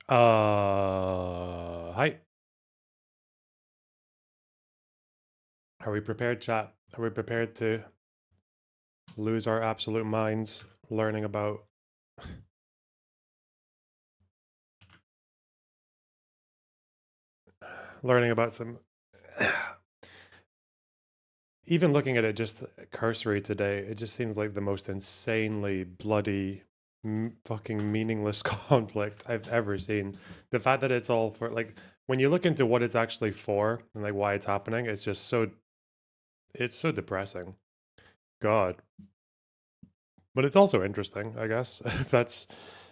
Hi. Are we prepared, chat? Are we prepared to lose our absolute minds learning about some even looking at it just cursory today, it just seems like the most insanely bloody fucking meaningless conflict I've ever seen. The fact that it's all for like when you look into what it's actually for and like why it's happening, it's so depressing. God. But it's also interesting, I guess. If that's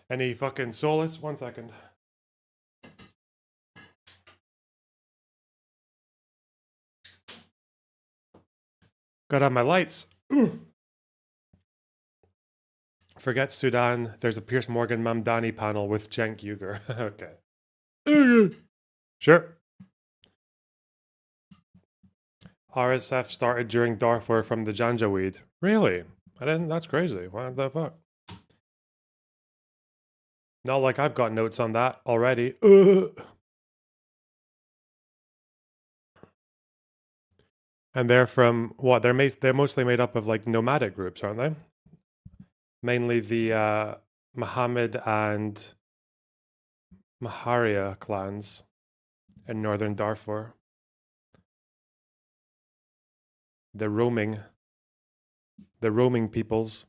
any fucking solace. 1 second. Gotta have my lights. Forget Sudan. There's a Pierce Morgan Mamdani panel with Cenk Uygur. Okay. Sure. RSF started during Darfur from the Janjaweed. Really? I didn't. That's crazy. What the fuck? Not like I've got notes on that already. And they're from what? They're mostly made up of like nomadic groups, aren't they? Mainly the Mohammed and Maharia clans in northern Darfur. The roaming peoples.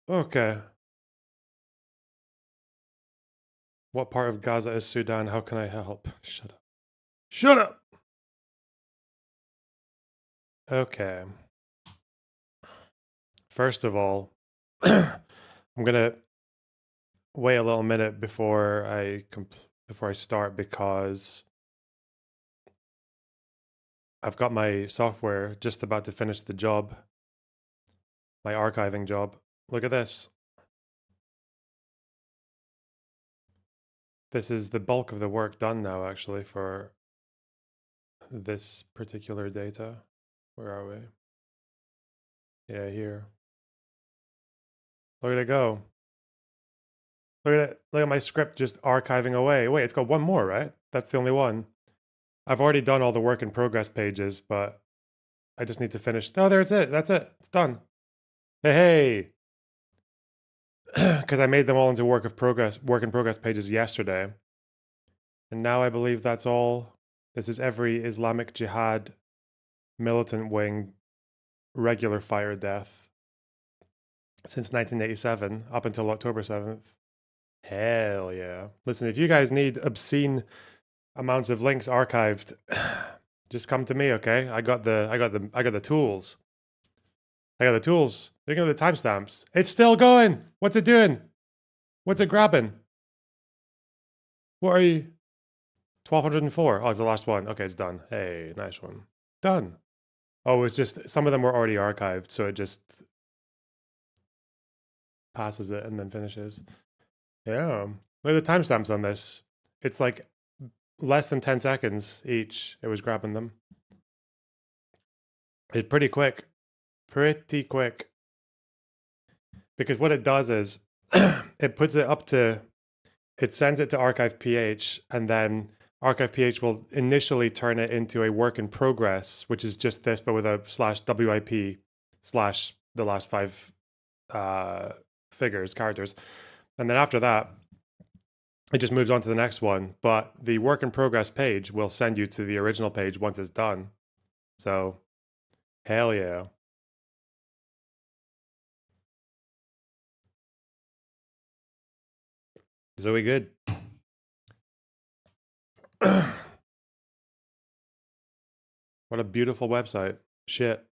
Okay. What part of Gaza is Sudan? How can I help? Shut up. Shut up! Okay. First of all, I'm gonna wait a little minute before I start because I've got my software just about to finish the job, my archiving job. Look at this. This is the bulk of the work done now, actually, for this particular data. Where are we? Yeah, here. Look at it go. Look at it. Look at my script just archiving away. Wait, it's got one more, right? That's the only one. I've already done all the work in progress pages, but I just need to finish. Oh, there's it. That's it. It's done. Hey, because I made them all into work in progress pages yesterday. And now I believe that's all. This is every Islamic Jihad militant wing regular fire death since 1987 up until October 7th. Hell yeah. Listen, if you guys need obscene amounts of links archived, just come to me, okay? I got the tools. I got the tools. Look at the timestamps. It's still going. What's it doing? What's it grabbing? What are you? 1204. Oh, it's the last one. Okay, it's done. Hey, nice one. Done. Oh, it's just some of them were already archived, so it just passes it and then finishes. Yeah. Look at the timestamps on this. It's like less than 10 seconds each. It was grabbing them. It's pretty quick. Pretty quick. Because what it does is it puts it up to, it sends it to archive PH, and then archive PH will initially turn it into a work in progress, which is just this, but with a slash WIP slash the last five characters. And then after that, it just moves on to the next one. But the work in progress page will send you to the original page once it's done. So, hell yeah. So we good. What a beautiful website. Shit.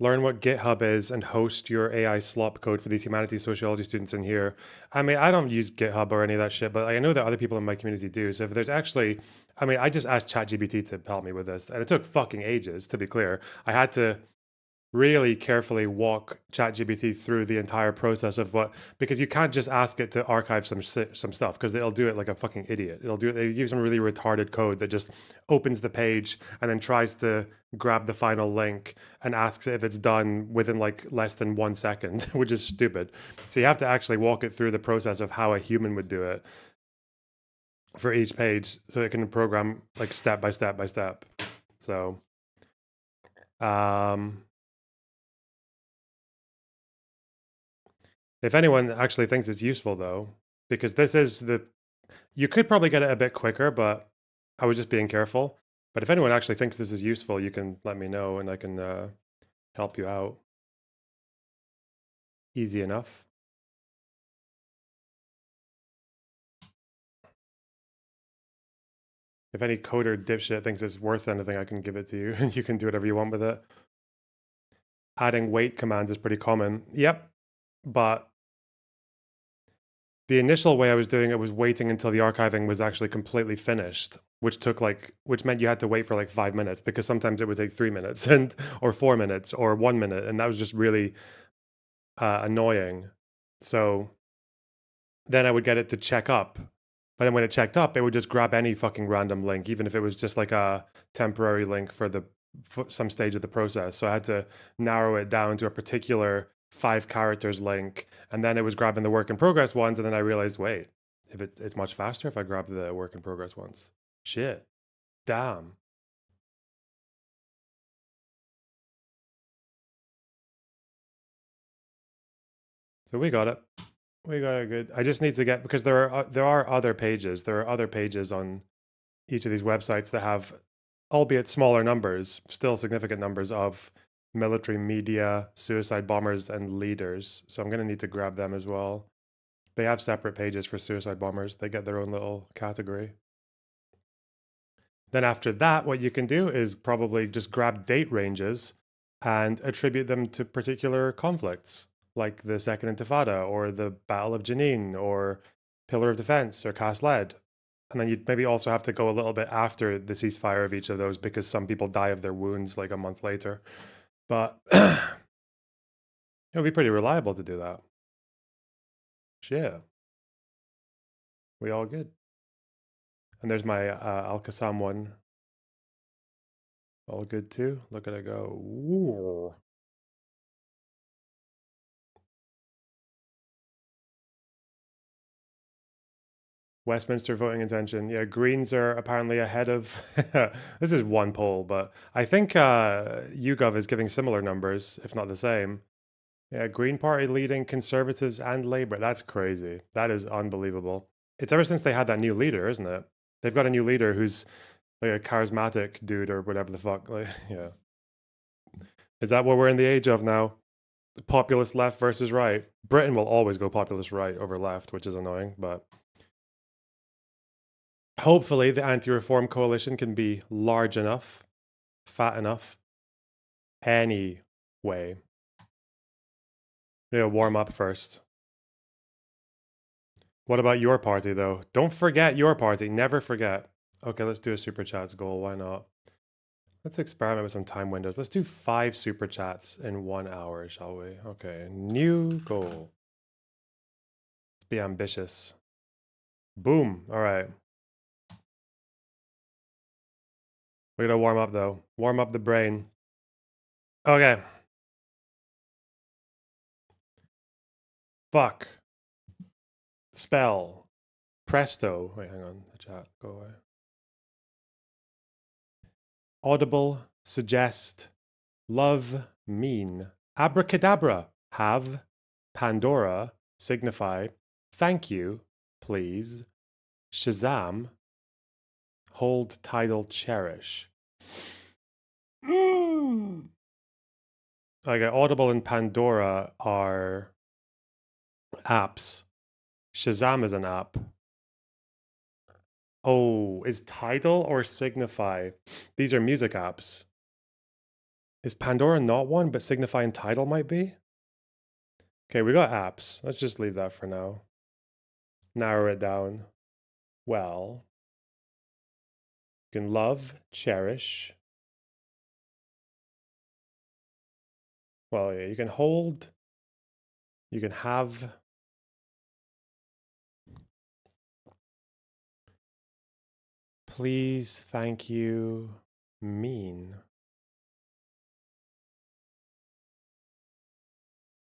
Learn what GitHub is and host your AI slop code for these humanities sociology students in here. I mean, I don't use GitHub or any of that shit, but I know that other people in my community do. So if there's actually, I mean, I just asked ChatGPT to help me with this, and it took fucking ages, to be clear. I had to really carefully walk ChatGPT through the entire process of what, because you can't just ask it to archive some stuff because it'll do it like a fucking idiot. It'll do it. They use some really retarded code that just opens the page and then tries to grab the final link and asks it if it's done within like less than 1 second, which is stupid. So you have to actually walk it through the process of how a human would do it for each page, so it can program like step by step by step. So, if anyone actually thinks it's useful though, because this is you could probably get it a bit quicker, but I was just being careful. But if anyone actually thinks this is useful, you can let me know and I can help you out. Easy enough. If any coder dipshit thinks it's worth anything, I can give it to you and you can do whatever you want with it. Adding wait commands is pretty common. Yep. But the initial way I was doing it was waiting until the archiving was actually completely finished, which meant you had to wait for like 5 minutes because sometimes it would take 3 minutes or 4 minutes or 1 minute. And that was just really annoying. So then I would get it to check up. But then when it checked up, it would just grab any fucking random link, even if it was just like a temporary link for some stage of the process. So I had to narrow it down to a particular 5 characters link, and then it was grabbing the work in progress ones, and then I realized, wait, if it's much faster if I grab the work in progress ones. Shit. Damn. So we got it. We got it good. I just need to get, because there are other pages. There are other pages on each of these websites that have, albeit smaller numbers, still significant numbers of military media, suicide bombers, and leaders. So I'm going to need to grab them as well. They have separate pages for suicide bombers. They get their own little category. Then after that, what you can do is probably just grab date ranges and attribute them to particular conflicts, like the Second Intifada or the Battle of Jenin or Pillar of Defense or Cast Lead. And then you'd maybe also have to go a little bit after the ceasefire of each of those because some people die of their wounds like a month later. But it would be pretty reliable to do that. Shit. We all good. And there's my Al Qassam one. All good too. Look at it go. Ooh. Westminster voting intention. Yeah, Greens are apparently ahead of. This is one poll, but I think YouGov is giving similar numbers, if not the same. Yeah, Green Party leading Conservatives and Labour. That's crazy. That is unbelievable. It's ever since they had that new leader, isn't it? They've got a new leader who's like a charismatic dude or whatever the fuck. Like, yeah. Is that what we're in the age of now? Populist left versus right. Britain will always go populist right over left, which is annoying, but hopefully the anti-reform coalition can be large enough, fat enough. Anyway. Yeah, warm up first. What about your party, though? Don't forget your party. Never forget. Okay, let's do a super chats goal. Why not? Let's experiment with some time windows. Let's do 5 super chats in 1 hour, shall we? Okay, new goal. Let's be ambitious. Boom. All right. We gotta warm up, though. Warm up the brain. Okay. Fuck. Spell. Presto. Wait, hang on. The chat. Go away. Audible. Suggest. Love. Mean. Abracadabra. Have. Pandora. Signify. Thank you. Please. Shazam. Hold title cherish. Okay, Audible and Pandora are apps. Shazam is an app. Oh, is Tidal or Signify? These are music apps. Is Pandora not one, but Signify and Tidal might be? Okay, we got apps. Let's just leave that for now. Narrow it down. Well, you can love, cherish. Well, yeah, you can hold, you can have. Please, thank you, mean.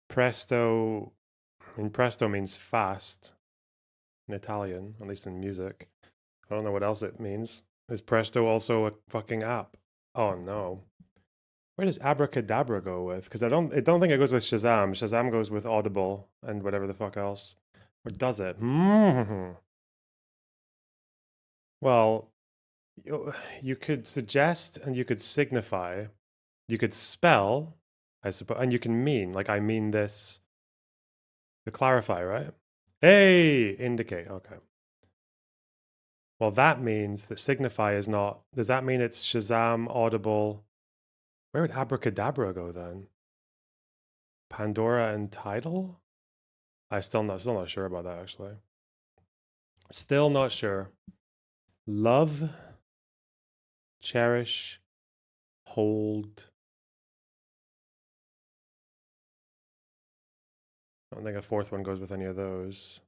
Presto, I mean, presto means fast in Italian, at least in music. I don't know what else it means. Is presto also a fucking app? Oh no. Where does abracadabra go with? Because I don't think it goes with Shazam. Shazam goes with Audible and whatever the fuck else. Or does it? Well, you could suggest and you could signify. You could spell, I suppose, and you can mean. Like I mean this to clarify, right? Hey, indicate. Okay. Well, that means that signify is not. Does that mean it's Shazam, Audible? Where would abracadabra go then? Pandora and Tidal? Still not sure about that actually. Still not sure. Love, cherish, hold. I don't think a fourth one goes with any of those.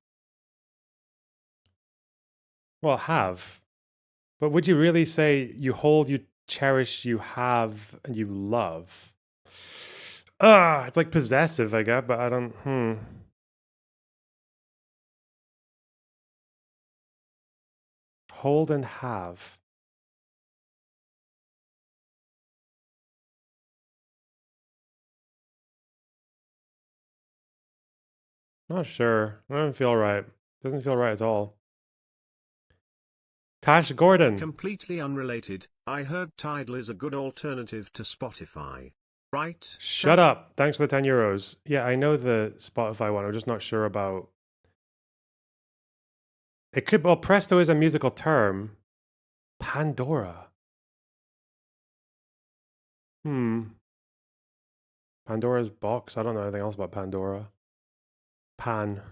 Well, have. But would you really say you hold, you cherish, you have, and you love? It's like possessive, I guess, but I don't. Hold and have. Not sure. I don't feel right. Doesn't feel right at all. Tash Gordon. Completely unrelated, I heard Tidal is a good alternative to Spotify. Right? Shut up. Thanks for the 10 euros. Yeah, I know the Spotify one. I'm just not sure about. It could. Well, presto is a musical term. Pandora. Pandora's box. I don't know anything else about Pandora. Pan.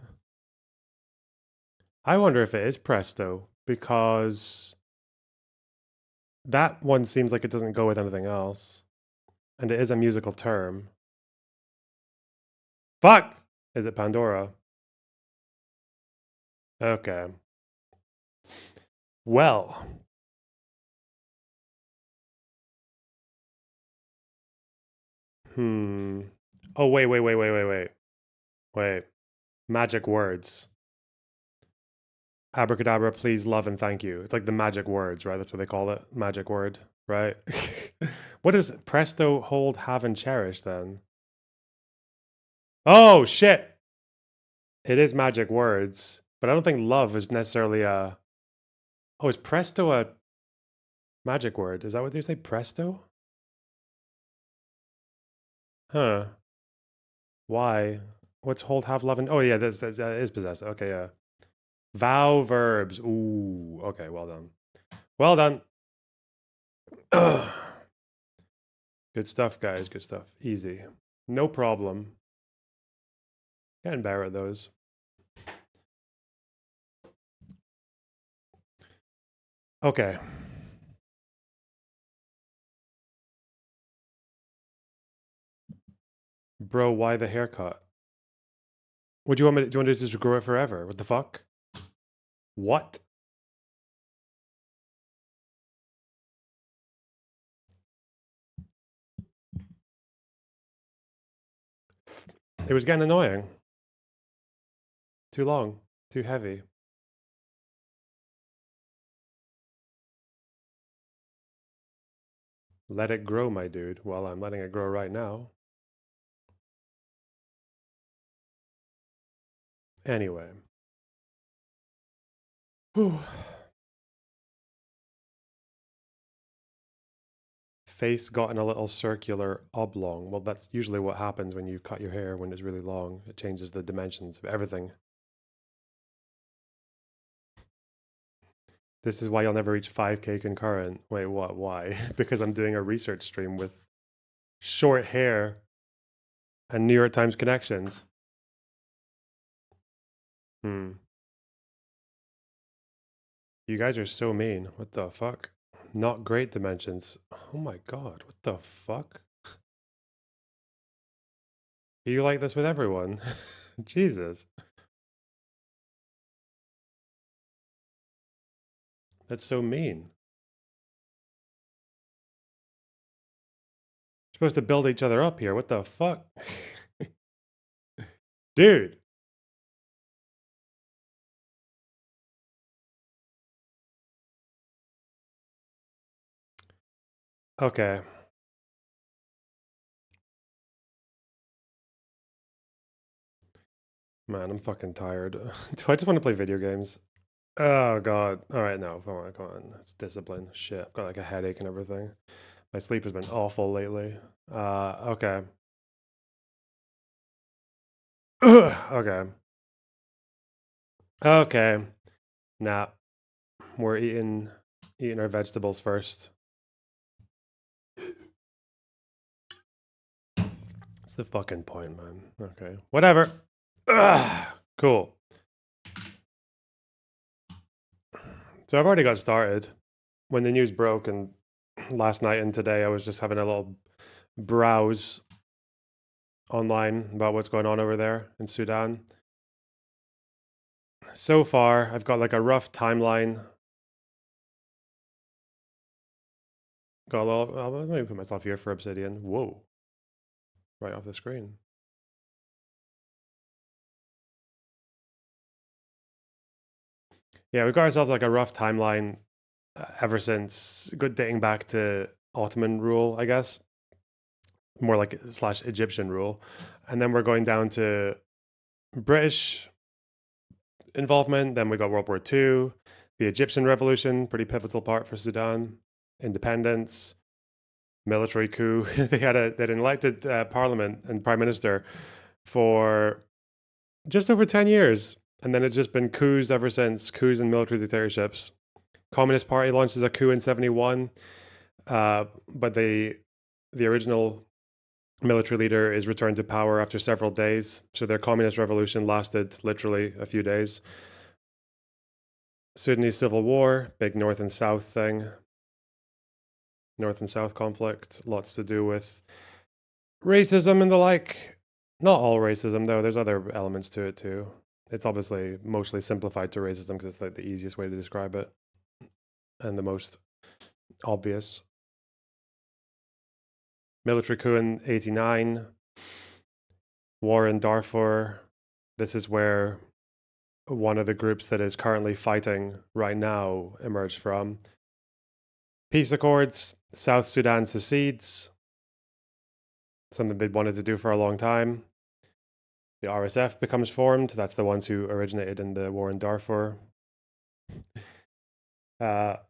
I wonder if it is presto because that one seems like it doesn't go with anything else. And it is a musical term. Fuck! Is it Pandora? Okay. Well. Oh, wait. Magic words. Abracadabra, please, love, and thank you. It's like the magic words, right? That's what they call it. Magic word, right? What is presto, hold, have, and cherish then? Oh, shit. It is magic words, but I don't think love is necessarily a. Oh, is presto a magic word? Is that what they say? Presto? Huh. Why? What's hold, have, love, and. Oh, yeah, that is possessive. Okay, yeah. Vow verbs. Ooh, okay, well done. Well done. Good stuff, guys. Good stuff. Easy. No problem. Getting better at those. Okay. Bro, why the haircut? What do you want me to, do you want to just grow it forever? What the fuck? What? It was getting annoying. Too long. Too heavy. Let it grow, my dude. Well, I'm letting it grow right now. Anyway. Whew. Face gotten a little circular oblong. Well, that's usually what happens when you cut your hair when it's really long. It changes the dimensions of everything. This is why you'll never reach 5K concurrent. Wait, what? Why? Because I'm doing a research stream with short hair and New York Times connections. You guys are so mean. What the fuck? Not great dimensions. Oh my god, what the fuck? Are you like this with everyone? Jesus. That's so mean. We're supposed to build each other up here. What the fuck? Dude. Okay. Man, I'm fucking tired. Do I just want to play video games? Oh god. All right, no, come on. It's discipline. Shit, I've got like a headache and everything. My sleep has been awful lately. Okay. Okay. Okay. Nah, we're eating our vegetables first. It's the fucking point, man. Okay. Whatever. Cool. So I've already got started. When the news broke and last night and today, I was just having a little browse online about what's going on over there in Sudan. So far, I've got like a rough timeline. Got a little. Let me put myself here for Obsidian. Whoa. Right off the screen. Yeah, we've got ourselves like a rough timeline ever since dating back to Ottoman rule, I guess. More like slash Egyptian rule. And then we're going down to British involvement. Then we got World War II, the Egyptian Revolution, pretty pivotal part for Sudan, independence, military coup. They'd elected parliament and prime minister for just over 10 years. And then it's just been coups ever since, coups and military dictatorships. Communist Party launches a coup in 71, but the original military leader is returned to power after several days. So their communist revolution lasted literally a few days. Sudanese civil war, big North and South thing. North and South conflict, lots to do with racism and the like. Not all racism, though. There's other elements to it, too. It's obviously mostly simplified to racism because it's like the easiest way to describe it and the most obvious. Military coup in 89. War in Darfur. This is where one of the groups that is currently fighting right now emerged from. Peace accords. South Sudan secedes. Something they'd wanted to do for a long time. The RSF becomes formed. That's the ones who originated in the war in Darfur. The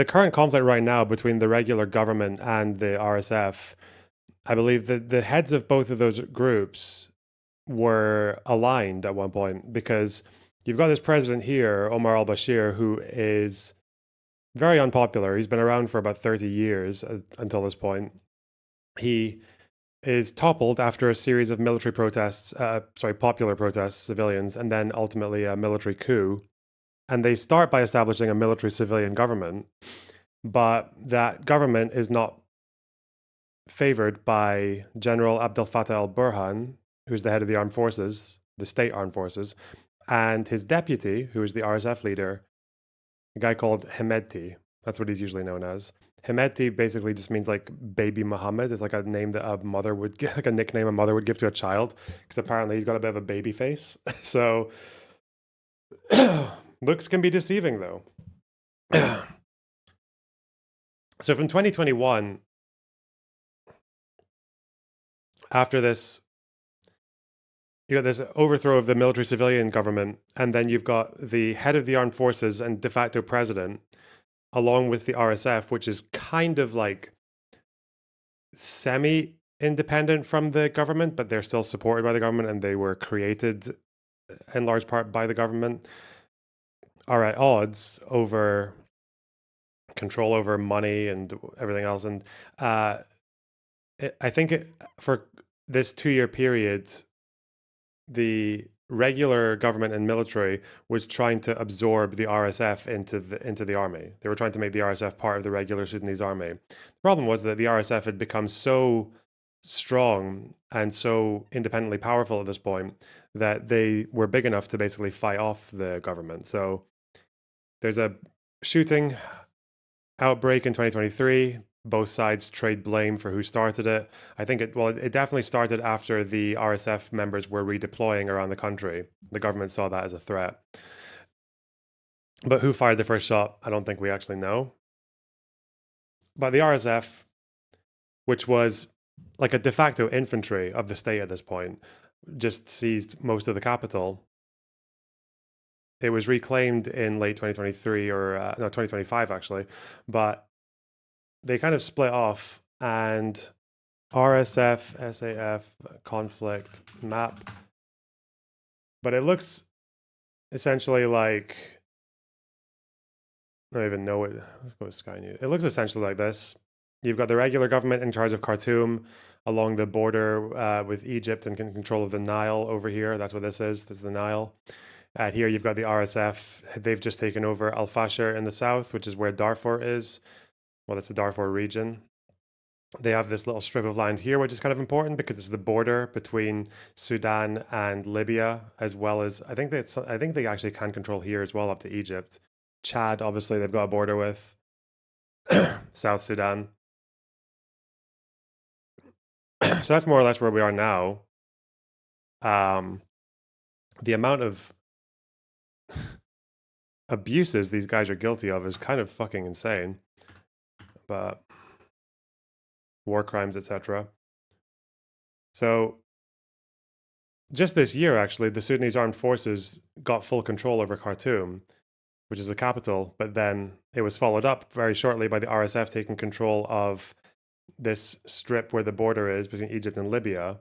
current conflict right now between the regular government and the RSF, I believe that the heads of both of those groups were aligned at one point because you've got this president here, Omar al-Bashir, who is very unpopular. He's been around for about 30 years until this point. He is toppled after a series of military protests, popular protests, civilians, and then ultimately a military coup. And they start by establishing a military civilian government, but that government is not favored by General Abdel Fattah al-Burhan, who's the head of the armed forces, the state armed forces, and his deputy, who is the RSF leader, a guy called Hemedti. That's what he's usually known as. Hemedti basically just means like baby Muhammad. It's like a name that a mother would give, like a nickname a mother would give to a child, because apparently he's got a bit of a baby face. So looks can be deceiving, though. So from 2021, after this, you got this overthrow of the military civilian government, and then you've got the head of the armed forces and de facto president, along with the RSF, which is kind of like semi-independent from the government, but they're still supported by the government, and they were created in large part by the government, are at odds over control over money and everything else. And I think for this 2-year period, the regular government and military was trying to absorb the RSF into the army. They were trying to make the RSF part of the regular Sudanese army. The problem was that the RSF had become so strong and so independently powerful at this point that they were big enough to basically fight off the government. So there's a shooting outbreak in 2023. Both sides trade blame for who started it. I think it definitely started after the RSF members were redeploying around the country. The government saw that as a threat. But who fired the first shot? I don't think we actually know. But the RSF, which was like a de facto infantry of the state at this point, just seized most of the capital. It was reclaimed in late 2023 or no, 2025 actually, but they kind of split off, and RSF, SAF, conflict map. But it looks essentially like, I don't even know it. Let's go with Sky News. It looks essentially like this. You've got the regular government in charge of Khartoum along the border with Egypt and in control of the Nile over here. That's what this is. This is the Nile. Here you've got the RSF. They've just taken over Al Fashir in the south, which is where Darfur is. Well, that's the Darfur region. They have this little strip of land here, which is kind of important because it's the border between Sudan and Libya, as well as I think they actually can control here as well up to Egypt. Chad, obviously, they've got a border with South Sudan. So that's more or less where we are now. The amount of abuses these guys are guilty of is kind of fucking insane. But war crimes, etc. So just this year, actually, the Sudanese armed forces got full control over Khartoum, which is the capital, but then it was followed up very shortly by the RSF taking control of this strip where the border is between Egypt and Libya.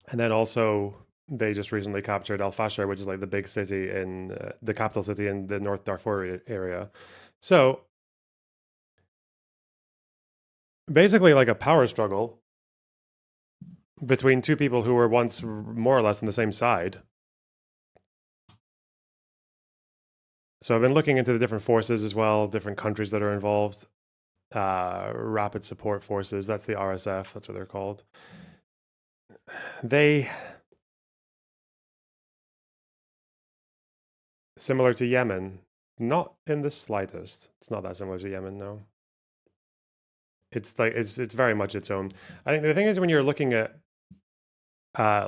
And then also they just recently captured Al Fashir, which is like the big city in the capital city in the North Darfur area. So basically like a power struggle between two people who were once more or less on the same side. So I've been looking into the different forces as well, different countries that are involved. Rapid Support Forces, that's the RSF, that's what they're called. They, similar to Yemen, not in the slightest. It's not that similar to Yemen, no. It's like it's very much its own. I think the thing is when you're looking at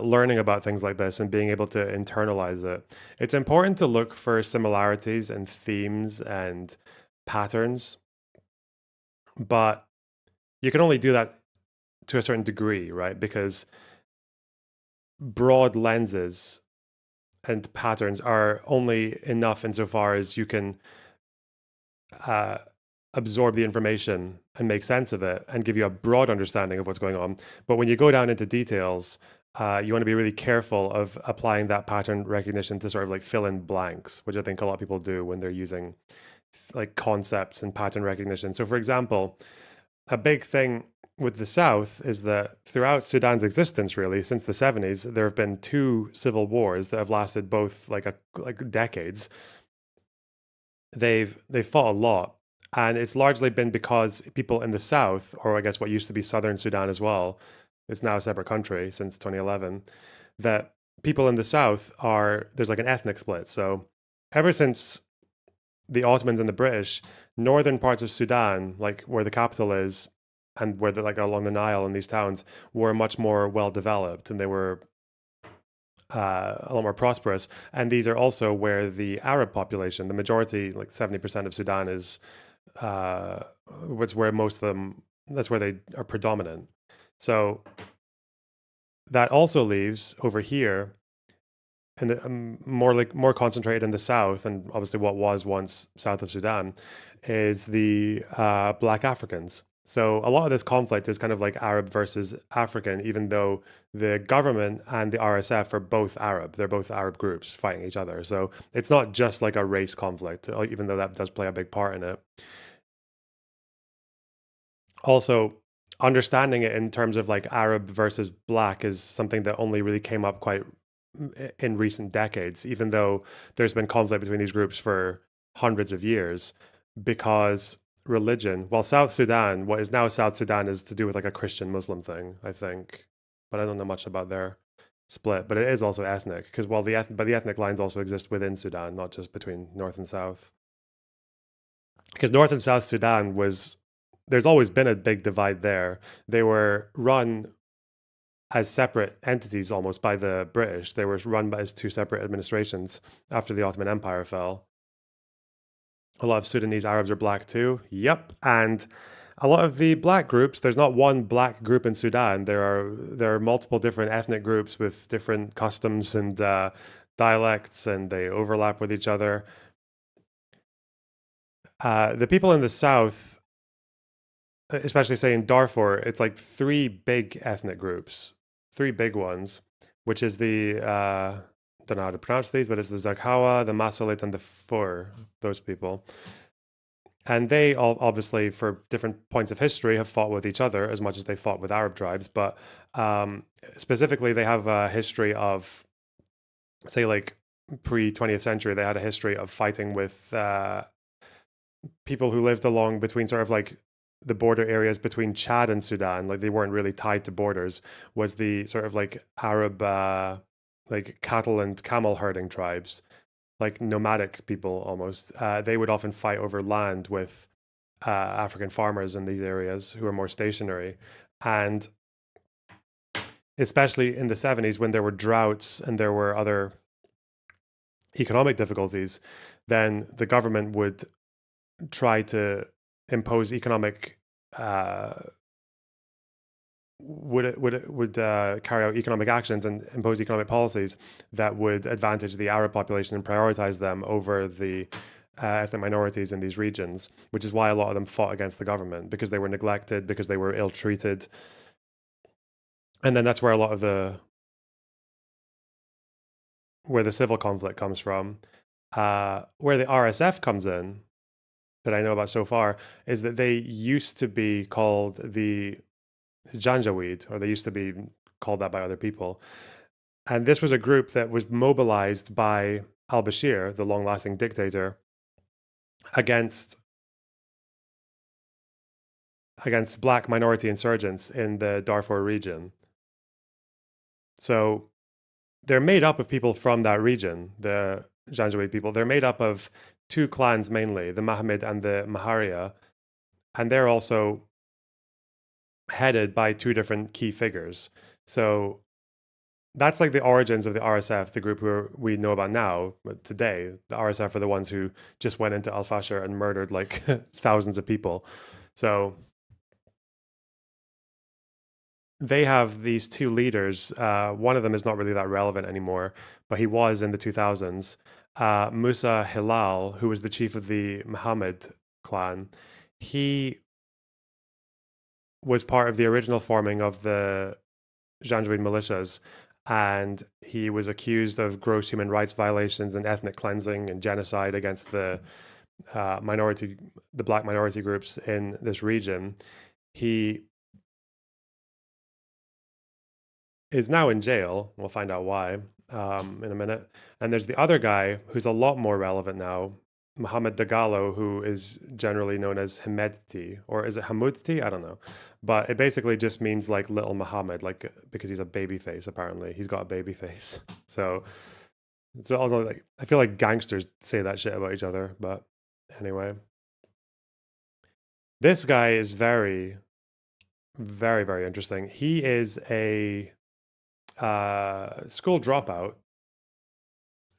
learning about things like this and being able to internalize it, it's important to look for similarities and themes and patterns. But you can only do that to a certain degree, right? Because broad lenses and patterns are only enough insofar as you can absorb the information and make sense of it and give you a broad understanding of what's going on. But when you go down into details, you want to be really careful of applying that pattern recognition to sort of like fill in blanks, which I think a lot of people do when they're using like concepts and pattern recognition. So for example, a big thing with the South is that throughout Sudan's existence, really, since the 70s, there have been two civil wars that have lasted both like decades. They've fought a lot. And it's largely been because people in the South, or I guess what used to be Southern Sudan as well, it's now a separate country since 2011, that people in the South there's like an ethnic split. So ever since the Ottomans and the British, northern parts of Sudan, like where the capital is, and where they're like along the Nile in these towns, were much more well developed, and they were a lot more prosperous. And these are also where the Arab population, the majority, like 70% of Sudan, is where most of them, that's where they are predominant. So that also leaves over here, and more concentrated in the south, and obviously what was once south of Sudan, is the Black Africans. So a lot of this conflict is kind of like Arab versus African, even though the government and the RSF are both Arab. They're both Arab groups fighting each other. So it's not just like a race conflict, even though that does play a big part in it. Also, understanding it in terms of like Arab versus Black is something that only really came up quite in recent decades, even though there's been conflict between these groups for hundreds of years, because religion. Well, South Sudan, what is now South Sudan, is to do with like a Christian Muslim thing, I think. But I don't know much about their split. But it is also ethnic because but the ethnic lines also exist within Sudan, not just between North and South. Because North and South Sudan was there's always been a big divide there. They were run as separate entities almost by the British. They were run as two separate administrations after the Ottoman Empire fell. A lot of Sudanese Arabs are black too. Yep. And a lot of the black groups, there's not one black group in Sudan. There are multiple different ethnic groups with different customs and dialects, and they overlap with each other. The people in the south, especially say in Darfur, it's like three big ethnic groups, three big ones, which is the don't know how to pronounce these, but it's the Zaghawa, the Masalit, and the Fur. Those people, and they all obviously, for different points of history, have fought with each other as much as they fought with Arab tribes. But specifically, they have a history of, say, like pre 20th century, they had a history of fighting with people who lived along between sort of like the border areas between Chad and Sudan. Like they weren't really tied to borders. Was the sort of like Arab like cattle and camel herding tribes, like nomadic people almost. They would often fight over land with African farmers in these areas who are more stationary. And especially in the 70s when there were droughts and there were other economic difficulties, then the government would try to impose economic would carry out economic actions and impose economic policies that would advantage the Arab population and prioritize them over the ethnic minorities in these regions, which is why a lot of them fought against the government, because they were neglected, because they were ill-treated. And then that's where a lot of where the civil conflict comes from. Where the RSF comes in, that I know about so far, is that they used to be called the Janjaweed, or they used to be called that by other people. And this was a group that was mobilized by al-Bashir, the long-lasting dictator, against black minority insurgents in the Darfur region. So they're made up of people from that region, the Janjaweed people. They're made up of two clans mainly, the Mahmud and the Maharia, and they're also headed by two different key figures. So that's like the origins of the RSF, the group who we know about now. But today, the RSF are the ones who just went into Al-Fashir and murdered like thousands of people. So they have these two leaders. One of them is not really that relevant anymore, but he was in the 2000s. Musa Hilal, who was the chief of the Muhammad clan, he was part of the original forming of the Janjaweed militias, and he was accused of gross human rights violations and ethnic cleansing and genocide against the black minority groups in this region. He is now in jail. We'll find out why in a minute. And there's the other guy who's a lot more relevant now, Mohammed Dagalo, who is generally known as Hemedti, or is it Hamudti? I don't know. But it basically just means like little Muhammad, like because he's a baby face, apparently. He's got a baby face. So it's also like, I feel like gangsters say that shit about each other. But anyway, this guy is very, very, very interesting. He is a school dropout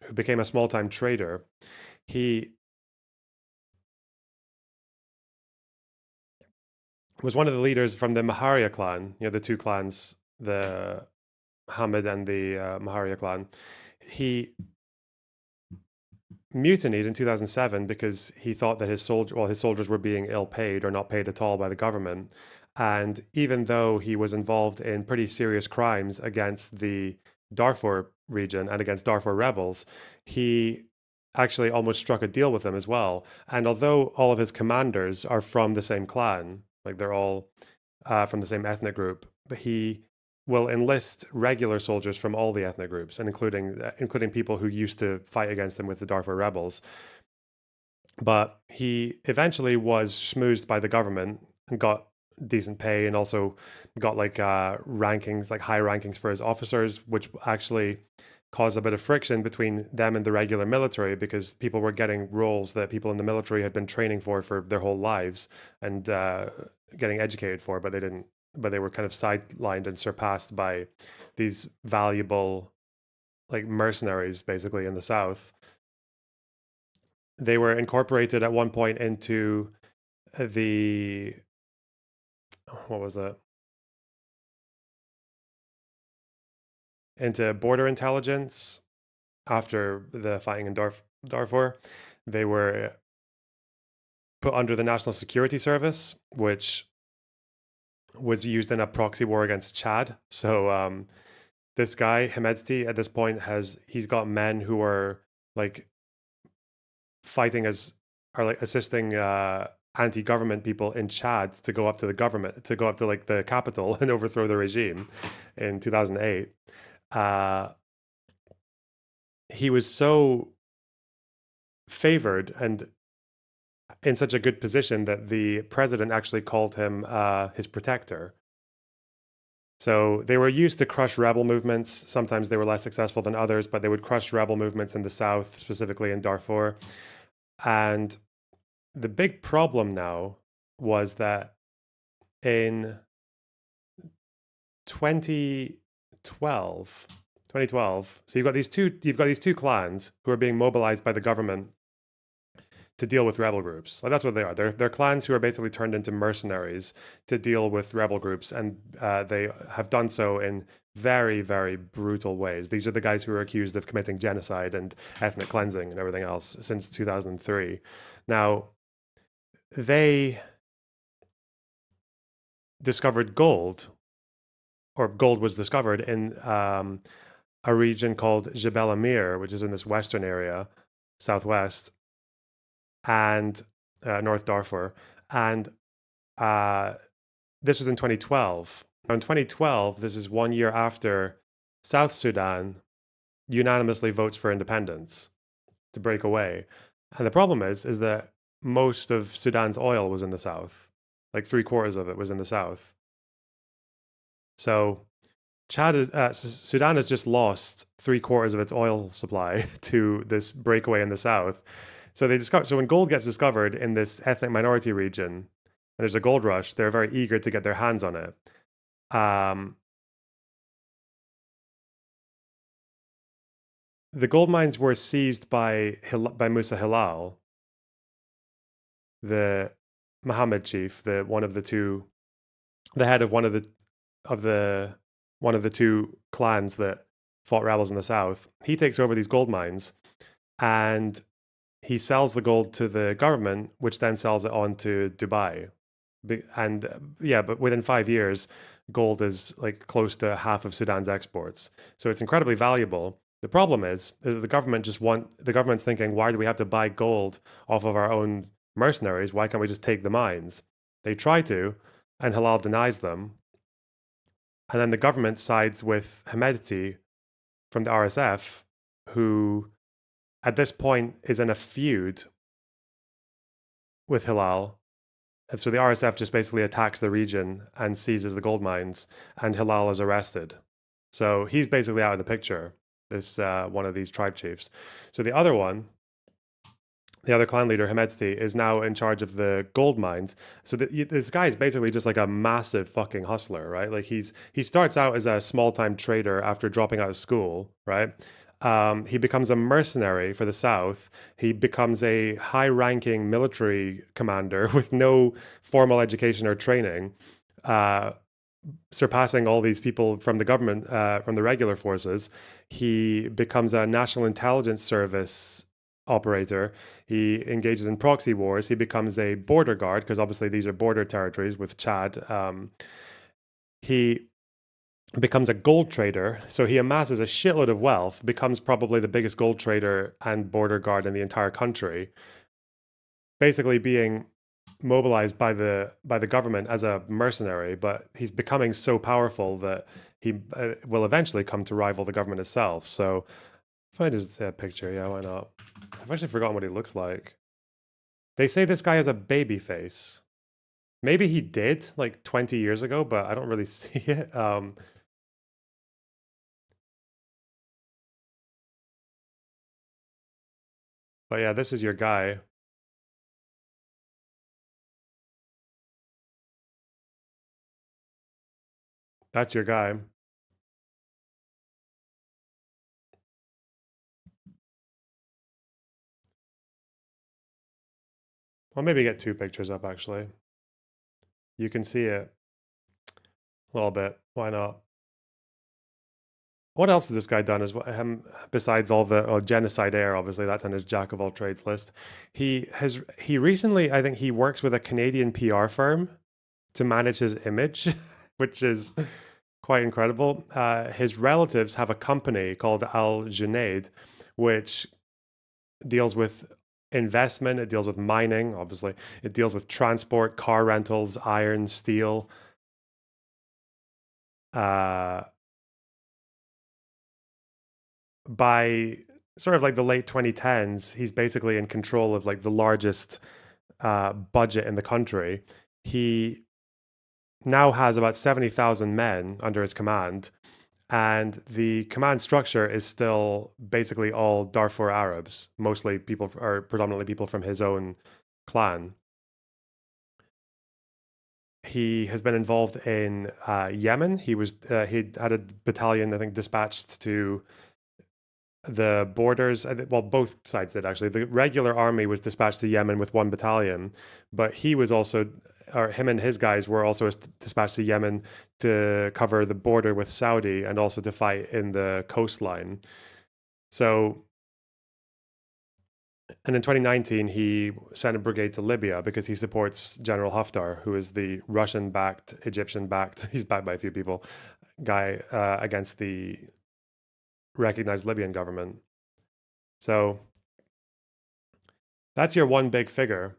who became a small-time trader. He was one of the leaders from the Maharia clan, the two clans, the Hamid and the Maharia clan. He mutinied in 2007 because he thought that his soldiers were being ill paid or not paid at all by the government. And even though he was involved in pretty serious crimes against the Darfur region and against Darfur rebels, he actually almost struck a deal with them as well. And although all of his commanders are from the same clan, like they're all from the same ethnic group, but he will enlist regular soldiers from all the ethnic groups, and including people who used to fight against him with the Darfur rebels. But he eventually was schmoozed by the government and got decent pay, and also got like rankings, like high rankings for his officers, which actually caused a bit of friction between them and the regular military, because people were getting roles that people in the military had been training for their whole lives and getting educated for, but they didn't. But they were kind of sidelined and surpassed by these valuable like mercenaries, basically in the South. They were incorporated at one point into the what was it? Into border intelligence after the fighting in Darfur. They were put under the National Security Service, which was used in a proxy war against Chad. So this guy Hemedti at this point he's got men who are like fighting as are like assisting anti-government people in Chad to go up to the government, to go up to like the capital and overthrow the regime in 2008. Uh, he was so favored and in such a good position that the president actually called him his protector. So they were used to crush rebel movements. Sometimes they were less successful than others, but they would crush rebel movements in the south, specifically in Darfur. And the big problem now was that in 2012, 2012, so you've got these two clans who are being mobilized by the government to deal with rebel groups. Like that's what they are. They're clans who are basically turned into mercenaries to deal with rebel groups, and they have done so in very, very brutal ways. These are the guys who are accused of committing genocide and ethnic cleansing and everything else since 2003. Now, they discovered gold, or gold was discovered in a region called Jebel Amir, which is in this western area, southwest, and North Darfur. And uh, this was in 2012. Now, in 2012, this is 1 year after South Sudan unanimously votes for independence to break away. And the problem is that most of Sudan's oil was in the south. Like 3/4 of it was in the south. So Sudan has just lost 3/4 of its oil supply to this breakaway in the south. So so when gold gets discovered in this ethnic minority region, and there's a gold rush, they're very eager to get their hands on it. The gold mines were seized by Musa Hilal, the Mohammed chief, the head of one of the two clans that fought rebels in the south. He takes over these gold mines, and he sells the gold to the government, which then sells it on to Dubai. And yeah, but within 5 years, gold is like close to half of Sudan's exports. So it's incredibly valuable. The problem is the government's thinking, why do we have to buy gold off of our own mercenaries? Why can't we just take the mines? They try to, and Halal denies them. And then the government sides with Hemedti from the RSF, who at this point is in a feud with Hilal. And so the RSF just basically attacks the region and seizes the gold mines, and Hilal is arrested. So he's basically out of the picture, this one of these tribe chiefs. So the other clan leader, Hemedti, is now in charge of the gold mines. So this guy is basically just like a massive fucking hustler, right? Like he starts out as a small time trader after dropping out of school, right? He becomes a mercenary for the South. He becomes a high ranking military commander with no formal education or training, surpassing all these people from the government, from the regular forces. He becomes a national intelligence service operator. He engages in proxy wars. He becomes a border guard, because obviously these are border territories with Chad. He becomes a gold trader. So he amasses a shitload of wealth, becomes probably the biggest gold trader and border guard in the entire country, basically being mobilized by the government as a mercenary. But he's becoming so powerful that he will eventually come to rival the government itself. So find his picture. Yeah, why not? I've actually forgotten what he looks like. They say this guy has a baby face. Maybe he did like 20 years ago, but I don't really see it. But yeah, this is your guy. That's your guy. I'll maybe get two pictures up actually. You can see it a little bit. Why not? What else has this guy done? Is what him besides all the genocide air? Obviously, that's on his jack of all trades list. He recently, I think, he works with a Canadian PR firm to manage his image, which is quite incredible. His relatives have a company called Al Junaid, which deals with investment. It deals with mining, obviously. It deals with transport, car rentals, iron, steel. Uh, by sort of like the late 2010s, he's basically in control of like the largest budget in the country. He now has about 70,000 men under his command, and the command structure is still basically all Darfur Arabs, mostly people or predominantly people from his own clan. He has been involved in Yemen. He had a battalion, I think, dispatched to the borders. Well, both sides did actually. The regular army was dispatched to Yemen with one battalion, but he was also, or him and his guys were also dispatched to Yemen to cover the border with Saudi and also to fight in the coastline. So, and in 2019, he sent a brigade to Libya because he supports General Haftar, who is the Russian backed, Egyptian backed, he's backed by a few people, guy against the recognized Libyan government. So that's your one big figure.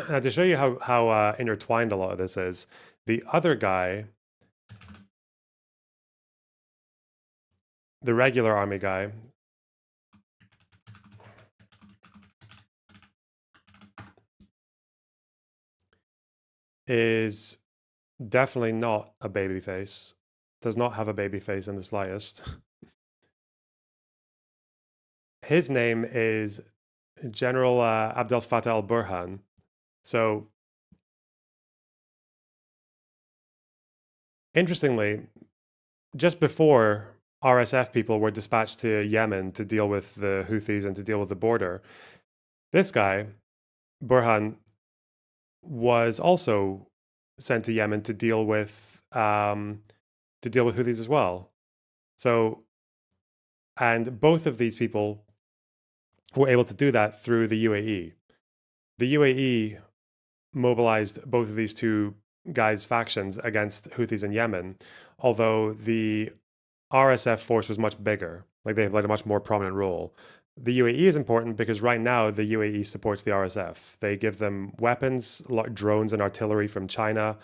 Now, to show you how intertwined a lot of this is, the other guy, the regular army guy, is definitely not a baby face. Does not have a baby face in the slightest. His name is General Abdel Fattah al Burhan. So, interestingly, just before RSF people were dispatched to Yemen to deal with the Houthis and to deal with the border, this guy, Burhan, was also sent to Yemen to deal with Houthis as well. So, and both of these people were able to do that through the UAE. The UAE mobilized both of these two guys' factions against Houthis in Yemen, although the RSF force was much bigger. Like they have like a much more prominent role. The UAE is important because right now the UAE supports the RSF. They give them weapons, drones, and artillery from China.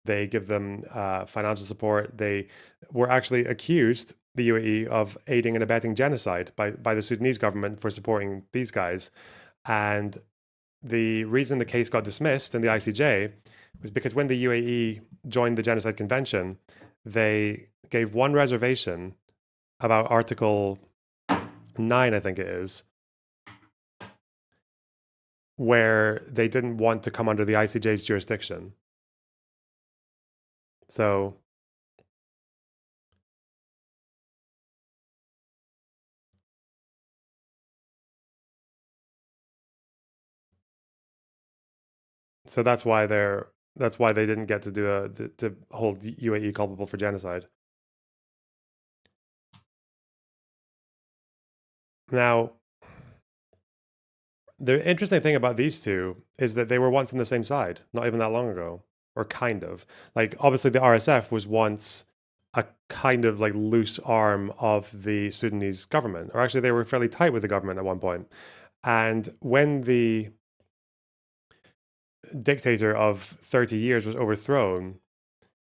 They give them financial support. They were actually accused, the UAE, of aiding and abetting genocide by the Sudanese government for supporting these guys. And the reason the case got dismissed in the ICJ was because when the UAE joined the Genocide Convention, they gave one reservation about Article 9, I think it is, where they didn't want to come under the ICJ's jurisdiction. So that's why they didn't get to to hold UAE culpable for genocide. Now, the interesting thing about these two is that they were once on the same side, not even that long ago, or kind of. Like, obviously, the RSF was once a kind of like loose arm of the Sudanese government, or actually, they were fairly tight with the government at one point. And when the dictator of 30 years was overthrown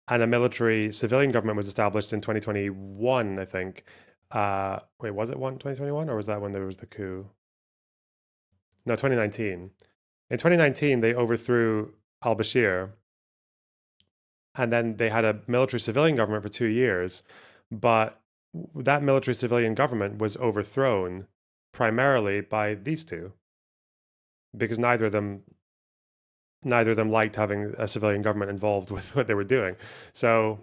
and a military civilian government was established in 2021, I think. Wait, was it 2021 or was that when there was the coup? No, 2019. In 2019, they overthrew al-Bashir, and then they had a military civilian government for 2 years. But that military civilian government was overthrown primarily by these two because neither of them liked having a civilian government involved with what they were doing. So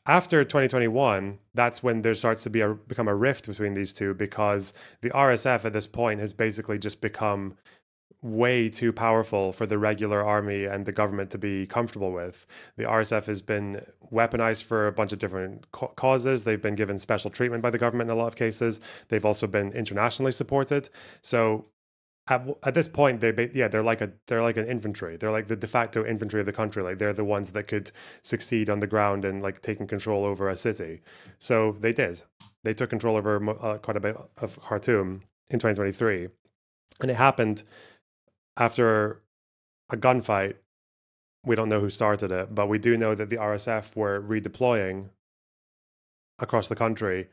after 2021, that's when there starts to become a rift between these two because the RSF at this point has basically just become way too powerful for the regular army and the government to be comfortable with. The RSF has been weaponized for a bunch of different causes. They've been given special treatment by the government in a lot of cases. They've also been internationally supported. So at this point, they're like an infantry. They're like the de facto infantry of the country. Like they're the ones that could succeed on the ground and like taking control over a city. So they did. They took control over quite a bit of Khartoum in 2023, and it happened after a gunfight. We don't know who started it, but we do know that the RSF were redeploying across the country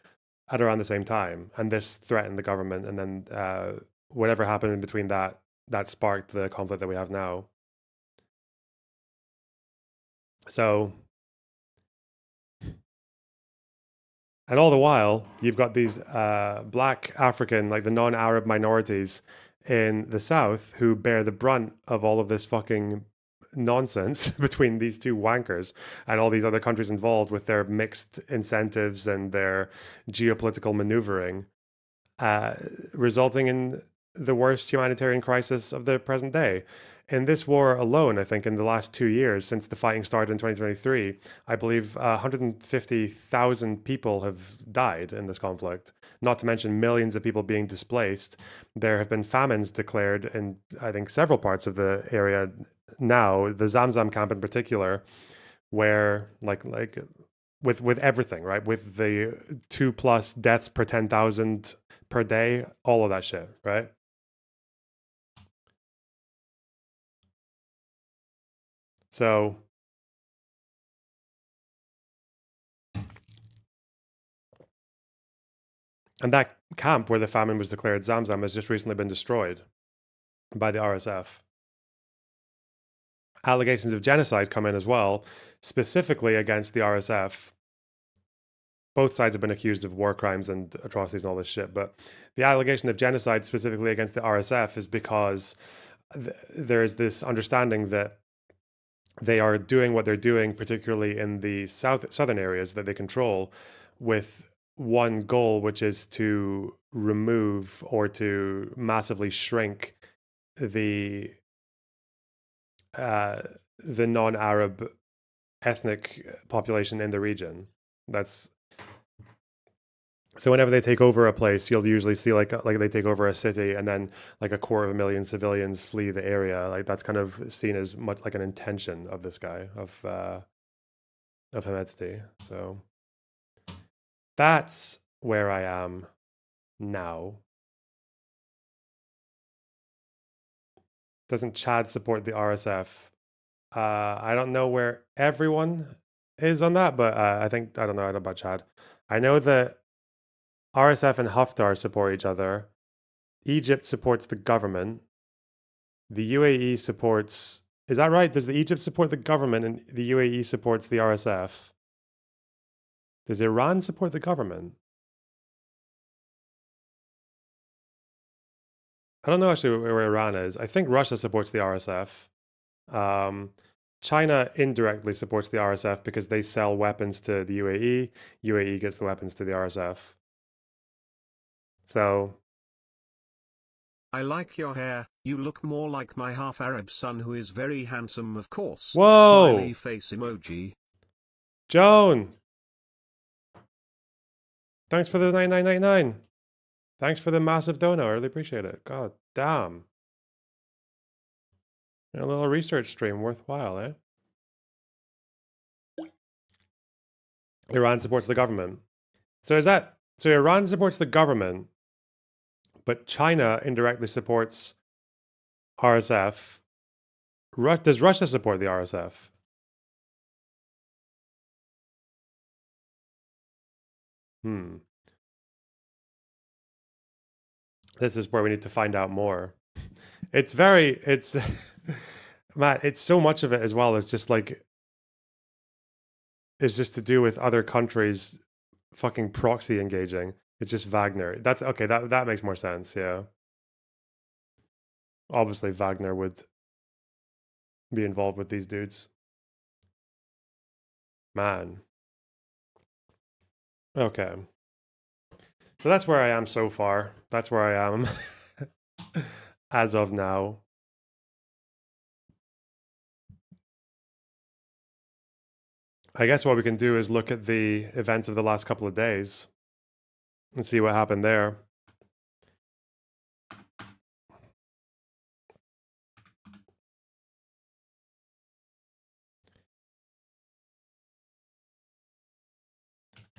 at around the same time, and this threatened the government. And then whatever happened in between that sparked the conflict that we have now. So, and all the while, you've got these black African, like the non-Arab minorities in the South who bear the brunt of all of this fucking nonsense between these two wankers and all these other countries involved with their mixed incentives and their geopolitical maneuvering, resulting in the worst humanitarian crisis of the present day. In this war alone, I think in the last 2 years, since the fighting started in 2023, I believe 150,000 people have died in this conflict, not to mention millions of people being displaced. There have been famines declared in, I think, several parts of the area now, the Zamzam camp in particular, where like with everything, right? With the 2+ deaths per 10,000 per day, all of that shit, right? So, and that camp where the famine was declared, Zamzam, has just recently been destroyed by the RSF. Allegations of genocide come in as well, specifically against the RSF. Both sides have been accused of war crimes and atrocities and all this shit, but the allegation of genocide specifically against the RSF is because there is this understanding that they are doing what they're doing, particularly in the southern areas that they control, with one goal, which is to remove or to massively shrink the non-Arab ethnic population in the region. That's so whenever they take over a place, you'll usually see like they take over a city and then like 250,000 civilians flee the area. Like that's kind of seen as much like an intention of this guy of Hemedti. So that's where I am now. Doesn't Chad support the RSF? I don't know where everyone is on that, but I don't know about Chad. I know that RSF and Haftar support each other. Egypt supports the government. The UAE supports. Is that right? Does the Egypt support the government and the UAE supports the RSF? Does Iran support the government? I don't know actually where Iran is. I think Russia supports the RSF. China indirectly supports the RSF because they sell weapons to the UAE. UAE gets the weapons to the RSF. So I like your hair, you look more like my half-Arab son who is very handsome of course. whoa, Smiley face emoji. Joan, thanks for the 99.99. Thanks for the massive dono. I really appreciate it. God damn. A little research stream worthwhile, eh? Iran supports the government. So Iran supports the government, but China indirectly supports RSF. Does Russia support the RSF? This is where we need to find out more. It's very, it's, Matt, it's so much of it as well. It's just like, it's just to do with other countries fucking proxy engaging. It's just Wagner. That's okay. That makes more sense. Yeah. Obviously, Wagner would be involved with these dudes. Man. Okay. So that's where I am so far. That's where I am as of now. I guess what we can do is look at the events of the last couple of days and see what happened there.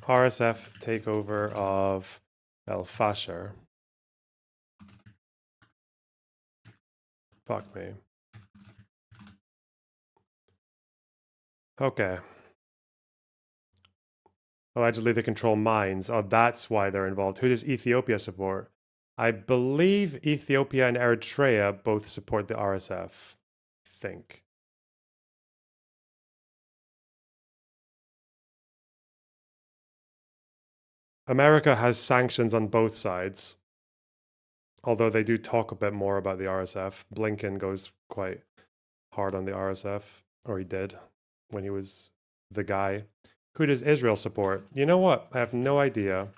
RSF takeover of El Fasher. Fuck me. Okay. Allegedly, they control mines. Oh, that's why they're involved. Who does Ethiopia support? I believe Ethiopia and Eritrea both support the RSF. I think. America has sanctions on both sides, although they do talk a bit more about the RSF. Blinken goes quite hard on the RSF, or he did when he was the guy. Who does Israel support? You know what? I have no idea.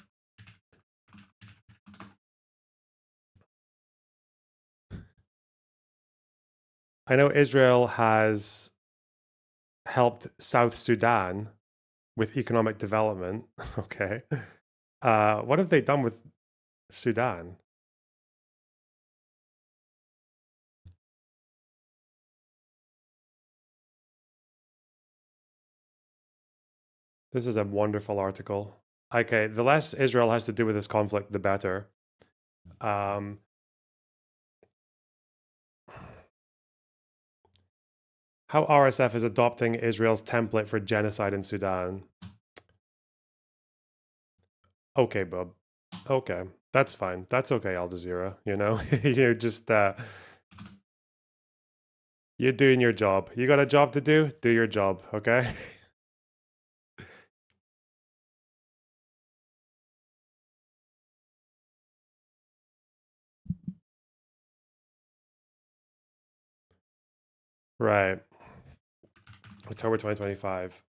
I know Israel has helped South Sudan with economic development. Okay. What have they done with Sudan? This is a wonderful article. Okay, the less Israel has to do with this conflict, the better. How RSF is adopting Israel's template for genocide in Sudan. Okay, bub. Okay, that's fine. That's okay, Al Jazeera. You know, you're just you're doing your job. You got a job to do. Do your job. Okay. Right. October 2025.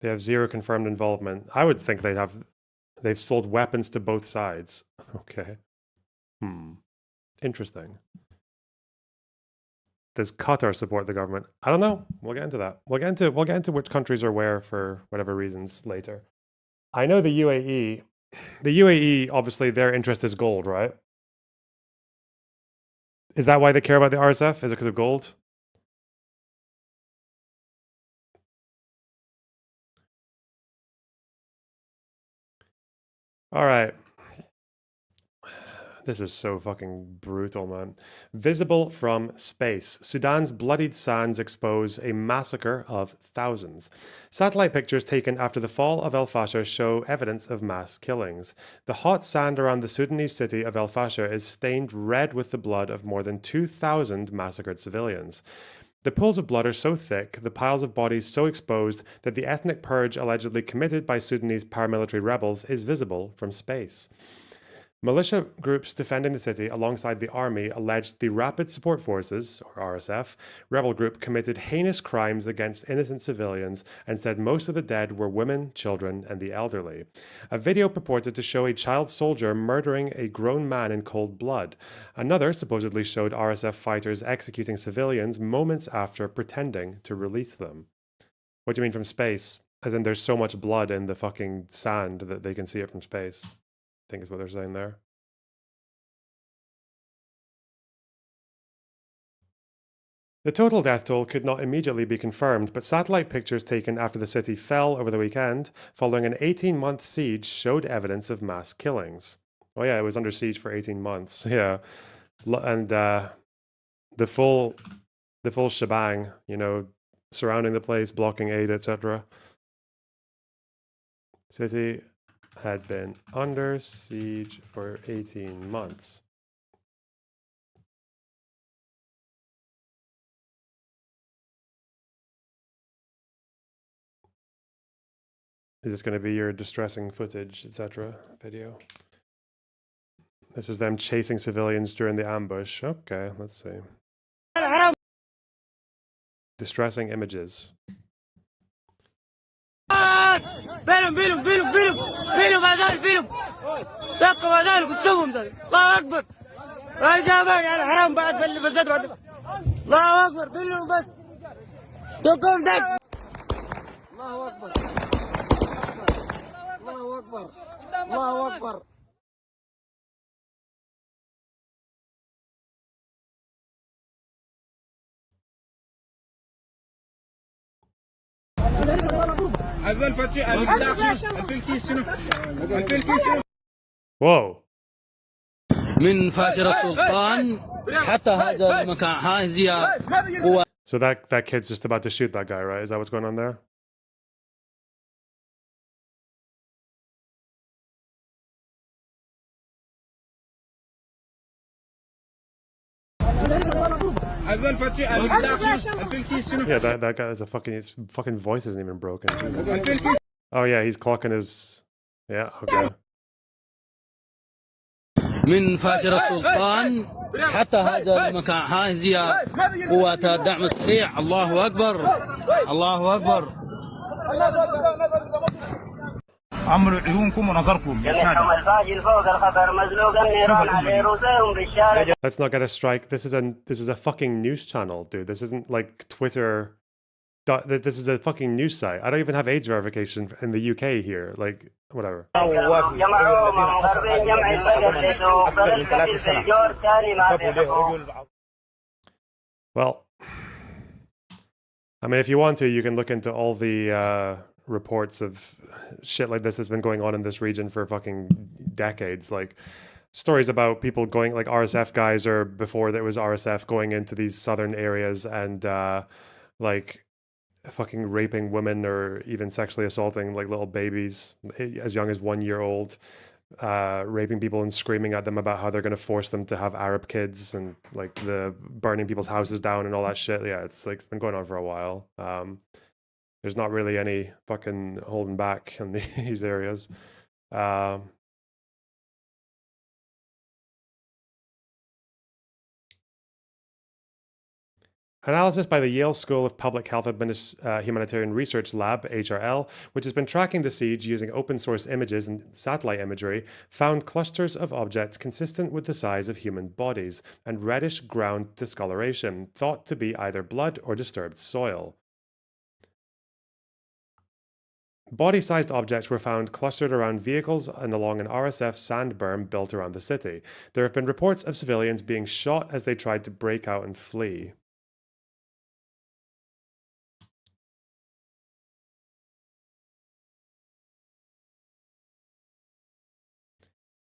They have zero confirmed involvement. I would think they've sold weapons to both sides. Okay. Interesting. Does Qatar support the government? I don't know. We'll get into that. We'll get into which countries are where for whatever reasons later. I know the UAE. The UAE, obviously, their interest is gold, right? Is that why they care about the RSF? Is it because of gold? All right. This is so fucking brutal, man. Visible from space. Sudan's bloodied sands expose a massacre of thousands. Satellite pictures taken after the fall of El Fasher show evidence of mass killings. The hot sand around the Sudanese city of El Fasher is stained red with the blood of more than 2,000 massacred civilians. The pools of blood are so thick, the piles of bodies so exposed, that the ethnic purge allegedly committed by Sudanese paramilitary rebels is visible from space. Militia groups defending the city alongside the army alleged the Rapid Support Forces, or RSF, rebel group committed heinous crimes against innocent civilians and said most of the dead were women, children, and the elderly. A video purported to show a child soldier murdering a grown man in cold blood. Another supposedly showed RSF fighters executing civilians moments after pretending to release them. What do you mean from space? As in, there's so much blood in the fucking sand that they can see it from space. I think is what they're saying there. The total death toll could not immediately be confirmed, but satellite pictures taken after the city fell over the weekend following an 18-month siege showed evidence of mass killings. Oh yeah, it was under siege for 18 months. Yeah. And the full shebang, you know, surrounding the place, blocking aid, etc. City had been under siege for 18 months. Is this going to be your distressing footage, etc. video? This is them chasing civilians during the ambush. Okay, let's see. Distressing images. بينهم بينهم بينهم بينهم بينهم هذول بينهم دقوا هذول قدامهم ذول الله اكبر يا جماعه يعني حرام بعد بالذات بعد الله اكبر بينهم بس دقهم دق الله اكبر الله اكبر الله اكبر Whoa. من فاشر السلطان حتى هذا المكان هذه قوة. So that kid's just about to shoot that guy, right? Is that what's going on there? Yeah, that guy is his fucking voice isn't even broken. Jesus. Oh yeah, he's clocking his. Yeah, okay. من فاشر السلطان حتى هذا المكان هذه قوات الدعم السريع الله أكبر الله أكبر عمروا عيونكم ونظركم يا سادة. Let's not get a strike. This is a fucking news channel, dude. This isn't like Twitter. This is a fucking news site. I don't even have age verification in the UK here. Like, whatever. Well, I mean, if you want to, you can look into all the reports of shit like this that's been going on in this region for fucking decades. Like, stories about people going, like RSF guys, or before there was RSF, going into these southern areas and like fucking raping women or even sexually assaulting like little babies as young as 1 year old, raping people and screaming at them about how they're going to force them to have Arab kids, and like the burning people's houses down and all that shit. Yeah, it's like it's been going on for a while. There's not really any fucking holding back in these areas. Analysis by the Yale School of Public Health Humanitarian Research Lab, HRL, which has been tracking the siege using open source images and satellite imagery, found clusters of objects consistent with the size of human bodies and reddish ground discoloration, thought to be either blood or disturbed soil. Body-sized objects were found clustered around vehicles and along an RSF sand berm built around the city. There have been reports of civilians being shot as they tried to break out and flee.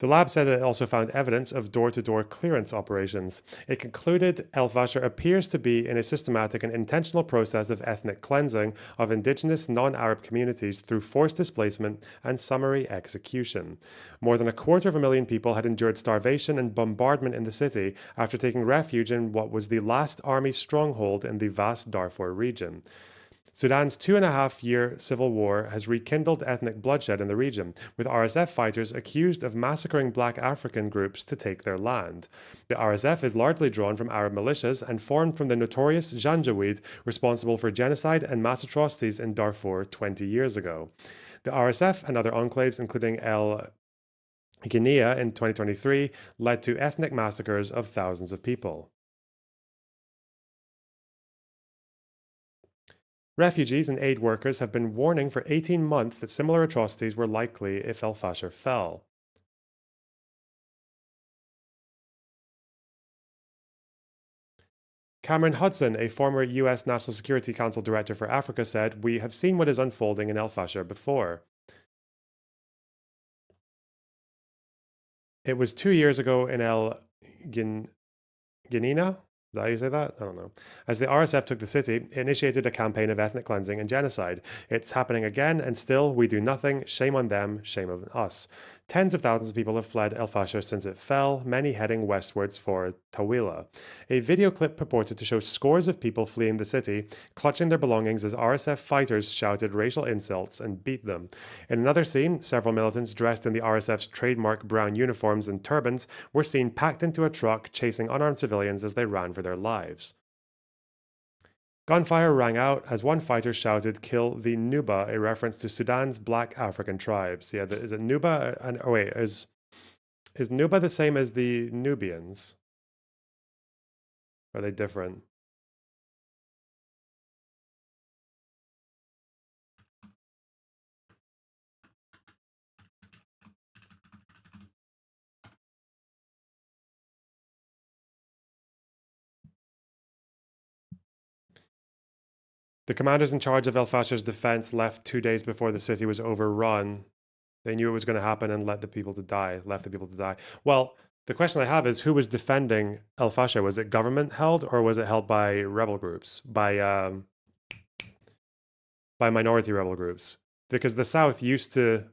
The lab said that it also found evidence of door-to-door clearance operations. It concluded El Fasher appears to be in a systematic and intentional process of ethnic cleansing of indigenous non-Arab communities through forced displacement and summary execution. More than 250,000 people had endured starvation and bombardment in the city after taking refuge in what was the last army stronghold in the vast Darfur region. Sudan's 2.5-year civil war has rekindled ethnic bloodshed in the region, with RSF fighters accused of massacring black African groups to take their land. The RSF is largely drawn from Arab militias and formed from the notorious Janjaweed, responsible for genocide and mass atrocities in Darfur 20 years ago. The RSF and other enclaves, including El Guinea in 2023, led to ethnic massacres of thousands of people. Refugees and aid workers have been warning for 18 months that similar atrocities were likely if El Fasher fell. Cameron Hudson, a former US National Security Council Director for Africa, said, "We have seen what is unfolding in El Fasher before. It was 2 years ago in El Guinea Is that how you say that? I don't know. As the RSF took the city, it initiated a campaign of ethnic cleansing and genocide. It's happening again, and still we do nothing. Shame on them, shame on us. Tens of thousands of people have fled El Fasher since it fell, many heading westwards for Tawila. A video clip purported to show scores of people fleeing the city, clutching their belongings as RSF fighters shouted racial insults and beat them. In another scene, several militants dressed in the RSF's trademark brown uniforms and turbans were seen packed into a truck chasing unarmed civilians as they ran for their lives. Gunfire rang out as one fighter shouted, "Kill the Nuba," a reference to Sudan's black African tribes. Yeah, is it Nuba? Oh wait, is Nuba the same as the Nubians? Are they different? The commanders in charge of El Fasher's defense left 2 days before the city was overrun. They knew it was going to happen and left the people to die. Well, the question I have is who was defending El Fasher? Was it government held or was it held by rebel groups? By minority rebel groups? Because the South used to.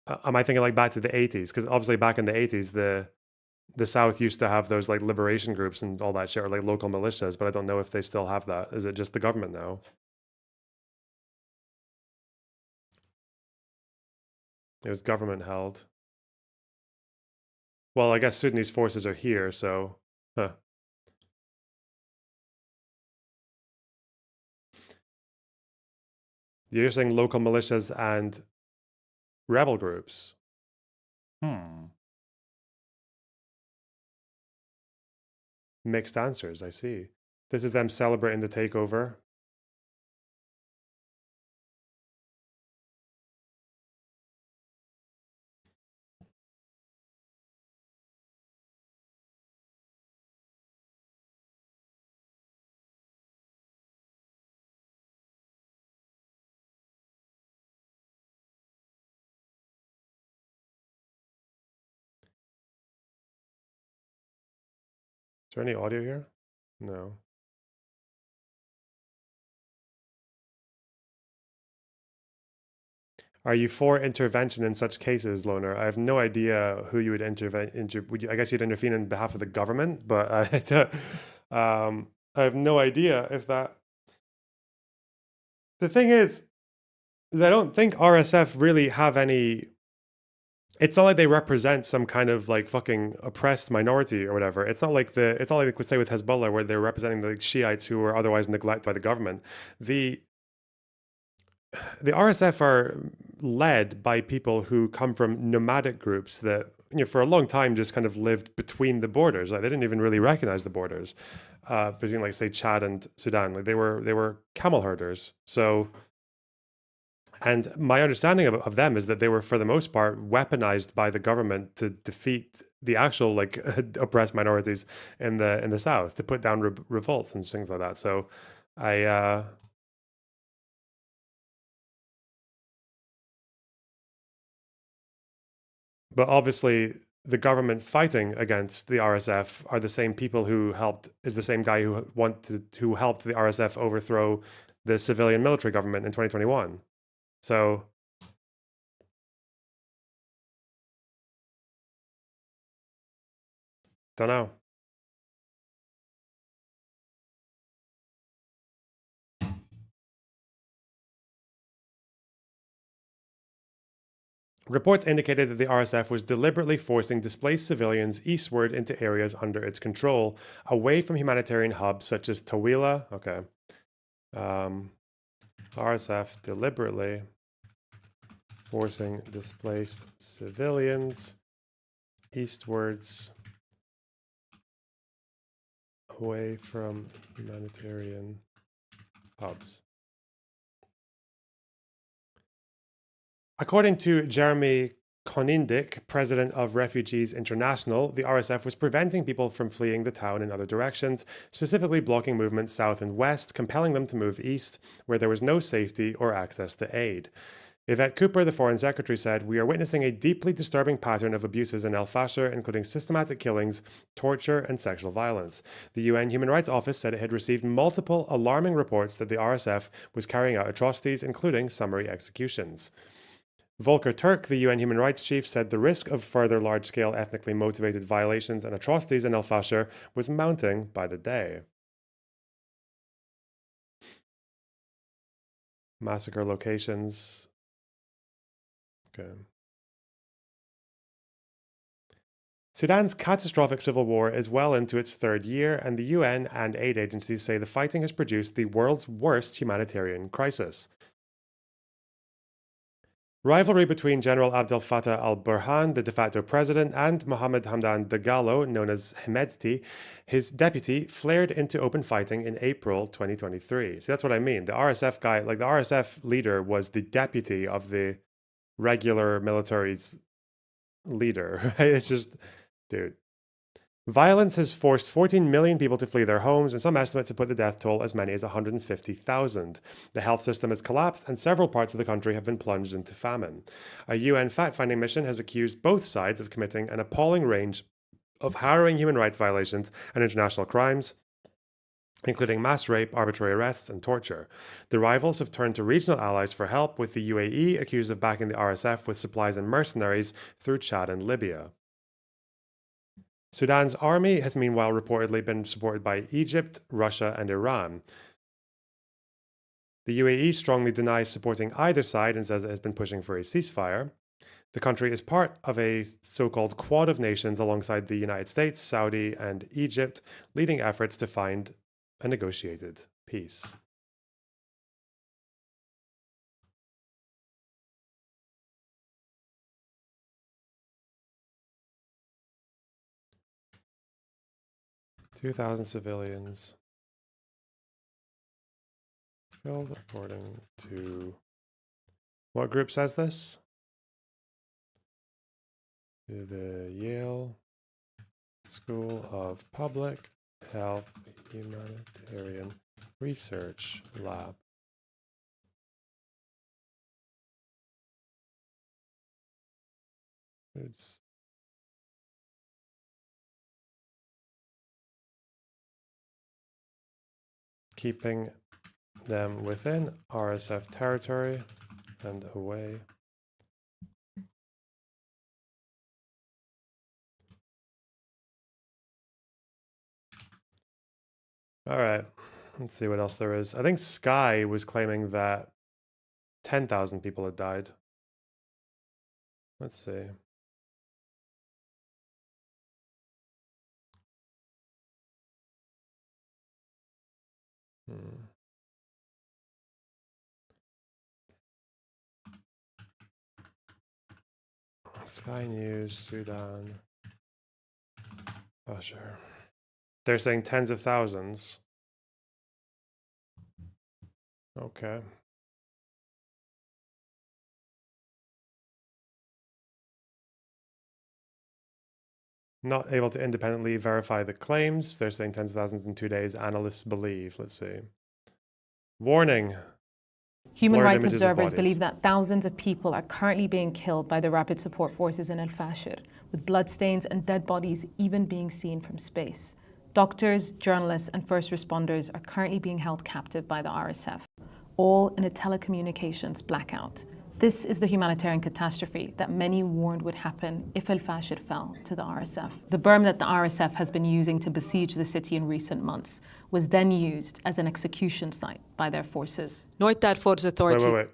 Am I thinking like back to the 80s? Because obviously back in the 80s, the South used to have those like liberation groups and all that shit, or like local militias, but I don't know if they still have that. Is it just the government now? It was government held. Well, I guess Sudanese forces are here, so. Huh. You're saying local militias and rebel groups? Mixed answers, I see. This is them celebrating the takeover. Is there any audio here? No. Are you for intervention in such cases, Loner? I have no idea who you would intervene. I guess you'd intervene on behalf of the government, but I have no idea if that. The thing is, I don't think RSF really have any. It's not like they represent some kind of like fucking oppressed minority or whatever. It's not like we say with Hezbollah where they're representing the Shiites who are otherwise neglected by the government. The RSF are led by people who come from nomadic groups that, you know, for a long time just kind of lived between the borders. Like they didn't even really recognize the borders between, like, say, Chad and Sudan. Like they were camel herders. So, and my understanding of them is that they were, for the most part, weaponized by the government to defeat the actual like oppressed minorities in the South, to put down revolts and things like that. So, but obviously, the government fighting against the RSF are the same people is the same guy who helped the RSF overthrow the civilian military government in 2021. So, don't know. Reports indicated that the RSF was deliberately forcing displaced civilians eastward into areas under its control, away from humanitarian hubs such as Tawila. Okay. RSF deliberately forcing displaced civilians eastwards, away from humanitarian hubs. According to Jeremy Konindik, president of Refugees International, the RSF was preventing people from fleeing the town in other directions, specifically blocking movement south and west, compelling them to move east, where there was no safety or access to aid. Yvette Cooper, the Foreign Secretary, said, "We are witnessing a deeply disturbing pattern of abuses in El Fasher, including systematic killings, torture, and sexual violence." The UN Human Rights Office said it had received multiple alarming reports that the RSF was carrying out atrocities, including summary executions. Volker Turk, the UN Human Rights Chief, said the risk of further large-scale ethnically motivated violations and atrocities in El Fasher was mounting by the day. Massacre locations. Okay. Sudan's catastrophic civil war is well into its third year, and the UN and aid agencies say the fighting has produced the world's worst humanitarian crisis. Rivalry between General Abdel Fattah al-Burhan, the de facto president, and Mohammed Hamdan Dagalo, known as Hemedti, his deputy, flared into open fighting in April 2023. So that's what I mean. The RSF guy, like the RSF leader, was the deputy of the regular military's leader. Right? It's just, dude. Violence has forced 14 million people to flee their homes, and some estimates have put the death toll as many as 150,000. The health system has collapsed, and several parts of the country have been plunged into famine. A UN fact-finding mission has accused both sides of committing an appalling range of harrowing human rights violations and international crimes, including mass rape, arbitrary arrests, and torture. The rivals have turned to regional allies for help, with the UAE accused of backing the RSF with supplies and mercenaries through Chad and Libya. Sudan's army has meanwhile reportedly been supported by Egypt, Russia, and Iran. The UAE strongly denies supporting either side and says it has been pushing for a ceasefire. The country is part of a so-called Quad of Nations alongside the United States, Saudi, and Egypt, leading efforts to find a negotiated peace. "2,000 civilians killed according to..." What group says this? The Yale School of Public Health Humanitarian Research Lab. It's keeping them within RSF territory and away All right, let's see what else there is. I think Sky was claiming that 10,000 people had died. Let's see. Sky News, Sudan. Oh, sure. They're saying tens of thousands. Okay. Not able to independently verify the claims. They're saying tens of thousands in 2 days. Analysts believe. Let's see. Warning. Human Blurred rights images of observers bodies. believe that thousands of people are currently being killed by the rapid support forces in El Fasher, with bloodstains and dead bodies even being seen from space. Doctors, journalists, and first responders are currently being held captive by the RSF, all in a telecommunications blackout. This is the humanitarian catastrophe that many warned would happen if El Fasher fell to the RSF. The berm that the RSF has been using to besiege the city in recent months was then used as an execution site by their forces. North Darfur's authorities... Wait.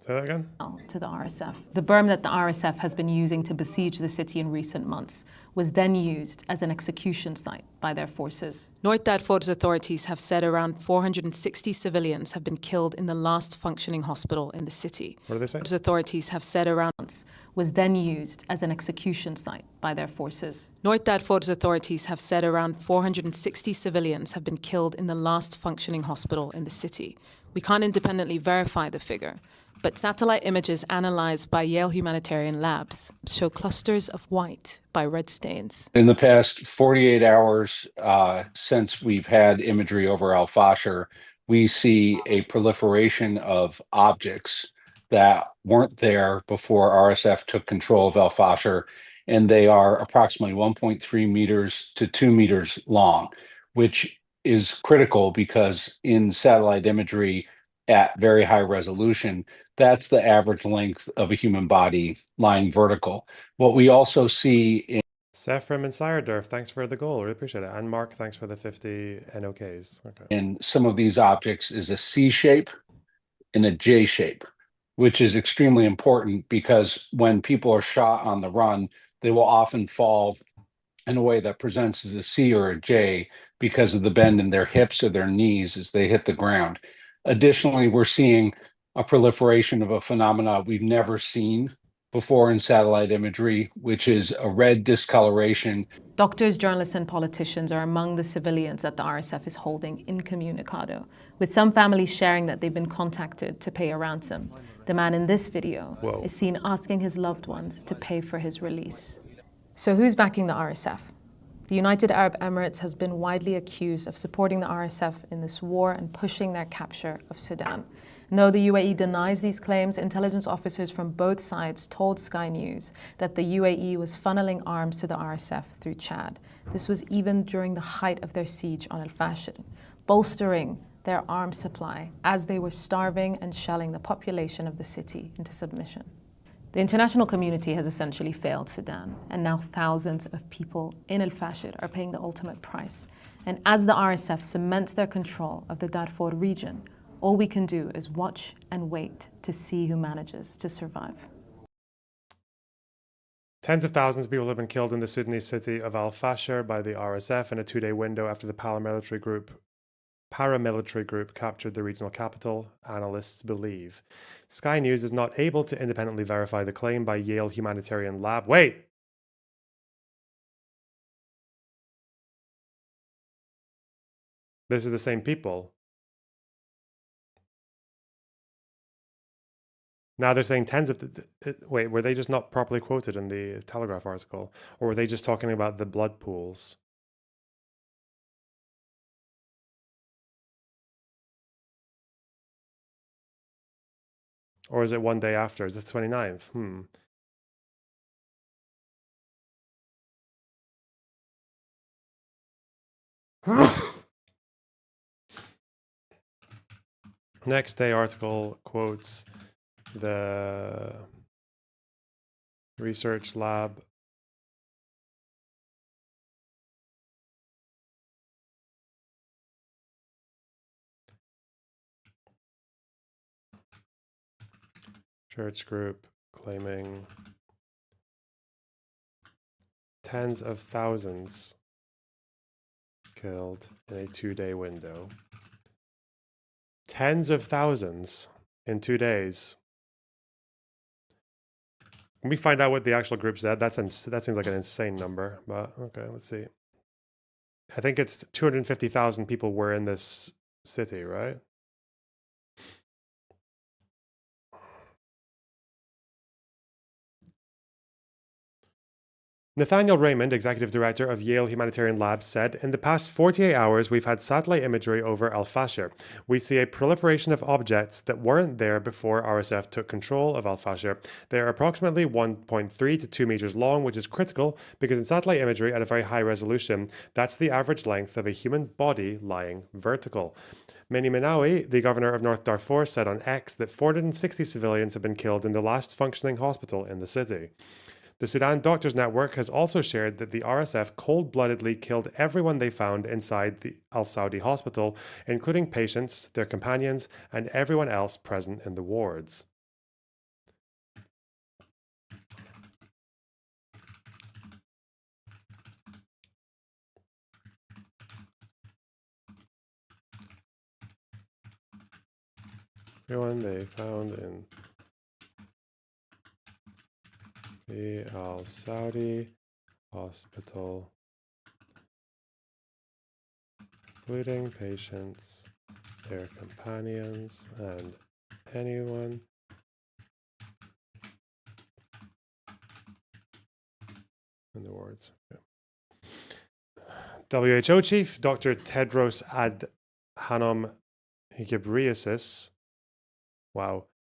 Say that again? To the RSF. The berm that the RSF has been using to besiege the city in recent months was then used as an execution site by their forces. North Darfur's authorities have said around 460 civilians have been killed in the last functioning hospital in the city. What do they say? Authorities have said around was then used as an execution site by their forces. North Darfur's authorities have said around 460 civilians have been killed in the last functioning hospital in the city. We can't independently verify the figure, but satellite images analyzed by Yale Humanitarian Labs show clusters of white by red stains. In the past 48 hours since we've had imagery over Al Fasher, we see a proliferation of objects that weren't there before RSF took control of El Fasher, and they are approximately 1.3 meters to 2 meters long, which is critical because in satellite imagery at very high resolution, that's the average length of a human body lying vertical. What we also see Sephram and Siredurf, thanks for the goal. Really appreciate it. And Mark, thanks for the 50 NOKs. Okay. in some of these objects is a C shape and a J shape, which is extremely important because when people are shot on the run, they will often fall in a way that presents as a C or a J because of the bend in their hips or their knees as they hit the ground. Additionally, we're seeing a proliferation of a phenomena we've never seen before in satellite imagery, which is a red discoloration. Doctors, journalists, and politicians are among the civilians that the RSF is holding incommunicado, with some families sharing that they've been contacted to pay a ransom. The man in this video is seen asking his loved ones to pay for his release. So who's backing the RSF? The United Arab Emirates has been widely accused of supporting the RSF in this war and pushing their capture of Sudan. And though the UAE denies these claims, intelligence officers from both sides told Sky News that the UAE was funneling arms to the RSF through Chad. This was even during the height of their siege on al-Fasher, bolstering their arms supply as they were starving and shelling the population of the city into submission. The international community has essentially failed Sudan, and now thousands of people in al-Fasher are paying the ultimate price. And as the RSF cements their control of the Darfur region, all we can do is watch and wait to see who manages to survive. Tens of thousands of people have been killed in the Sudanese city of al-Fasher by the RSF in a 2-day window after the paramilitary group captured the regional capital, analysts believe. Sky News is not able to independently verify the claim by Yale Humanitarian Lab. Wait! This is the same people. Now they're saying tens of... wait, were they just not properly quoted in the Telegraph article? Or were they just talking about the blood pools? Or is it one day after? Is this 29th? Next day article quotes the research lab. Church group claiming tens of thousands killed in a 2-day window. Tens of thousands in 2 days. Let me find out what the actual group said. That seems like an insane number, but okay, let's see. I think it's 250,000 people were in this city, right? Nathaniel Raymond, executive director of Yale Humanitarian Lab, said, "In the past 48 hours, we've had satellite imagery over al-Fasher. We see a proliferation of objects that weren't there before RSF took control of al-Fasher. They are approximately 1.3 to 2 meters long, which is critical because in satellite imagery at a very high resolution, that's the average length of a human body lying vertical." Meni Menawi, the governor of North Darfur, said on X that 460 civilians have been killed in the last functioning hospital in the city. The Sudan Doctors Network has also shared that the RSF cold-bloodedly killed everyone they found inside the al-Saudi hospital, including patients, their companions, and everyone else present in the wards. Everyone they found in the al-Saudi hospital, including patients, their companions, and anyone in the wards. Yeah. WHO chief Dr. Tedros Adhanom Ghebreyesus,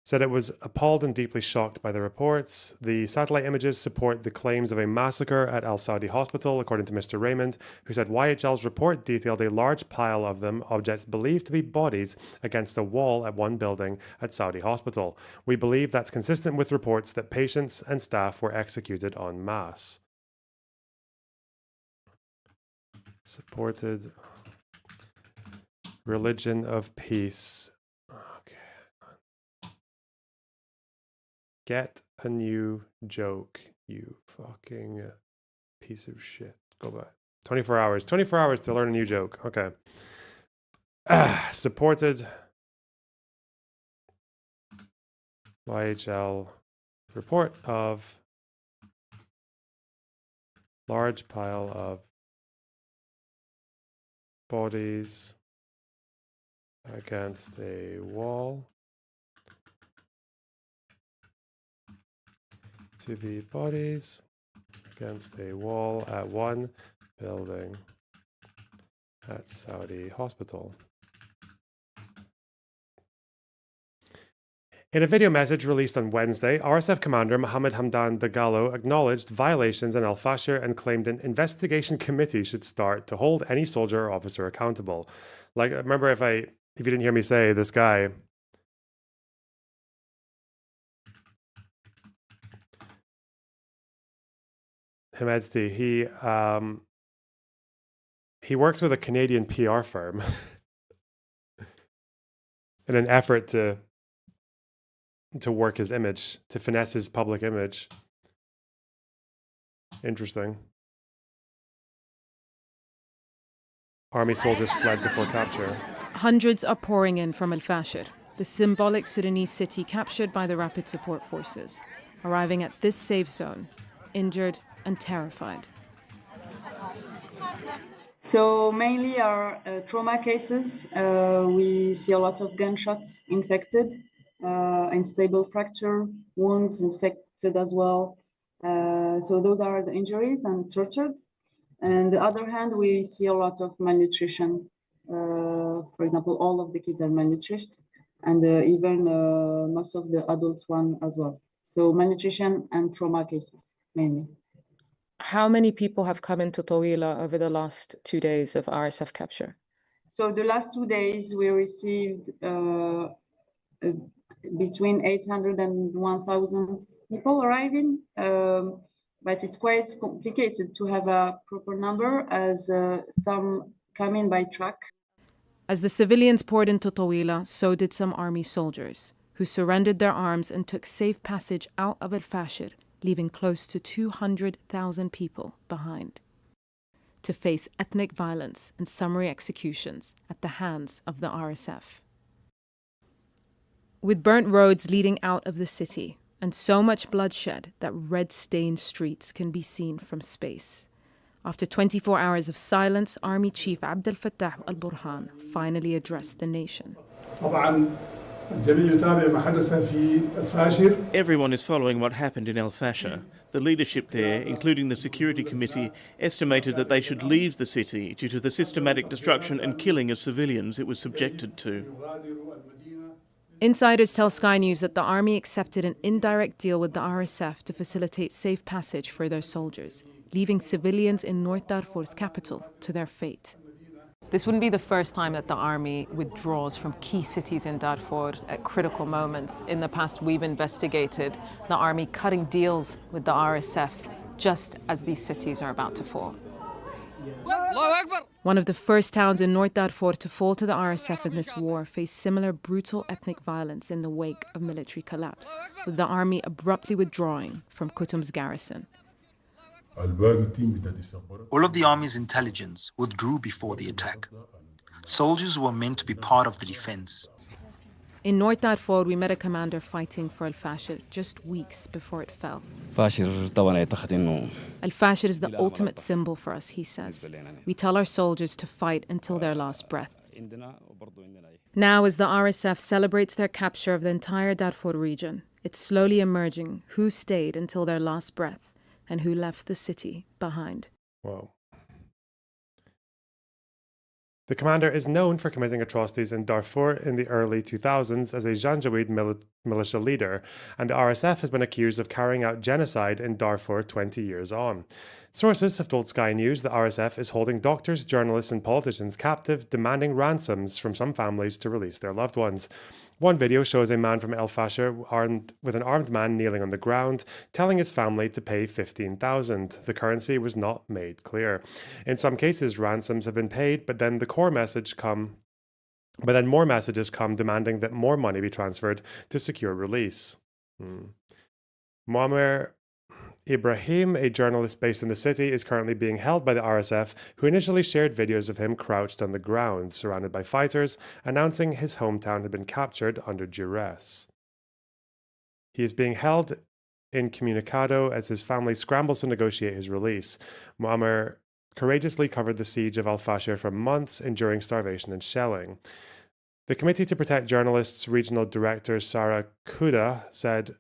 said it was appalled and deeply shocked by the reports. The satellite images support the claims of a massacre at Al Saudi Hospital, according to Mr. Raymond, who said YHL's report detailed a large pile of them, objects believed to be bodies, against a wall at one building at Saudi Hospital. We believe that's consistent with reports that patients and staff were executed en masse. Supported religion of peace. Get a new joke, you fucking piece of shit. Go back. 24 hours. 24 hours to learn a new joke. Okay. Supported YHL report of large pile of bodies against a wall. To be bodies against a wall at one building at Saudi Hospital. In a video message released on Wednesday, RSF commander Mohammed Hamdan Dagalo acknowledged violations in Al Fashir and claimed an investigation committee should start to hold any soldier or officer accountable. Like, remember, if you didn't hear me say, this guy, Hemedti, he works with a Canadian PR firm in an effort to work his image, to finesse his public image. Interesting. Army soldiers fled before capture. Hundreds are pouring in from Al Fashir, the symbolic Sudanese city captured by the Rapid Support Forces, arriving at this safe zone, injured and terrified. So mainly our trauma cases, we see a lot of gunshots infected, unstable fracture, wounds infected as well. So those are the injuries and tortured. And the other hand, we see a lot of malnutrition. For example, all of the kids are malnourished, and even most of the adults one as well. So malnutrition and trauma cases mainly. How many people have come into Tawila over the last 2 days of RSF capture? So the last 2 days we received between 800 and 1,000 people arriving, but it's quite complicated to have a proper number as some come in by truck. As the civilians poured into Tawila, so did some army soldiers, who surrendered their arms and took safe passage out of Al Fashir, leaving close to 200,000 people behind, to face ethnic violence and summary executions at the hands of the RSF. With burnt roads leading out of the city and so much bloodshed that red-stained streets can be seen from space, after 24 hours of silence, Army Chief Abdel Fattah al-Burhan finally addressed the nation. Everyone is following what happened in Al Fashir. The leadership there, including the security committee, estimated that they should leave the city due to the systematic destruction and killing of civilians it was subjected to. Insiders tell Sky News that the army accepted an indirect deal with the RSF to facilitate safe passage for their soldiers, leaving civilians in North Darfur's capital to their fate. This wouldn't be the first time that the army withdraws from key cities in Darfur at critical moments. In the past, we've investigated the army cutting deals with the RSF just as these cities are about to fall. One of the first towns in North Darfur to fall to the RSF in this war faced similar brutal ethnic violence in the wake of military collapse, with the army abruptly withdrawing from Kutum's garrison. All of the army's intelligence withdrew before the attack. Soldiers were meant to be part of the defense. In North Darfur, we met a commander fighting for Al Fashir just weeks before it fell. Al Fashir is the ultimate symbol for us, he says. We tell our soldiers to fight until their last breath. Now, as the RSF celebrates their capture of the entire Darfur region, it's slowly emerging who stayed until their last breath and who left the city behind. Whoa. The commander is known for committing atrocities in Darfur in the early 2000s as a Janjaweed militia leader, and the RSF has been accused of carrying out genocide in Darfur 20 years on. Sources have told Sky News the RSF is holding doctors, journalists, and politicians captive, demanding ransoms from some families to release their loved ones. One video shows a man from El Fasher armed with an armed man kneeling on the ground, telling his family to pay 15,000. The currency was not made clear. In some cases, ransoms have been paid, but then more messages come demanding that more money be transferred to secure release. Muammar Ibrahim, a journalist based in the city, is currently being held by the RSF, who initially shared videos of him crouched on the ground, surrounded by fighters, announcing his hometown had been captured under duress. He is being held incommunicado as his family scrambles to negotiate his release. Muammar courageously covered the siege of al-Fashir for months, enduring starvation and shelling. The Committee to Protect Journalists Regional Director Sarah Kuda said,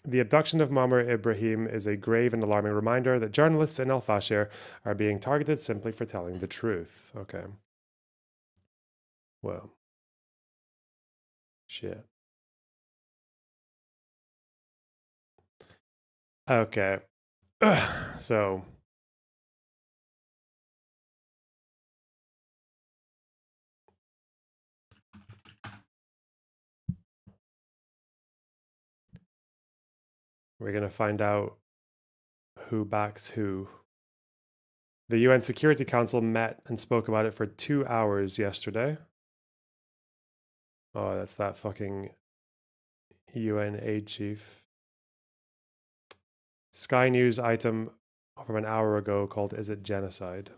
"The abduction of Muammar Ibrahim is a grave and alarming reminder that journalists in al-Fashir are being targeted simply for telling the truth." Okay. Well. Shit. Okay. So... we're going to find out who backs who. The UN Security Council met and spoke about it for 2 hours yesterday. Oh, that's that fucking UN aid chief. Sky News item from an hour ago called "Is it Genocide?"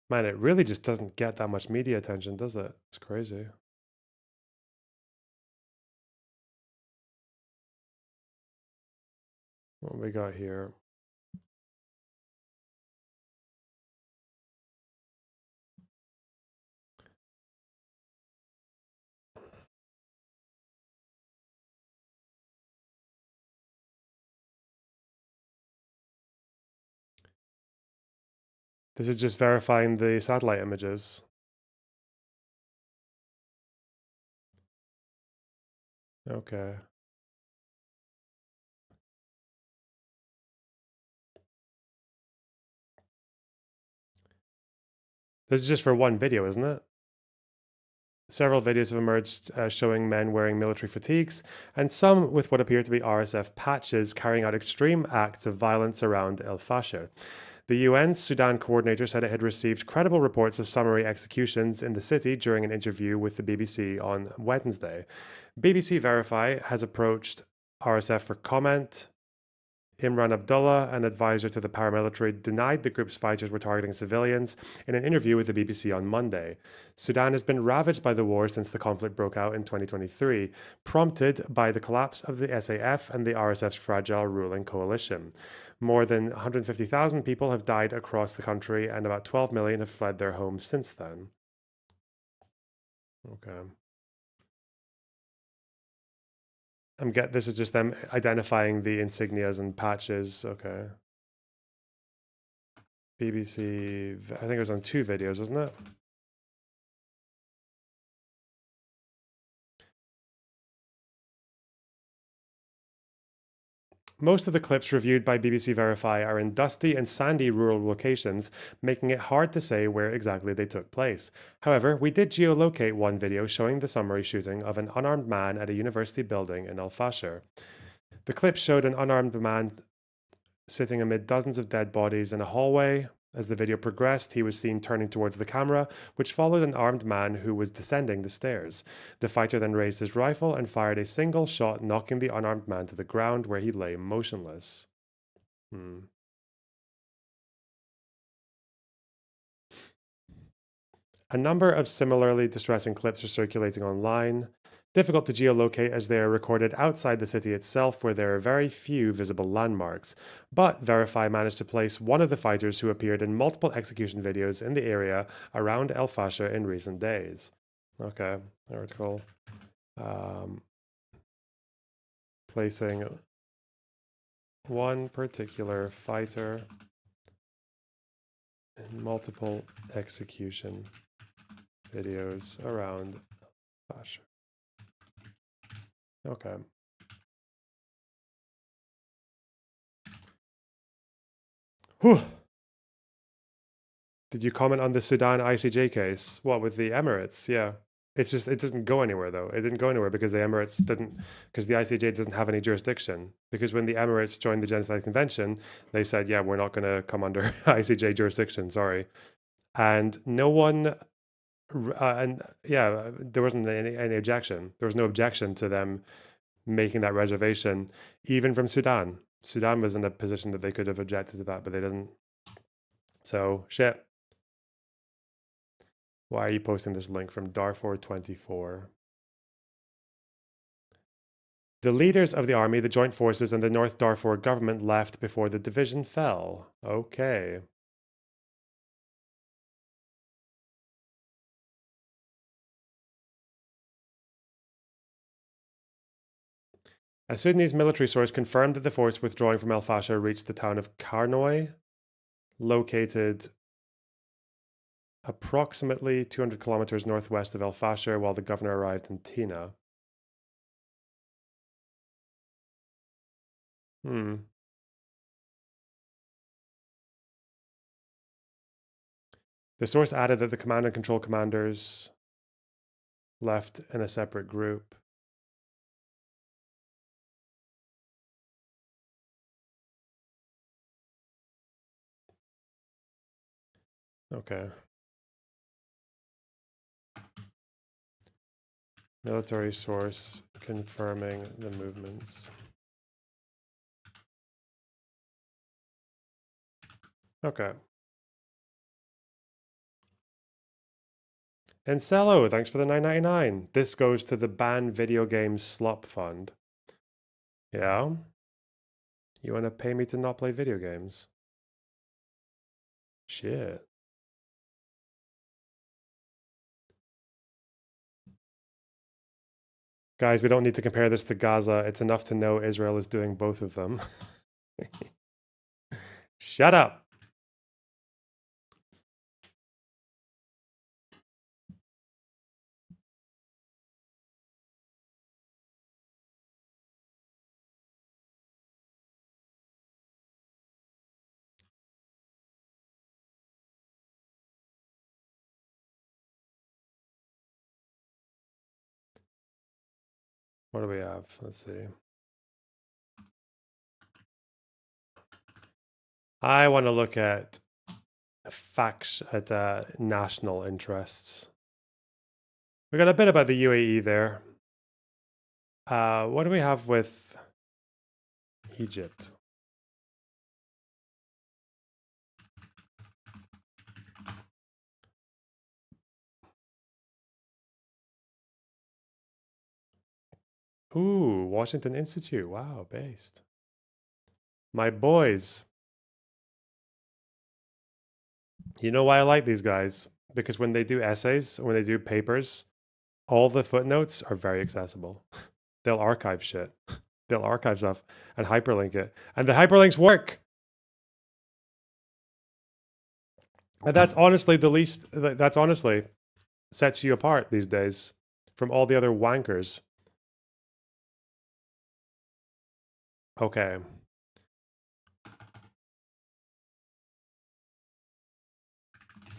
Man, it really just doesn't get that much media attention, does it? It's crazy. What we got here? This is just verifying the satellite images. Okay. This is just for one video, isn't it? Several videos have emerged showing men wearing military fatigues, and some with what appear to be RSF patches carrying out extreme acts of violence around El Fasher. The UN's Sudan coordinator said it had received credible reports of summary executions in the city during an interview with the BBC on Wednesday. BBC Verify has approached RSF for comment. Imran Abdullah, an advisor to the paramilitary, denied the group's fighters were targeting civilians in an interview with the BBC on Monday. Sudan has been ravaged by the war since the conflict broke out in 2023, prompted by the collapse of the SAF and the RSF's fragile ruling coalition. More than 150,000 people have died across the country, and about 12 million have fled their homes since then. Okay. This is just them identifying the insignias and patches. Okay. BBC, I think it was on 2 videos, wasn't it? Most of the clips reviewed by BBC Verify are in dusty and sandy rural locations, making it hard to say where exactly they took place. However, we did geolocate one video showing the summary shooting of an unarmed man at a university building in Al Fasher. The clip showed an unarmed man sitting amid dozens of dead bodies in a hallway. As the video progressed, he was seen turning towards the camera, which followed an armed man who was descending the stairs. The fighter then raised his rifle and fired a single shot, knocking the unarmed man to the ground, where he lay motionless. A number of similarly distressing clips are circulating online. Difficult to geolocate as they are recorded outside the city itself, where there are very few visible landmarks. But Verify managed to place one of the fighters who appeared in multiple execution videos in the area around El Fasher in recent days. Okay, article. placing one particular fighter in multiple execution videos around Fasher. Okay. Whew. Did you comment on the Sudan ICJ case? What, with the Emirates? Yeah. It's just, it doesn't go anywhere though. It didn't go anywhere because the Emirates didn't, because the ICJ doesn't have any jurisdiction. Because when the Emirates joined the Genocide Convention, they said, yeah, we're not going to come under ICJ jurisdiction, sorry. And no one, and yeah, there wasn't any objection. There was no objection to them making that reservation, even from Sudan. Sudan was in a position that they could have objected to that, but they didn't. So, shit. Why are you posting this link from Darfur 24? The leaders of the army, the joint forces, and the North Darfur government left before the division fell. Okay. A Sudanese military source confirmed that the force withdrawing from El Fasher reached the town of Karnoy, located approximately 200 kilometers northwest of El Fasher, while the governor arrived in Tina. The source added that the command and control commanders left in a separate group. Okay. Military source confirming the movements. Okay. And Cello, thanks for the $9.99. This goes to the Ban Video Games Slop Fund. Yeah? You want to pay me to not play video games? Shit. Guys, we don't need to compare this to Gaza. It's enough to know Israel is doing both of them. Shut up. What do we have? Let's see. I want to look at facts, at national interests. We got a bit about the UAE there. What do we have with Egypt? Ooh, Washington Institute. Wow, based. My boys. You know why I like these guys? Because when they do essays, when they do papers, all the footnotes are very accessible. They'll archive shit. They'll archive stuff and hyperlink it. And the hyperlinks work. And that's honestly the least, that's honestly sets you apart these days from all the other wankers. Okay.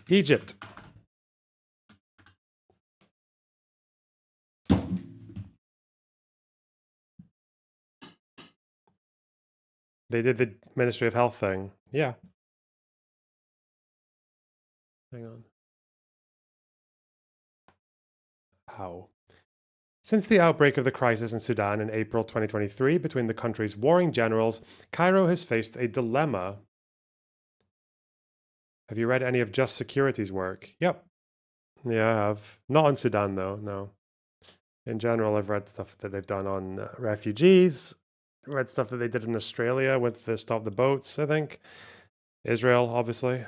Egypt. They did the Ministry of Health thing. Yeah. Hang on. How? Since the outbreak of the crisis in Sudan in April 2023 between the country's warring generals, Cairo has faced a dilemma. Have you read any of Just Security's work? Yep. Yeah, I have. Not on Sudan, though, no. In general, I've read stuff that they've done on refugees. Read stuff that they did in Australia with the Stop the Boats, I think. Israel, obviously.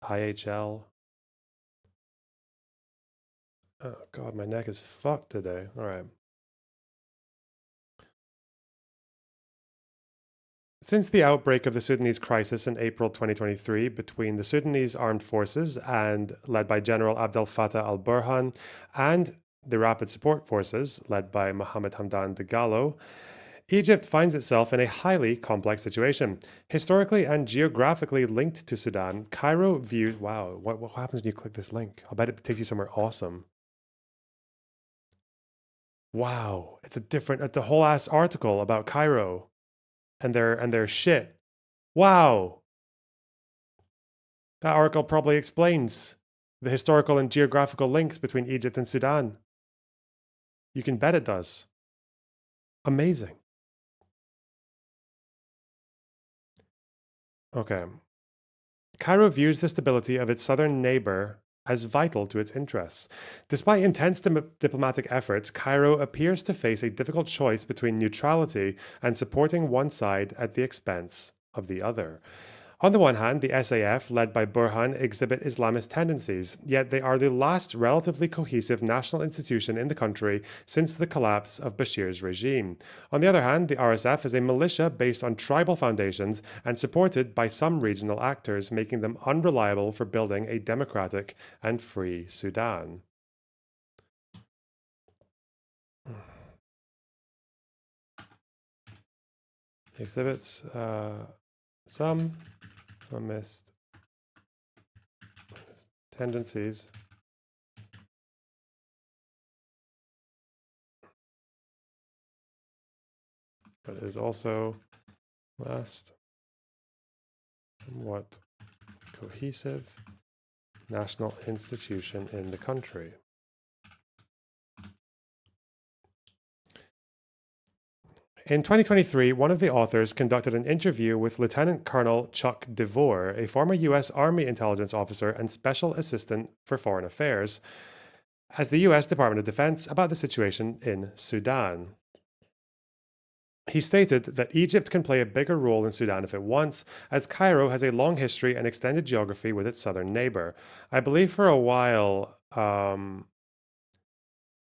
IHL. Oh, God, my neck is fucked today. All right. Since the outbreak of the Sudanese crisis in April 2023 between the Sudanese armed forces and led by General Abdel Fattah al-Burhan and the Rapid Support Forces led by Mohamed Hamdan Dagalo, Egypt finds itself in a highly complex situation. Historically and geographically linked to Sudan, Cairo views... Wow, what happens when you click this link? I'll bet it takes you somewhere awesome. Wow, it's a whole ass article about Cairo and their shit. Wow. That article probably explains the historical and geographical links between Egypt and Sudan. You can bet it does. Amazing. Okay. Cairo views the stability of its southern neighbor as vital to its interests. Despite intense diplomatic efforts, Cairo appears to face a difficult choice between neutrality and supporting one side at the expense of the other. On the one hand, the SAF, led by Burhan, exhibit Islamist tendencies, yet they are the last relatively cohesive national institution in the country since the collapse of Bashir's regime. On the other hand, the RSF is a militia based on tribal foundations and supported by some regional actors, making them unreliable for building a democratic and free Sudan. Exhibits some Islamist tendencies. But is also last somewhat cohesive national institution in the country. In 2023, one of the authors conducted an interview with Lieutenant Colonel Chuck DeVore, a former U.S. Army intelligence officer and special assistant for foreign affairs, as the U.S. Department of Defense about the situation in Sudan. He stated that Egypt can play a bigger role in Sudan if it wants, as Cairo has a long history and extended geography with its southern neighbor. I believe for a while,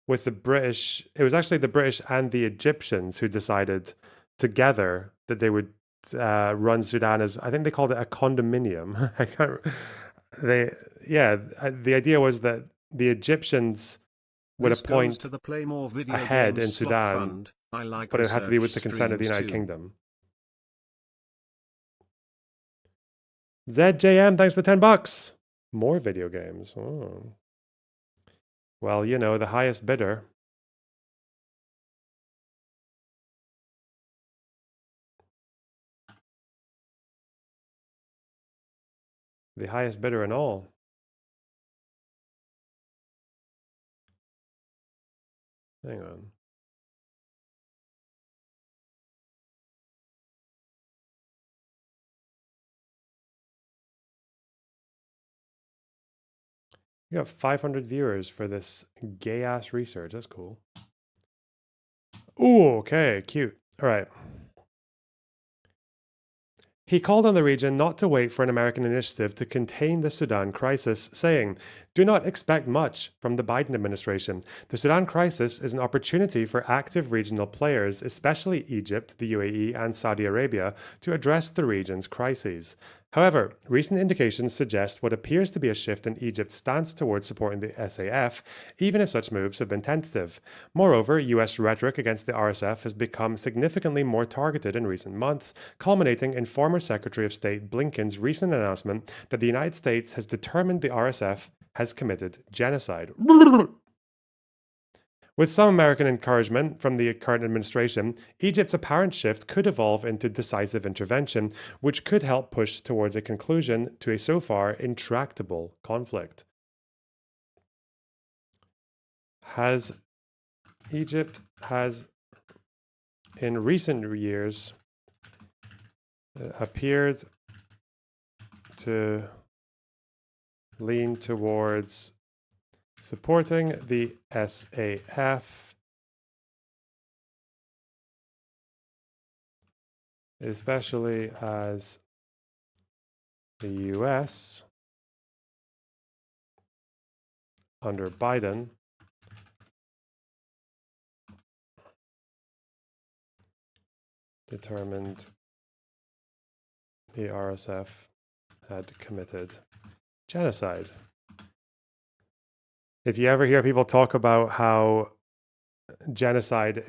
with the British, it was actually the British and the Egyptians who decided together that they would run Sudan as, I think they called it a condominium. I can't. The idea was that the Egyptians would This appoint goes to the Play More video a head games in slot Sudan, fund. I like but it had to be with the research consent of the streams United too. Kingdom. ZJM, thanks for $10. More video games. Oh. Well, you know, the highest bidder. The highest bidder in all. Hang on. You got 500 viewers for this gay ass research. That's cool. Ooh, okay, cute. All right. He called on the region not to wait for an American initiative to contain the Sudan crisis, saying, "Do not expect much from the Biden administration. The Sudan crisis is an opportunity for active regional players, especially Egypt, the UAE, and Saudi Arabia, to address the region's crises." However, recent indications suggest what appears to be a shift in Egypt's stance towards supporting the SAF, even if such moves have been tentative. Moreover, US rhetoric against the RSF has become significantly more targeted in recent months, culminating in former Secretary of State Blinken's recent announcement that the United States has determined the RSF has committed genocide. With some American encouragement from the current administration, Egypt's apparent shift could evolve into decisive intervention, which could help push towards a conclusion to a so far intractable conflict. Egypt has, in recent years, appeared to lean towards supporting the SAF, especially as the US, under Biden, determined the RSF had committed genocide. If you ever hear people talk about how genocide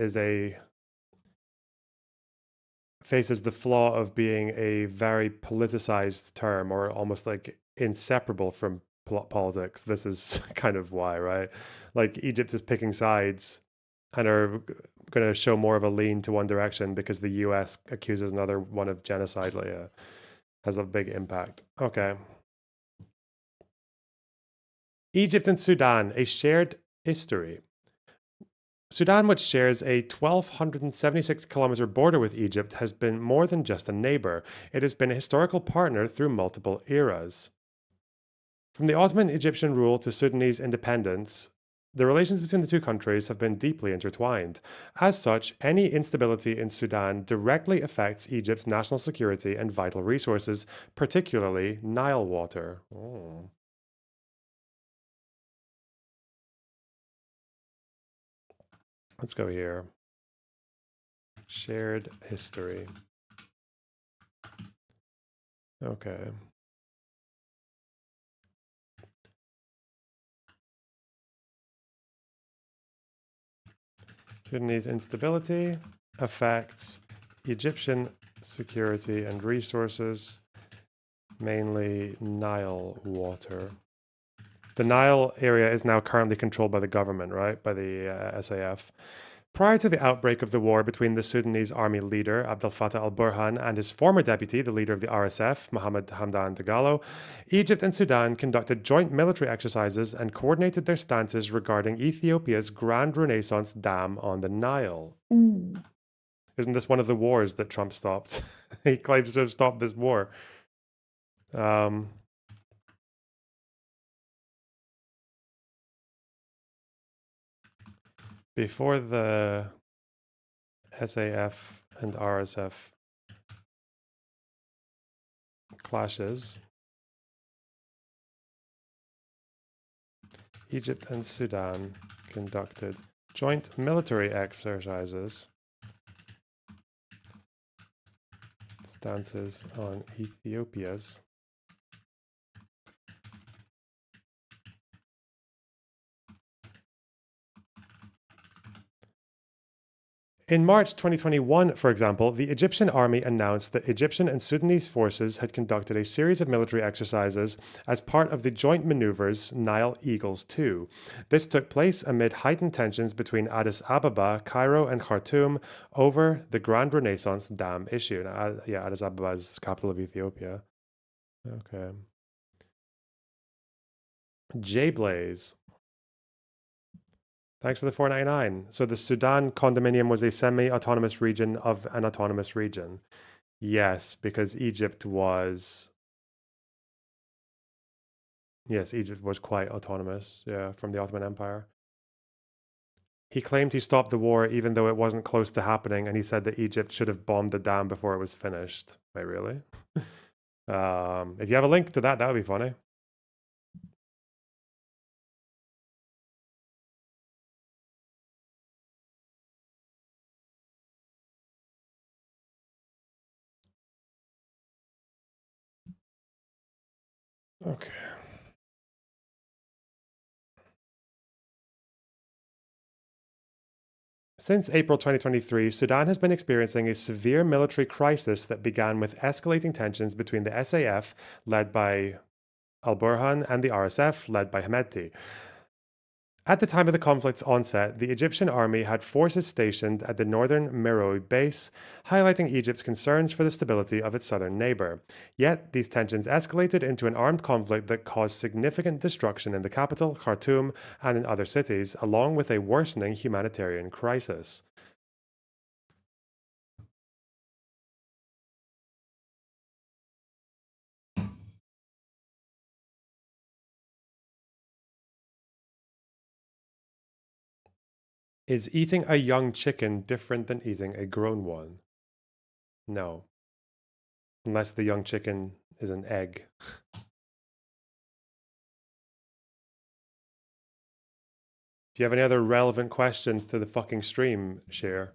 faces the flaw of being a very politicized term or almost like inseparable from politics, this is kind of why, right? Like Egypt is picking sides and are going to show more of a lean to one direction because the US accuses another one of genocide. Has a big impact. Okay. Egypt and Sudan, a shared history. Sudan, which shares a 1,276-kilometer border with Egypt, has been more than just a neighbor. It has been a historical partner through multiple eras. From the Ottoman Egyptian rule to Sudanese independence, the relations between the two countries have been deeply intertwined. As such, any instability in Sudan directly affects Egypt's national security and vital resources, particularly Nile water. Oh. Let's go here. Shared history. Okay. Sudanese instability affects Egyptian security and resources, mainly Nile water. The Nile area is now currently controlled by the government, right? By the SAF. Prior to the outbreak of the war between the Sudanese army leader Abdel Fattah al-Burhan and his former deputy, the leader of the RSF, Mohammed Hamdan Dagalo, Egypt and Sudan conducted joint military exercises and coordinated their stances regarding Ethiopia's Grand Renaissance Dam on the Nile. Ooh. Isn't this one of the wars that Trump stopped? He claims to have stopped this war. Before the SAF and RSF clashes, Egypt and Sudan conducted joint military exercises, stances on Ethiopia's In March 2021, for example, the Egyptian army announced that Egyptian and Sudanese forces had conducted a series of military exercises as part of the joint maneuvers Nile Eagles II. This took place amid heightened tensions between Addis Ababa, Cairo, and Khartoum over the Grand Renaissance Dam issue. Now, Addis Ababa is capital of Ethiopia. Okay. J-Blaze. Thanks for the $4.99. So the Sudan condominium was a semi-autonomous region of an autonomous region. Yes, because Egypt was... Yes, Egypt was quite autonomous, yeah, from the Ottoman Empire. He claimed he stopped the war even though it wasn't close to happening, and he said that Egypt should have bombed the dam before it was finished. Wait, really? If you have a link to that, that would be funny. Okay. Since April 2023, Sudan has been experiencing a severe military crisis that began with escalating tensions between the SAF, led by al-Burhan, and the RSF, led by Hemedti. At the time of the conflict's onset, the Egyptian army had forces stationed at the northern Meroe base, highlighting Egypt's concerns for the stability of its southern neighbor. Yet, these tensions escalated into an armed conflict that caused significant destruction in the capital, Khartoum, and in other cities, along with a worsening humanitarian crisis. Is eating a young chicken different than eating a grown one? No. Unless the young chicken is an egg. If you have any other relevant questions to the fucking stream, share.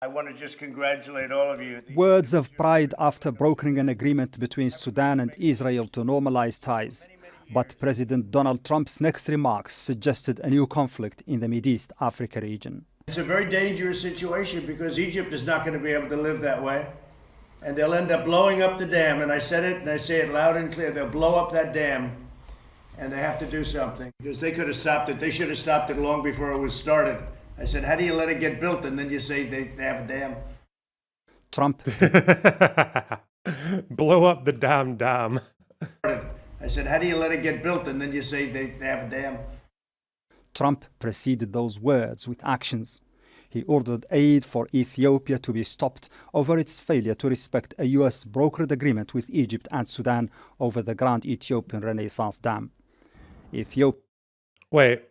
I want to just congratulate all of you. Words of pride after brokering an agreement between Sudan and Israel to normalize ties. But President Donald Trump's next remarks suggested a new conflict in the Mideast Africa region. It's a very dangerous situation because Egypt is not going to be able to live that way. And they'll end up blowing up the dam. And I said it, and I say it loud and clear. They'll blow up that dam, and they have to do something. Because they could have stopped it. They should have stopped it long before it was started. I said, how do you let it get built? And then you say they have a dam. Trump. Blow up the damn dam. I said, how do you let it get built? And then you say they have a dam. Trump preceded those words with actions. He ordered aid for Ethiopia to be stopped over its failure to respect a U.S. brokered agreement with Egypt and Sudan over the Grand Ethiopian Renaissance Dam. Ethiopia. Wait.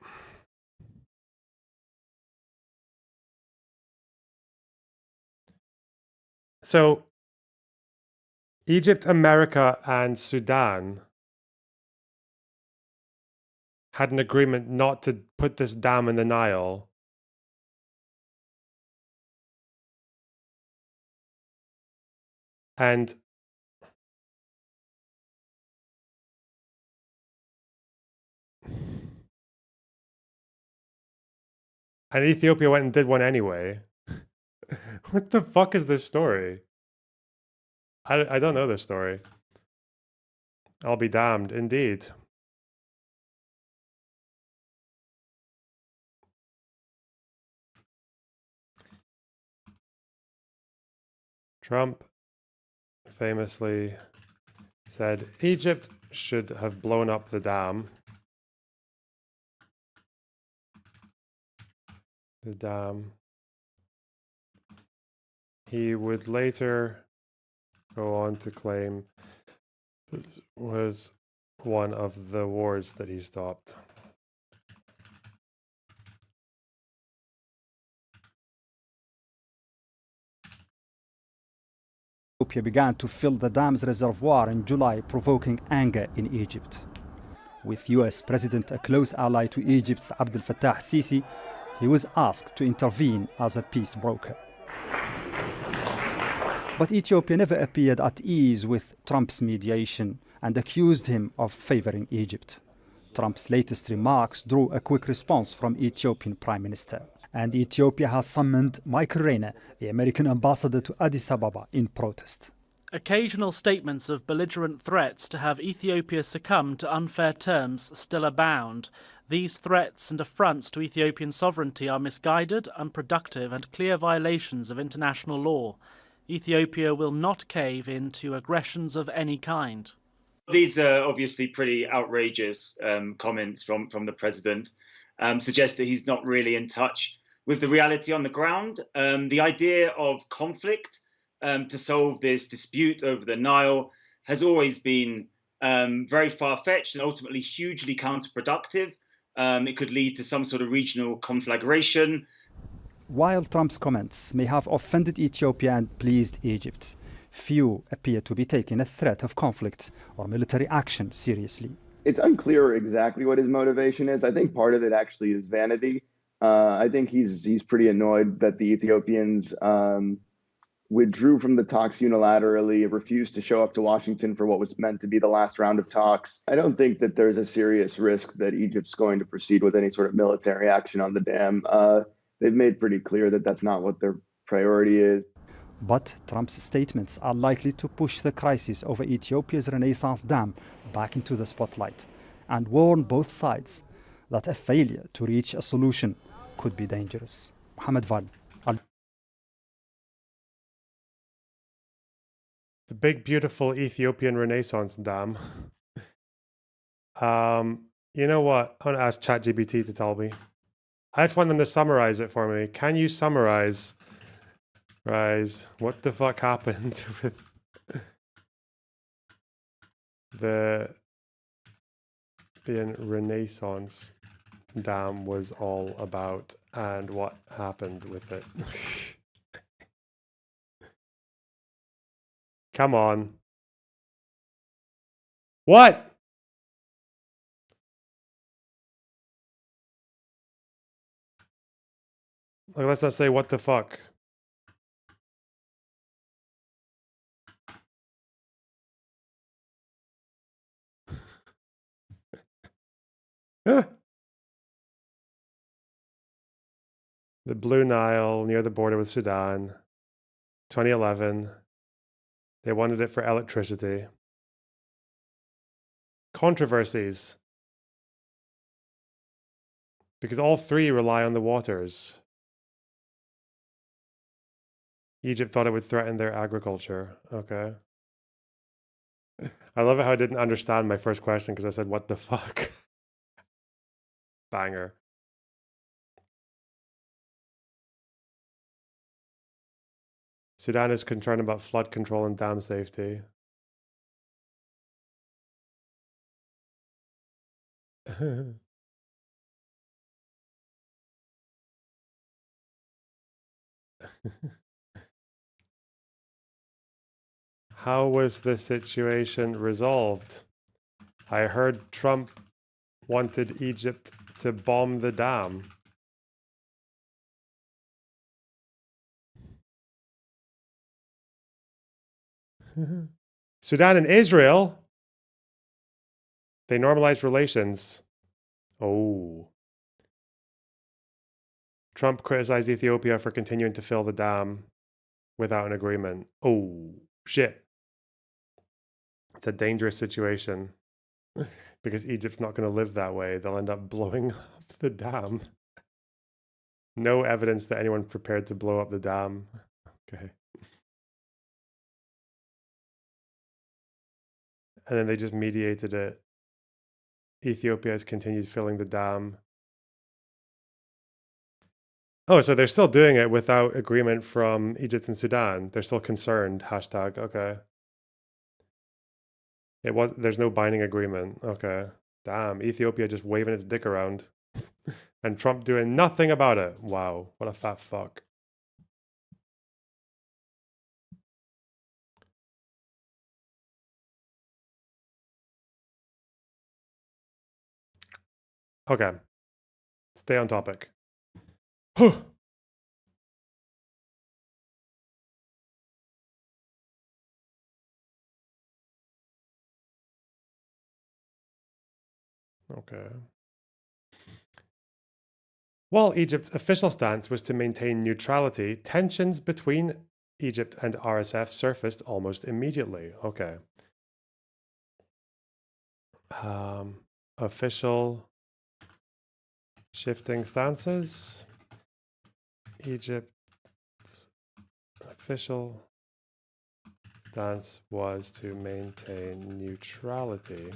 So, Egypt, America, and Sudan had an agreement not to put this dam in the Nile. And Ethiopia went and did one anyway. What the fuck is this story? I don't know this story. I'll be damned, indeed. Trump famously said Egypt should have blown up the dam. The dam. He would later go on to claim this was one of the wars that he stopped. Ethiopia began to fill the dam's reservoir in July, provoking anger in Egypt. With US President a close ally to Egypt's Abdel Fattah Sisi, he was asked to intervene as a peace broker. But Ethiopia never appeared at ease with Trump's mediation and accused him of favoring Egypt. Trump's latest remarks drew a quick response from Ethiopian Prime Minister. And Ethiopia has summoned Michael Rayner, the American ambassador to Addis Ababa, in protest. Occasional statements of belligerent threats to have Ethiopia succumb to unfair terms still abound. These threats and affronts to Ethiopian sovereignty are misguided, unproductive and clear violations of international law. Ethiopia will not cave in to aggressions of any kind. These are obviously pretty outrageous comments from the president. Suggest that he's not really in touch with the reality on the ground. The idea of conflict to solve this dispute over the Nile has always been very far-fetched and ultimately hugely counterproductive. It could lead to some sort of regional conflagration. While Trump's comments may have offended Ethiopia and pleased Egypt, few appear to be taking a threat of conflict or military action seriously. It's unclear exactly what his motivation is. I think part of it actually is vanity. I think he's pretty annoyed that the Ethiopians withdrew from the talks unilaterally, refused to show up to Washington for what was meant to be the last round of talks. I don't think that there's a serious risk that Egypt's going to proceed with any sort of military action on the dam. They've made pretty clear that that's not what their priority is. But Trump's statements are likely to push the crisis over Ethiopia's Renaissance Dam back into the spotlight and warn both sides that a failure to reach a solution could be dangerous. Mohammed Val. The big, beautiful Ethiopian Renaissance Dam. You know what? I want to ask ChatGPT to tell me. I just want them to summarize it for me. Can you summarize what the fuck happened with the Renaissance Dam was all about and what happened with it? Come on. What? Like, let's not say what the fuck. The Blue Nile near the border with Sudan. 2011. They wanted it for electricity. Controversies. Because all three rely on the waters. Egypt thought it would threaten their agriculture. Okay. I love it how I didn't understand my first question because I said, what the fuck? Banger. Sudan is concerned about flood control and dam safety. How was the situation resolved? I heard Trump wanted Egypt to bomb the dam. Sudan and Israel, they normalized relations. Oh. Trump criticized Ethiopia for continuing to fill the dam without an agreement. Oh, shit. It's a dangerous situation because Egypt's not going to live that way. They'll end up blowing up the dam. No evidence that anyone prepared to blow up the dam. Okay. And then they just mediated it. Ethiopia has continued filling the dam. Oh, so they're still doing it without agreement from Egypt and Sudan. They're still concerned. Hashtag. Okay. There's no binding agreement. Okay. Damn. Ethiopia just waving its dick around. And Trump doing nothing about it. Wow. What a fat fuck. Okay. Stay on topic. Okay. While Egypt's official stance was to maintain neutrality, tensions between Egypt and RSF surfaced almost immediately. Okay. Official shifting stances. Egypt's official stance was to maintain neutrality.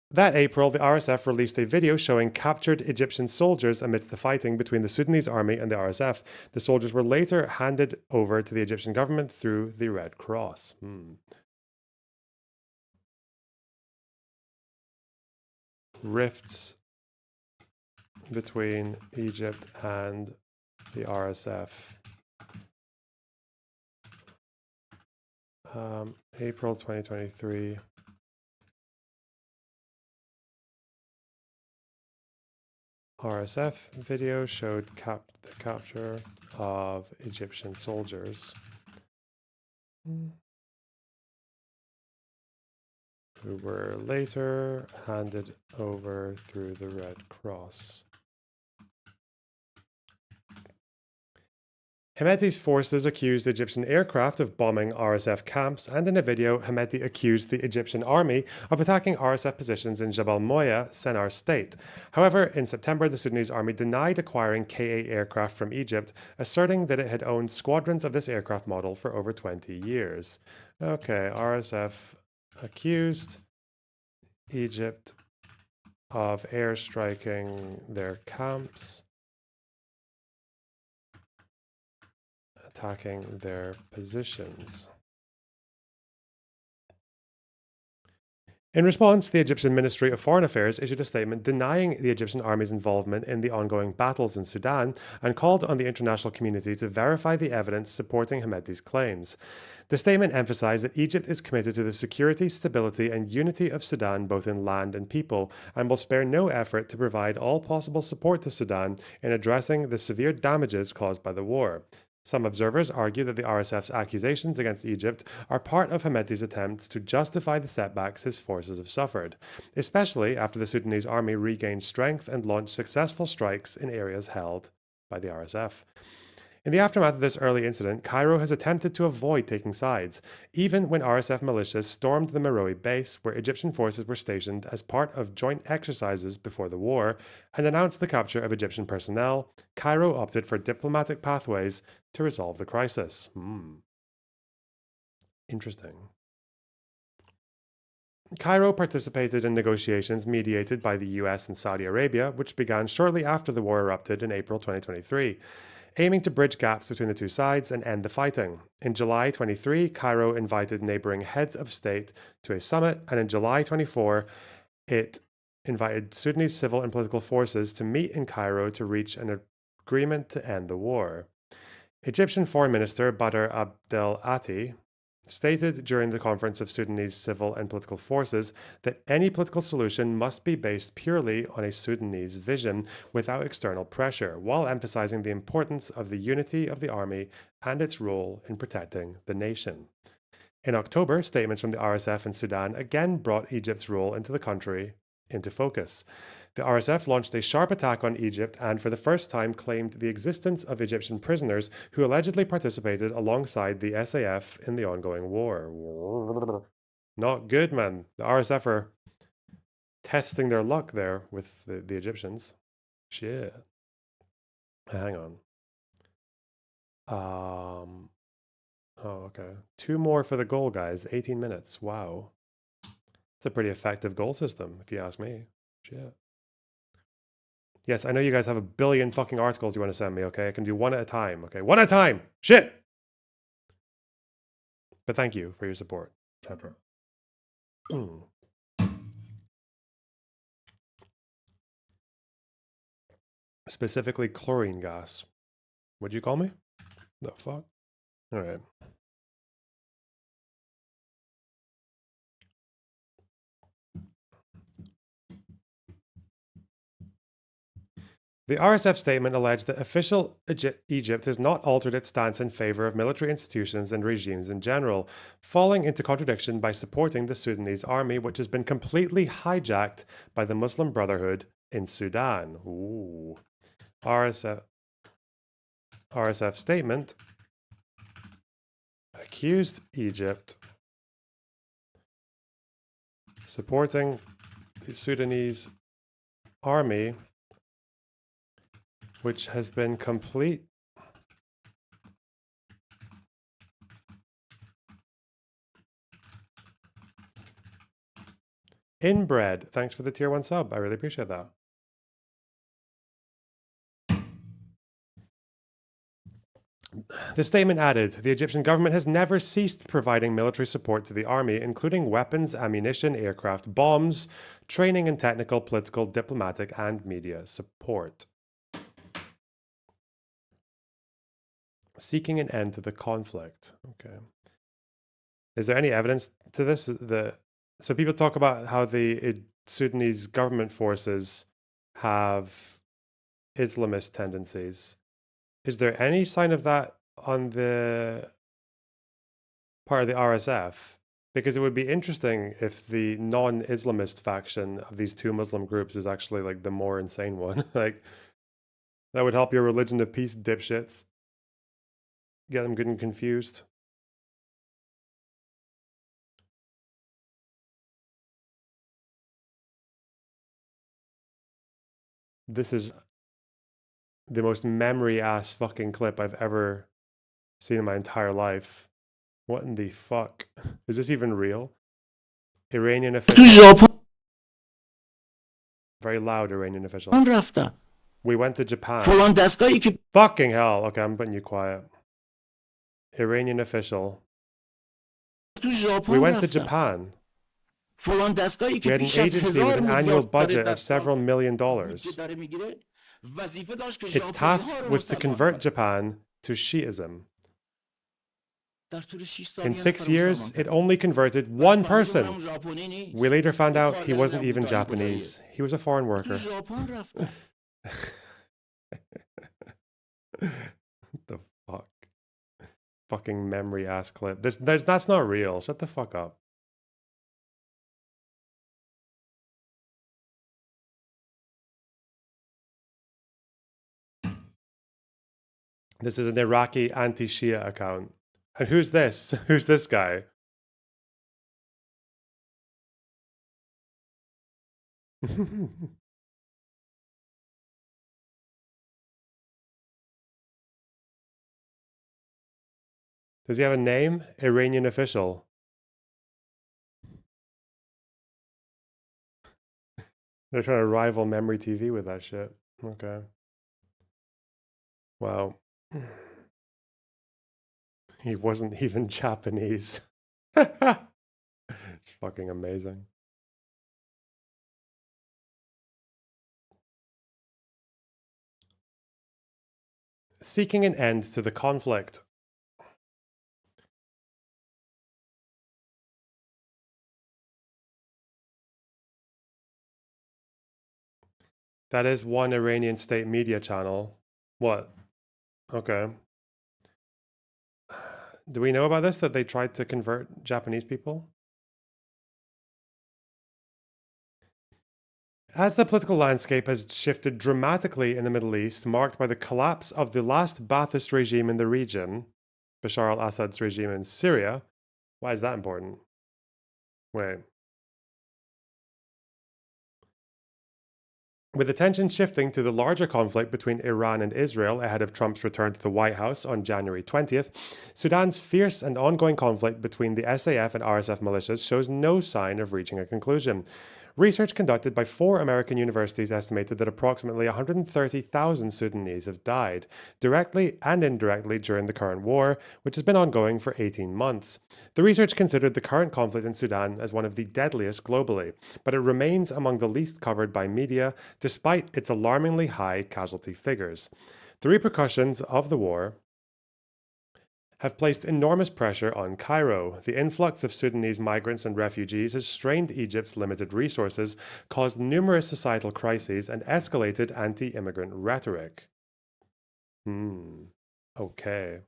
That April, the RSF released a video showing captured Egyptian soldiers amidst the fighting between the Sudanese army and the RSF. The soldiers were later handed over to the Egyptian government through the Red Cross. Rifts between Egypt and the RSF. April 2023. RSF video showed the capture of Egyptian soldiers who were later handed over through the Red Cross. Hemedti's forces accused Egyptian aircraft of bombing RSF camps, and in a video, Hemedti accused the Egyptian army of attacking RSF positions in Jabal Moya, Sennar State. However, in September, the Sudanese army denied acquiring Ka aircraft from Egypt, asserting that it had owned squadrons of this aircraft model for over 20 years. Okay, RSF accused Egypt of airstriking their camps, attacking their positions. In response, the Egyptian Ministry of Foreign Affairs issued a statement denying the Egyptian army's involvement in the ongoing battles in Sudan and called on the international community to verify the evidence supporting Hemedti's claims. The statement emphasized that Egypt is committed to the security, stability, and unity of Sudan, both in land and people, and will spare no effort to provide all possible support to Sudan in addressing the severe damages caused by the war. Some observers argue that the RSF's accusations against Egypt are part of Hemedti's attempts to justify the setbacks his forces have suffered, especially after the Sudanese army regained strength and launched successful strikes in areas held by the RSF. In the aftermath of this early incident, Cairo has attempted to avoid taking sides, even when RSF militias stormed the Meroe base where Egyptian forces were stationed as part of joint exercises before the war and announced the capture of Egyptian personnel. Cairo opted for diplomatic pathways to resolve the crisis. Interesting. Cairo participated in negotiations mediated by the US and Saudi Arabia, which began shortly after the war erupted in April 2023. Aiming to bridge gaps between the two sides and end the fighting. In July 23, Cairo invited neighboring heads of state to a summit, and in July 24, it invited Sudanese civil and political forces to meet in Cairo to reach an agreement to end the war. Egyptian Foreign Minister Badr Abdel Ati stated during the conference of Sudanese civil and political forces that any political solution must be based purely on a Sudanese vision without external pressure, while emphasizing the importance of the unity of the army and its role in protecting the nation. In October, statements from the RSF in Sudan again brought Egypt's role into the country into focus. The RSF launched a sharp attack on Egypt and for the first time claimed the existence of Egyptian prisoners who allegedly participated alongside the SAF in the ongoing war. Not good, man. The RSF are testing their luck there with the Egyptians. Shit. Hang on. Oh, okay. 2 more for the goal, guys. 18 minutes. Wow. It's a pretty effective goal system, if you ask me. Shit. Yes, I know you guys have a billion fucking articles you want to send me, okay? I can do one at a time, okay? One at a time! Shit! But thank you for your support, Chapter. Specifically chlorine gas. What'd you call me? The fuck? Alright. The RSF statement alleged that official Egypt has not altered its stance in favor of military institutions and regimes in general, falling into contradiction by supporting the Sudanese army, which has been completely hijacked by the Muslim Brotherhood in Sudan. Ooh. RSF statement accused Egypt supporting the Sudanese army, which has been complete inbred. Thanks for the tier 1 sub. I really appreciate that. The statement added, the Egyptian government has never ceased providing military support to the army, including weapons, ammunition, aircraft, bombs, training and technical, political, diplomatic, and media support. Seeking an end to the conflict. Okay. Is there any evidence to this? So people talk about how the Sudanese government forces have Islamist tendencies. Is there any sign of that on the part of the RSF? Because it would be interesting if the non-Islamist faction of these two Muslim groups is actually like the more insane one. Like, that would help your religion of peace dipshits. Get them getting confused. This is the most memory-ass fucking clip I've ever seen in my entire life. What in the fuck? Is this even real? Iranian official. Very loud Iranian official. We went to Japan. Fucking hell. Okay, I'm putting you quiet. Iranian official. We went to Japan. We had an agency with an annual budget of several $1 million. Its task was to convert Japan to Shiism. In 6 years, it only converted one person. We later found out he wasn't even Japanese. He was a foreign worker. The fuck? fucking memory ass clip. That's not real. Shut the fuck up. This is an Iraqi anti-Shia account. And who's this? Who's this guy? Does he have a name? Iranian official. They're trying to rival Memory TV with that shit. Okay. Wow. He wasn't even Japanese. It's fucking amazing. Seeking an end to the conflict. That is one Iranian state media channel. What? Okay. Do we know about this, that they tried to convert Japanese people? As the political landscape has shifted dramatically in the Middle East, marked by the collapse of the last Ba'athist regime in the region, Bashar al-Assad's regime in Syria, why is that important? Wait. With attention shifting to the larger conflict between Iran and Israel ahead of Trump's return to the White House on January 20th, Sudan's fierce and ongoing conflict between the SAF and RSF militias shows no sign of reaching a conclusion. Research conducted by 4 American universities estimated that approximately 130,000 Sudanese have died, directly and indirectly during the current war, which has been ongoing for 18 months. The research considered the current conflict in Sudan as one of the deadliest globally, but it remains among the least covered by media, despite its alarmingly high casualty figures. The repercussions of the war have placed enormous pressure on Cairo. The influx of Sudanese migrants and refugees has strained Egypt's limited resources, caused numerous societal crises, and escalated anti-immigrant rhetoric. Okay.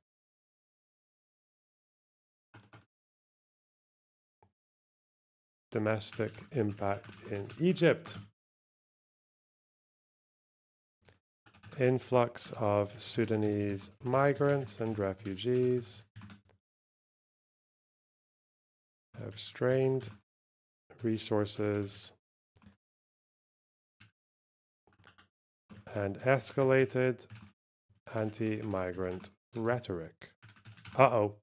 Domestic impact in Egypt. Influx of Sudanese migrants and refugees have strained resources and escalated anti-migrant rhetoric. Uh-oh.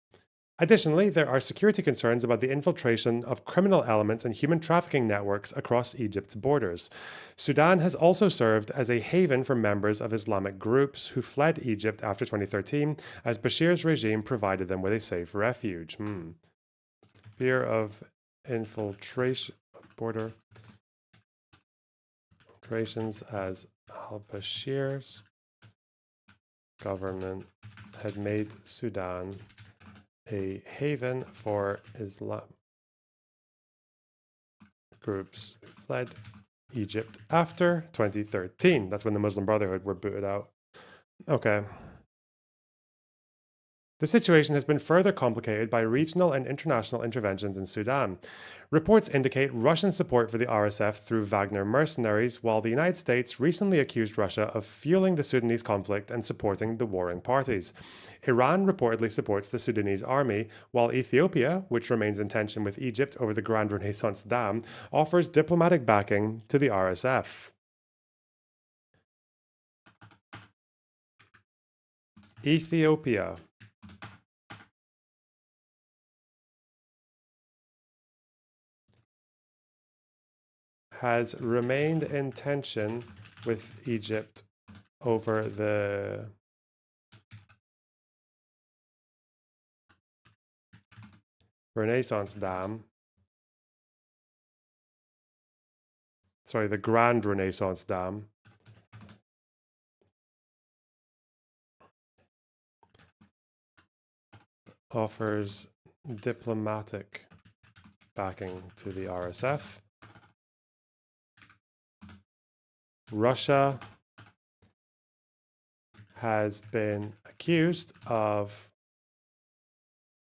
Additionally, there are security concerns about the infiltration of criminal elements and human trafficking networks across Egypt's borders. Sudan has also served as a haven for members of Islamic groups who fled Egypt after 2013, as Bashir's regime provided them with a safe refuge. Fear of infiltration of border operations as al-Bashir's government had made Sudan a haven for Islam groups who fled Egypt after 2013. That's when the Muslim Brotherhood were booted out. Okay. The situation has been further complicated by regional and international interventions in Sudan. Reports indicate Russian support for the RSF through Wagner mercenaries, while the United States recently accused Russia of fueling the Sudanese conflict and supporting the warring parties. Iran reportedly supports the Sudanese army, while Ethiopia, which remains in tension with Egypt over the Grand Renaissance Dam, offers diplomatic backing to the RSF. Ethiopia has remained in tension with Egypt over the Renaissance Dam. Sorry, the Grand Renaissance Dam. Offers diplomatic backing to the RSF. Russia has been accused of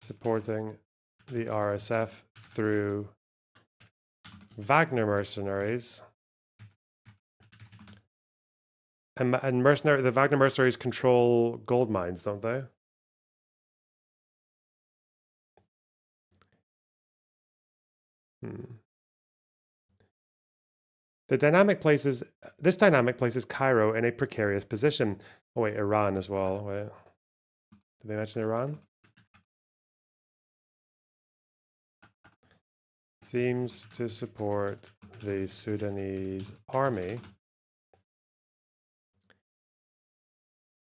supporting the RSF through Wagner mercenaries. And the Wagner mercenaries control gold mines, don't they? This dynamic places Cairo in a precarious position. Oh wait, Iran as well. Wait. Did they mention Iran? Seems to support the Sudanese army.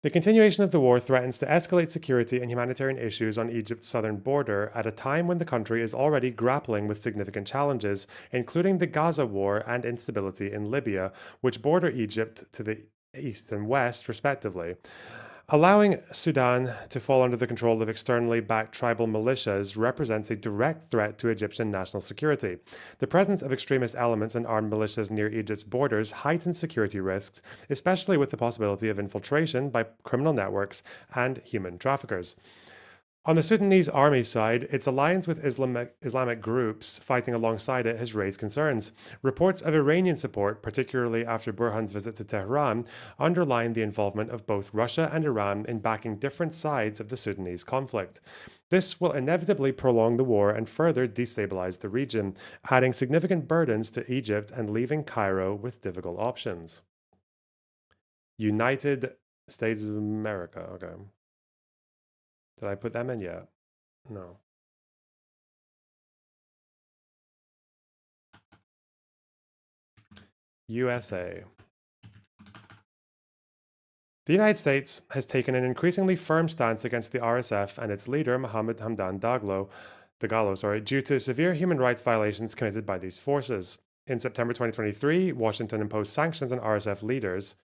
The continuation of the war threatens to escalate security and humanitarian issues on Egypt's southern border at a time when the country is already grappling with significant challenges, including the Gaza war and instability in Libya, which border Egypt to the east and west, respectively. Allowing Sudan to fall under the control of externally backed tribal militias represents a direct threat to Egyptian national security. The presence of extremist elements and armed militias near Egypt's borders heightens security risks, especially with the possibility of infiltration by criminal networks and human traffickers. On the Sudanese army side, its alliance with Islamic groups fighting alongside it has raised concerns. Reports of Iranian support, particularly after Burhan's visit to Tehran, underline the involvement of both Russia and Iran in backing different sides of the Sudanese conflict. This will inevitably prolong the war and further destabilize the region, adding significant burdens to Egypt and leaving Cairo with difficult options. United States of America, okay. Did I put them in yet? No. USA. The United States has taken an increasingly firm stance against the RSF and its leader, Mohammed Hamdan Dagalo, due to severe human rights violations committed by these forces. In September 2023, Washington imposed sanctions on RSF leaders.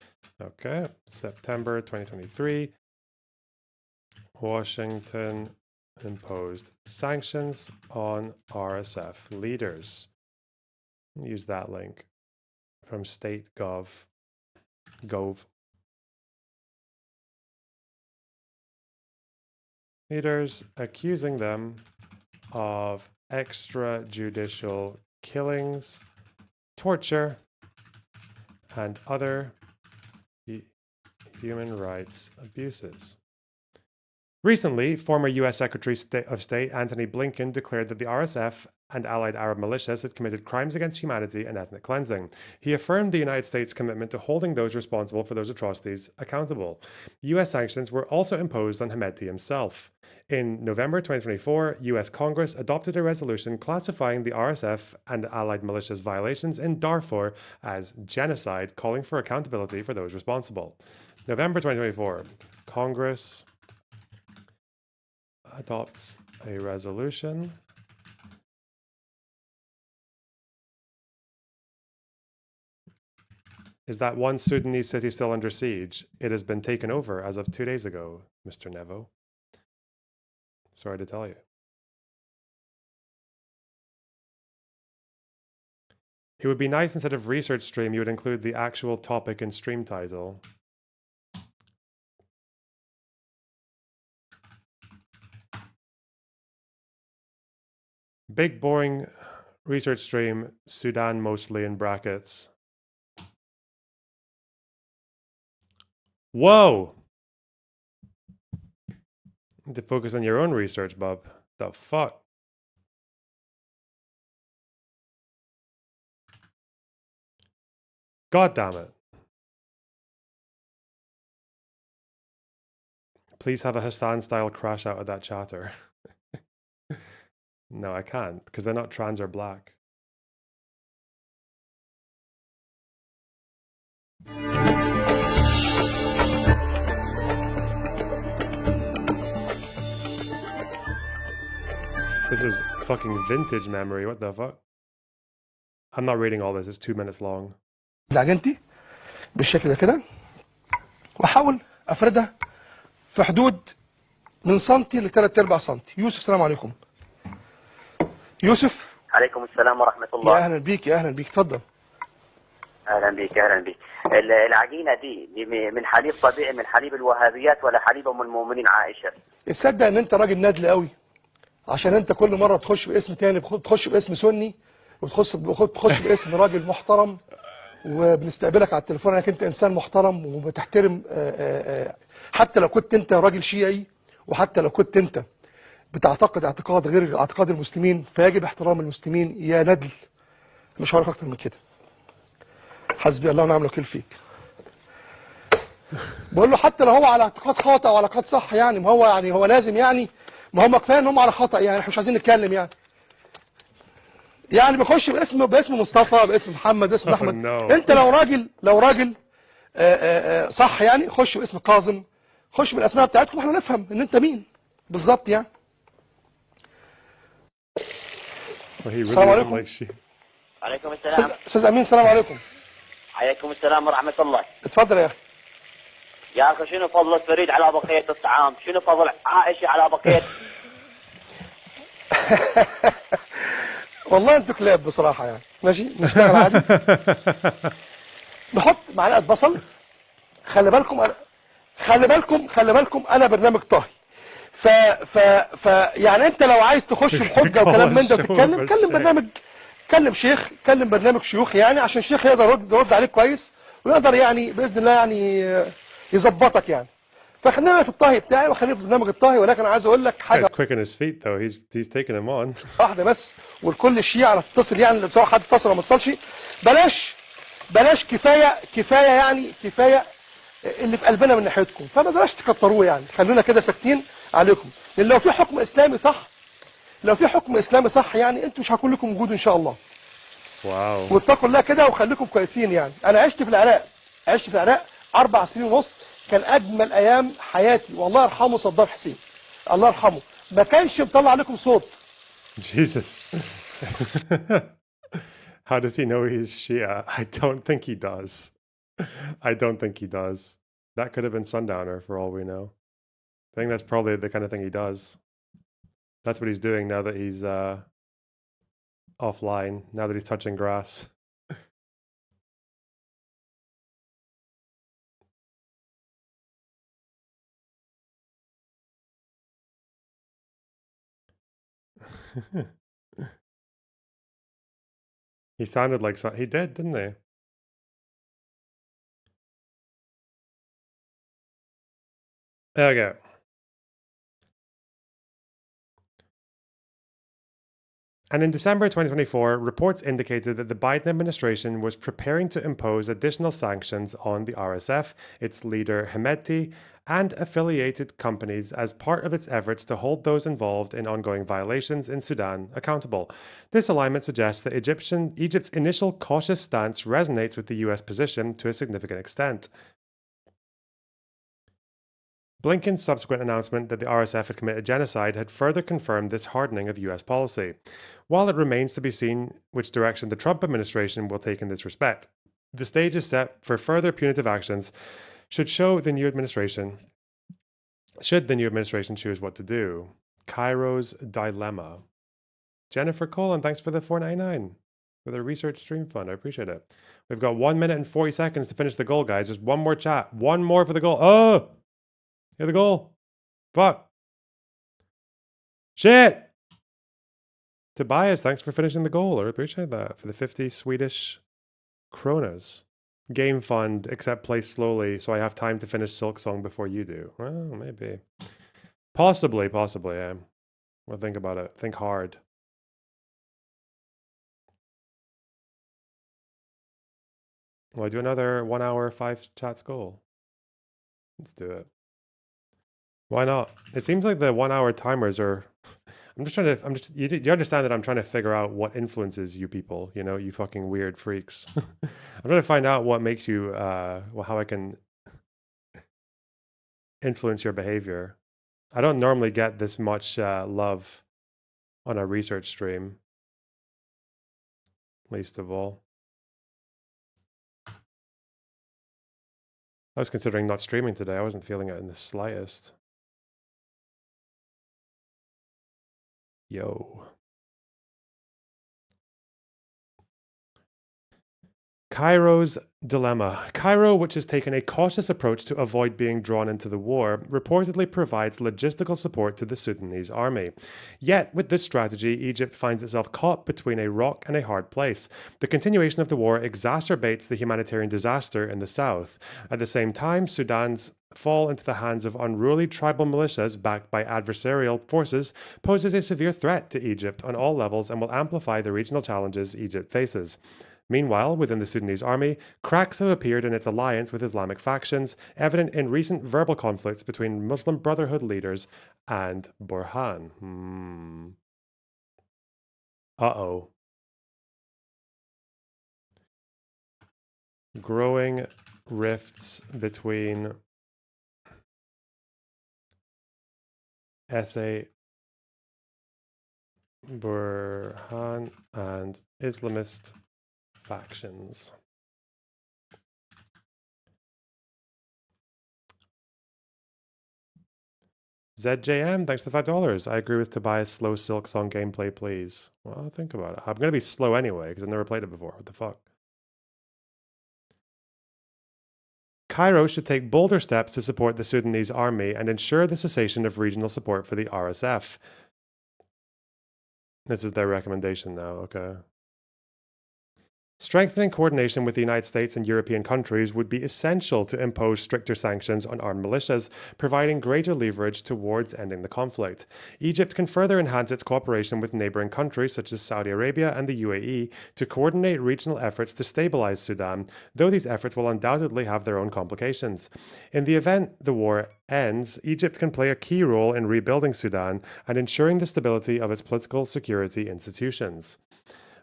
Okay, September 2023. Washington imposed sanctions on RSF leaders. Use that link from state.gov. Leaders accusing them of extrajudicial killings, torture, and other human rights abuses. Recently, former U.S. Secretary of State Antony Blinken declared that the RSF and allied Arab militias had committed crimes against humanity and ethnic cleansing. He affirmed the United States' commitment to holding those responsible for those atrocities accountable. U.S. sanctions were also imposed on Hemedti himself. In November 2024, U.S. Congress adopted a resolution classifying the RSF and allied militias' violations in Darfur as genocide, calling for accountability for those responsible. November 2024, Congress adopts a resolution Is that one Sudanese city still under siege? It has been taken over as of 2 days ago, Mr. Nevo. Sorry to tell you. It would be nice instead of research stream, you would include the actual topic and stream title. Big boring research stream, Sudan mostly in brackets. Whoa! Need to focus on your own research, bub. The fuck? God damn it. Please have a Hassan-style crash out of that chatter. No, I can't, because they're not trans or black. This is fucking vintage memory, what the fuck? I'm not reading all this, it's 2 minutes long. عجنتي بالشكل ده كده واحاول افردها في حدود من سنتي لثلاث ارباع سنتي. يوسف السلام عليكم. يوسف. عليكم السلام ورحمة الله. يا اهلا بيك يا اهلا بيك اتفضل. اهلا بيك اهلا بيك. العجينة دي من حليب طبيعي من حليب الوهابيات ولا حليب ام المؤمنين عائشة؟ تصدق ان انت راجل نادل قوي عشان انت كل مره بتخش باسم تاني، بتخش باسم سني، وبتخش باسم راجل محترم، وبنستقبلك على التليفون انك انت انسان محترم وبتحترم حتى لو كنت انت راجل شيعي، وحتى لو كنت انت بتعتقد اعتقاد غير اعتقاد المسلمين، فيجب احترام المسلمين يا ندل. مش هقول اكتر من كده. حسبي الله ونعم الوكيل فيك. بقول له حتى لو هو على اعتقاد خاطئ او على اعتقاد صح، يعني ما هو يعني هو لازم يعني، ما هم كفايه ان هم على خطأ، يعني احنا مش عايزين نتكلم يعني. يعني بيخش باسم مصطفى، باسم محمد، باسم احمد. انت لو راجل صح يعني، خش باسم كاظم، خش بالاسماء بتاعتكم واحنا نفهم ان انت مين بالظبط يعني. السلام عليكم. عليكم السلام. استاذ امين، السلام عليكم. عليكم السلام ورحمة الله. اتفضل يا اخي. يا اخي شنو فضل فريد على بقية الطعام؟ شنو فضل عائشة على بقية؟ والله انتوا كلاب بصراحه يعني. ماشي نشتغل عادي. نحط معلقه بصل. خلي بالكم انا برنامج طهي. يعني انت لو عايز تخش بحجه وكلام من ده وتتكلم، كلم شيخ، كلم برنامج شيوخ يعني، عشان الشيخ يقدر يرد عليك كويس، ويقدر يعني باذن الله يعني يظبطك يعني. فخلينا في الطهي بتاعي وخلينا في برنامج الطهي، ولكن عايز اقول لك حاجه. He's quick on his feet though. He's taking him on. واحده بس، والكل الشيعة تتصل يعني، لو حد اتصل وما اتصلش بلاش كفايه يعني، كفايه اللي في قلبنا من ناحيتكم، فما بلاش تكتروه يعني، خلونا كده ساكتين عليكم. لان لو في حكم اسلامي صح يعني، انتوا مش هيكون لكم وجود ان شاء الله. واو. واتقوا الله كده وخليكم كويسين يعني. انا عشت في العراق 4 سنين ونص، كان اجمل ايام حياتي، والله يرحمه صدام حسين، الله يرحمه، ما كانش مطلع عليكم صوت. Jesus. How does he know he's Shia? I don't think he does. I don't think he does. That could have been Sundowner for all we know. I think that's probably the kind of thing he does. That's what he's doing now that he's offline, now that he's touching grass. He sounded like he did, didn't he? There we go. And in December 2024, reports indicated that the Biden administration was preparing to impose additional sanctions on the RSF, its leader Hemedti, and affiliated companies as part of its efforts to hold those involved in ongoing violations in Sudan accountable. This alignment suggests that Egypt's initial cautious stance resonates with the US position to a significant extent. Blinken's subsequent announcement that the RSF had committed genocide had further confirmed this hardening of US policy, while it remains to be seen which direction the Trump administration will take in this respect. The stage is set for further punitive actions should the new administration choose what to do. Cairo's dilemma. Jennifer Colin, thanks for the $4.99 for the research stream fund. I appreciate it. We've got 1 minute and 40 seconds to finish the goal, guys. There's one more chat. One more for the goal. Oh! Hit the goal. Fuck. Shit. Tobias, thanks for finishing the goal. I appreciate that. For the 50 Swedish kronas. Game fund, except play slowly, so I have time to finish Silk Song before you do. Well, maybe. Possibly, yeah. Well, think about it. Think hard. Will I do another 1 hour, 5 chats goal? Let's do it. Why not? It seems like the 1 hour timers are. You understand that I'm trying to figure out what influences you people, you fucking weird freaks. I'm trying to find out what makes you, how I can influence your behavior. I don't normally get this much love on a research stream, least of all. I was considering not streaming today. I wasn't feeling it in the slightest. Yo. Cairo's dilemma. Cairo, which has taken a cautious approach to avoid being drawn into the war, reportedly provides logistical support to the Sudanese army. Yet, with this strategy, Egypt finds itself caught between a rock and a hard place. The continuation of the war exacerbates the humanitarian disaster in the south. At the same time, Sudan's fall into the hands of unruly tribal militias backed by adversarial forces poses a severe threat to Egypt on all levels and will amplify the regional challenges Egypt faces. Meanwhile, within the Sudanese army, cracks have appeared in its alliance with Islamic factions, evident in recent verbal conflicts between Muslim Brotherhood leaders and Burhan. Uh-oh. Growing rifts between SA Burhan and Islamist factions. ZJM, thanks for the $5. I agree with Tobias. Slow Silk Song gameplay, please. Well, I'll think about it. I'm going to be slow anyway, because I've never played it before. What the fuck? Cairo should take bolder steps to support the Sudanese army and ensure the cessation of regional support for the RSF. This is their recommendation now, okay. Strengthening coordination with the United States and European countries would be essential to impose stricter sanctions on armed militias, providing greater leverage towards ending the conflict. Egypt can further enhance its cooperation with neighboring countries such as Saudi Arabia and the UAE to coordinate regional efforts to stabilize Sudan, though these efforts will undoubtedly have their own complications. In the event the war ends, Egypt can play a key role in rebuilding Sudan and ensuring the stability of its political security institutions.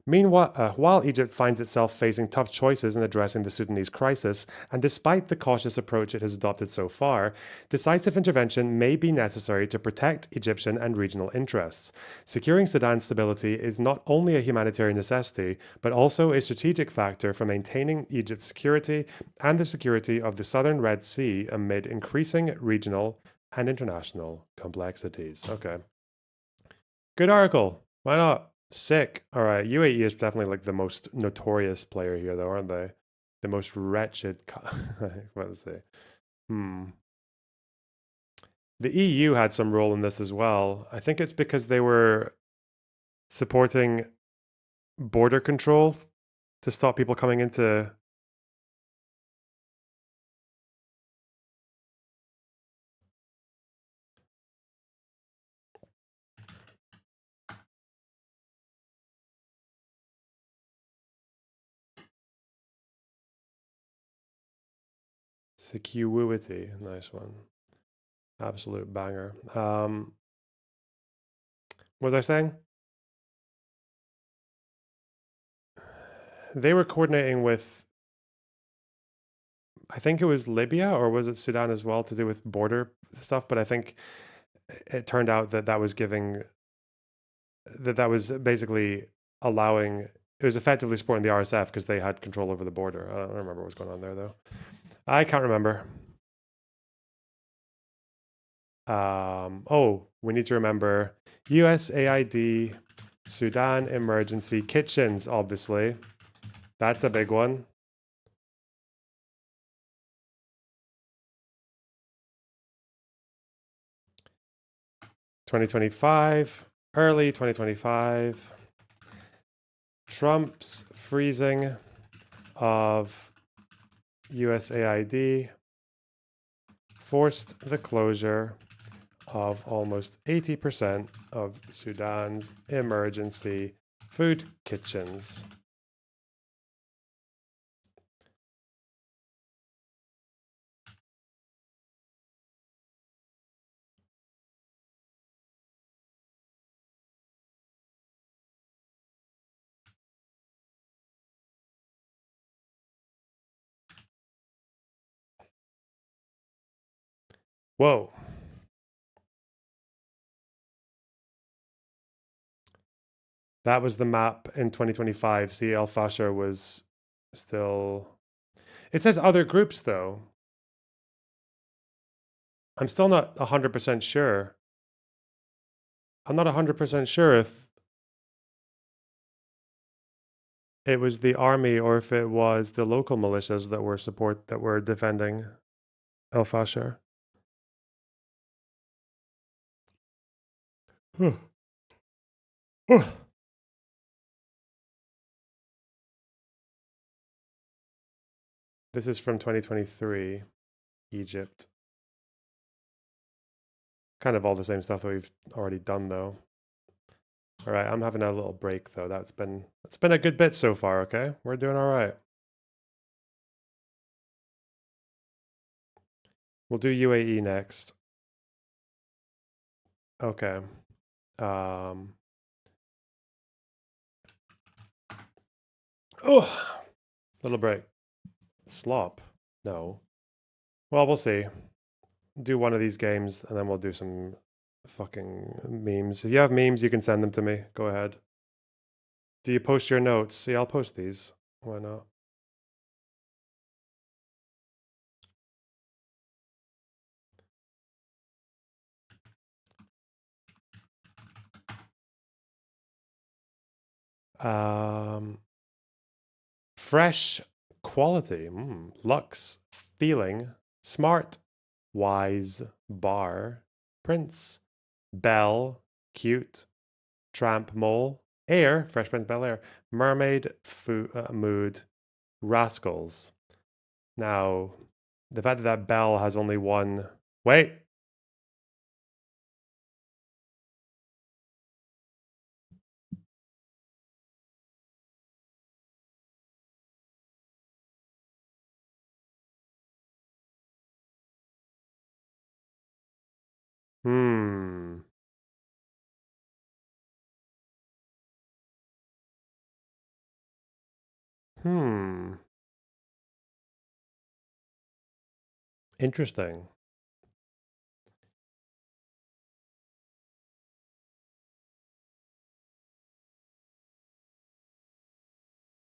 Meanwhile, while Egypt finds itself facing tough choices in addressing the Sudanese crisis, and despite the cautious approach it has adopted so far, decisive intervention may be necessary to protect Egyptian and regional interests. Securing Sudan's stability is not only a humanitarian necessity, but also a strategic factor for maintaining Egypt's security and the security of the southern Red Sea amid increasing regional and international complexities. Okay. Good article. Why not? Sick. All right. UAE is definitely like the most notorious player here, though, aren't they? The most wretched. What to say? The EU had some role in this as well. I think it's because they were supporting border control to stop people coming into. Security, nice one. Absolute banger. What was I saying? They were coordinating with, I think it was Libya or was it Sudan as well, to do with border stuff, but I think it turned out that that was giving, that was basically allowing, it was effectively supporting the RSF because they had control over the border. I don't remember what's going on there though. I can't remember. Oh, we need to remember USAID, Sudan Emergency Kitchens, obviously. That's a big one. Early 2025. Trump's freezing of USAID forced the closure of almost 80% of Sudan's emergency food kitchens. Whoa. That was the map in 2025. See, El Fasher was still... It says other groups, though. I'm still not 100% sure. I'm not 100% sure if... it was the army or if it was the local militias that were defending El Fasher. This is from 2023, Egypt. Kind of all the same stuff that we've already done though. All right, I'm having a little break though. It's been a good bit so far, okay? We're doing all right. We'll do UAE next. Okay. Oh, little break. Slop. No. Well, we'll see. Do one of these games and then we'll do some fucking memes. If you have memes, you can send them to me. Go ahead. Do you post your notes? Yeah, I'll post these. Why not? Fresh quality. Lux. Feeling. Smart. Wise. Bar. Prince. Belle. Cute. Tramp. Mole. Air. Fresh Prince Bel Air. Mermaid. Mood. Rascals. Now, the fact that Belle has only one... Wait! Hmm. Interesting.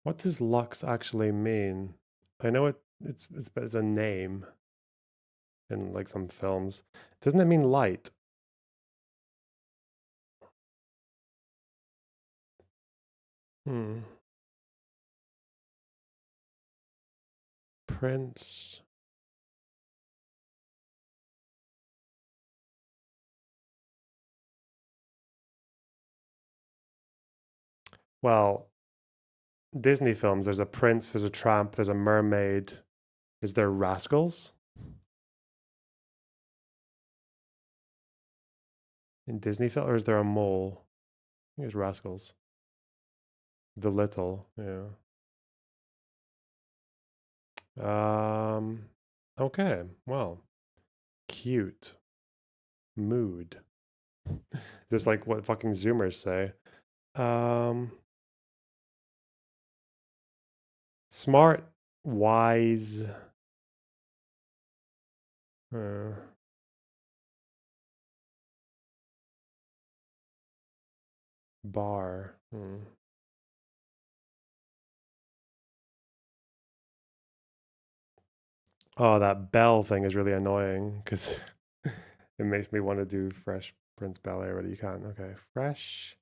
What does Lux actually mean? I know it's a name in like some films. Doesn't it mean light? Prince. Well, Disney films, there's a prince, there's a tramp, there's a mermaid. Is there rascals? In Disney film, or is there a mole? I think there's rascals. The little, yeah. Okay, well, cute. Mood. Just like what fucking Zoomers say. Smart, wise. Bar. Oh, that bell thing is really annoying because it makes me want to do Fresh Prince Bel Air, but you can't. Okay, fresh.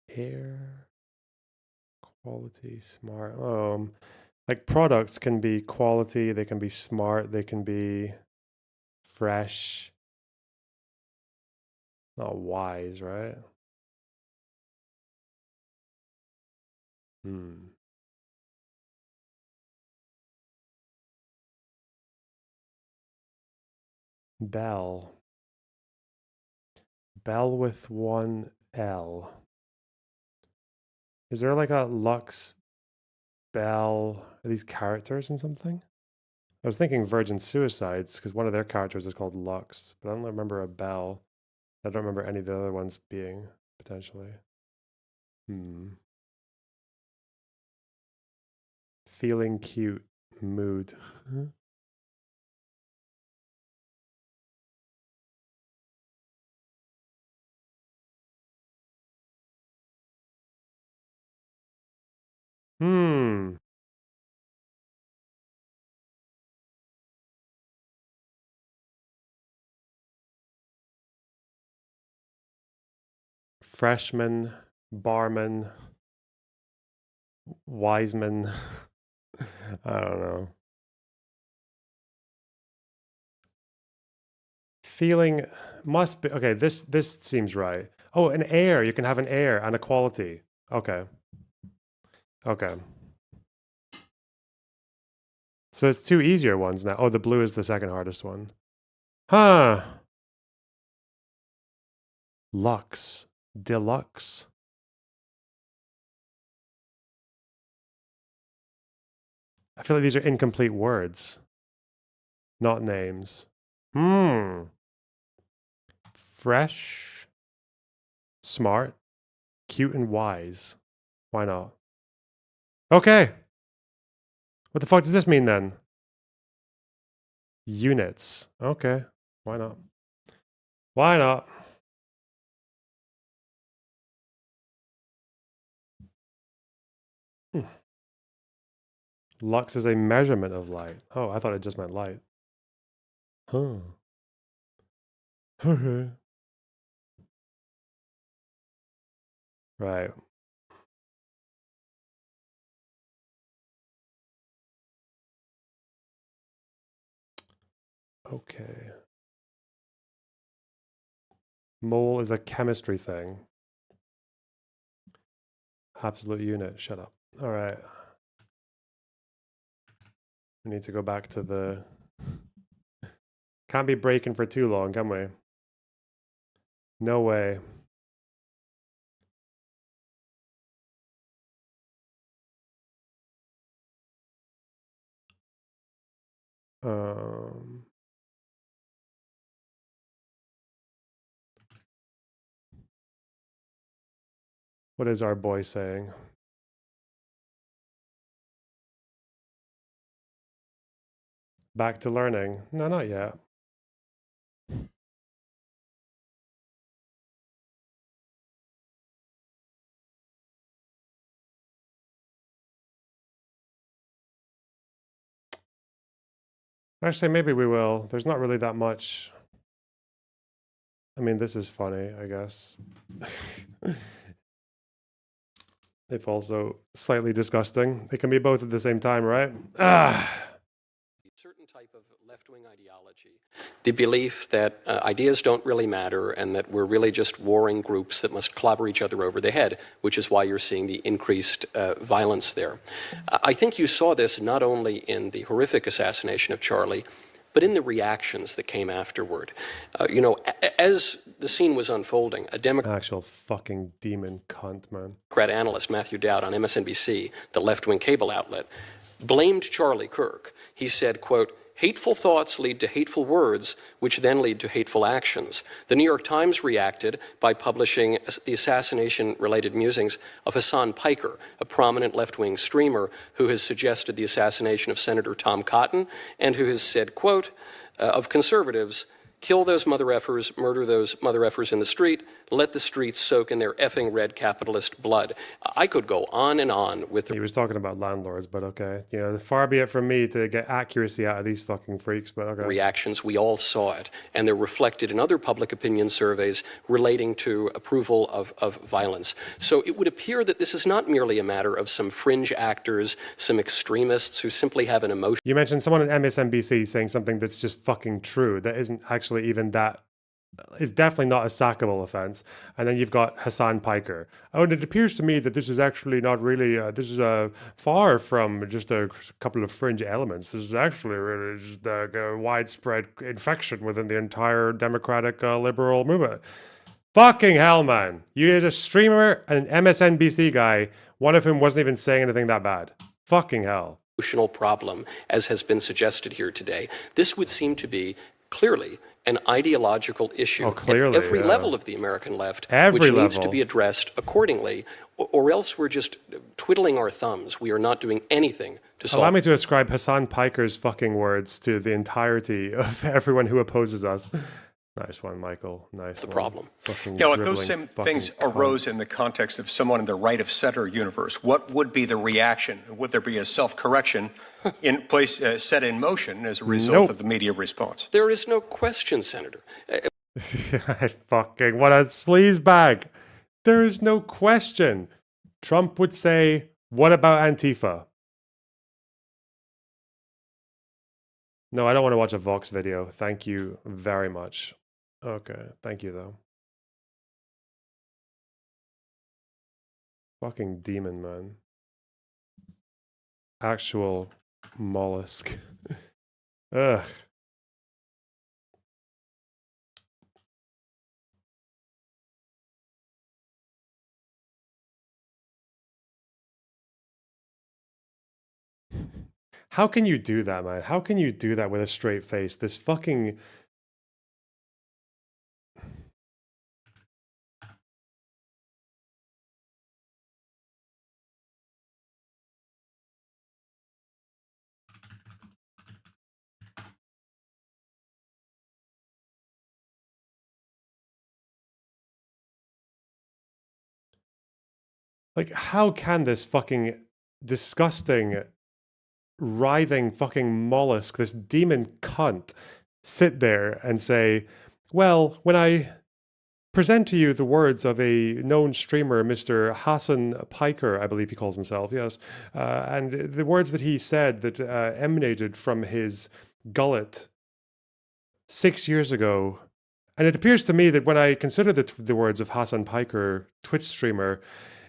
Air. Quality, smart. Like products can be quality, they can be smart, they can be fresh. Not wise, right? Bell. Bell with one L. Is there like a Lux Bell? Are these characters in something? I was thinking Virgin Suicides because one of their characters is called Lux, but I don't remember a Bell. I don't remember any of the other ones being potentially. Feeling cute. Mood. Freshman, barman, Wiseman. I don't know. Feeling must be okay. This seems right. Oh, an air. You can have an air and a quality. Okay. Okay. So it's two easier ones now. Oh, the blue is the second hardest one. Huh. Lux. Deluxe. I feel like these are incomplete words. Not names. Fresh. Smart. Cute and wise. Why not? Okay. What the fuck does this mean then? Units. Okay. Why not? Why not? Lux is a measurement of light. Oh, I thought it just meant light. Huh. Okay. Right. Okay. Mole is a chemistry thing. Absolute unit. Shut up. All right. We need to go back to the... Can't be breaking for too long, can we? No way. What is our boy saying? Back to learning? No, not yet. Actually, maybe we will. There's not really that much. I mean, this is funny, I guess. If also slightly disgusting. It can be both at the same time, right? Certain type of left-wing ideology. The belief that ideas don't really matter and that we're really just warring groups that must clobber each other over the head, which is why you're seeing the increased violence there. I think you saw this not only in the horrific assassination of Charlie, but in the reactions that came afterward. You know, as the scene was unfolding, a Democrat... Actual fucking demon cunt, man. Analyst Matthew Dowd on MSNBC, the left-wing cable outlet, blamed Charlie Kirk. He said, quote, "Hateful thoughts lead to hateful words, which then lead to hateful actions." The New York Times reacted by publishing the assassination-related musings of Hassan Piker, a prominent left-wing streamer who has suggested the assassination of Senator Tom Cotton and who has said, quote, of conservatives, "Kill those mother effers, murder those mother effers in the street, let the streets soak in their effing red capitalist blood." I could go on and on with... He was talking about landlords, but okay. You know, far be it from me to get accuracy out of these fucking freaks, but okay. Reactions, we all saw it. And they're reflected in other public opinion surveys relating to approval of violence. So it would appear that this is not merely a matter of some fringe actors, some extremists who simply have an emotion. You mentioned someone on MSNBC saying something that's just fucking true, that isn't actually even that... It's definitely not a sackable offense. And then you've got Hassan Piker. Oh, and it appears to me that this is actually not really, this is far from just a couple of fringe elements. This is actually really just a widespread infection within the entire democratic liberal movement. Fucking hell, man. You had a streamer and an MSNBC guy, one of whom wasn't even saying anything that bad. Fucking hell. Emotional problem, as has been suggested here today. This would seem to be clearly an ideological issue at every level of the American left, which needs to be addressed accordingly, or else we're just twiddling our thumbs. We are not doing anything to solve. Allow me to ascribe Hassan Piker's fucking words to the entirety of everyone who opposes us. Nice one, Michael. Nice one. Problem. Yeah, if those same things arose in the context of someone in the right of center universe, what would be the reaction? Would there be a self-correction in place, set in motion as a result of the media response? There is no question, Senator. Fucking, what a sleaze bag. there is no question. Trump would say, what about Antifa? No, I don't want to watch a Vox video. Thank you very much. Okay, thank you though. Fucking demon, man. Actual mollusk. Ugh. How can you do that, man? How can you do that with a straight face? This fucking... Like, how can this fucking disgusting, writhing fucking mollusk, this demon cunt, sit there and say, well, when I present to you the words of a known streamer, Mr. Hassan Piker, I believe he calls himself, yes, and the words that he said that emanated from his gullet 6 years ago. And it appears to me that when I consider the words of Hassan Piker, Twitch streamer,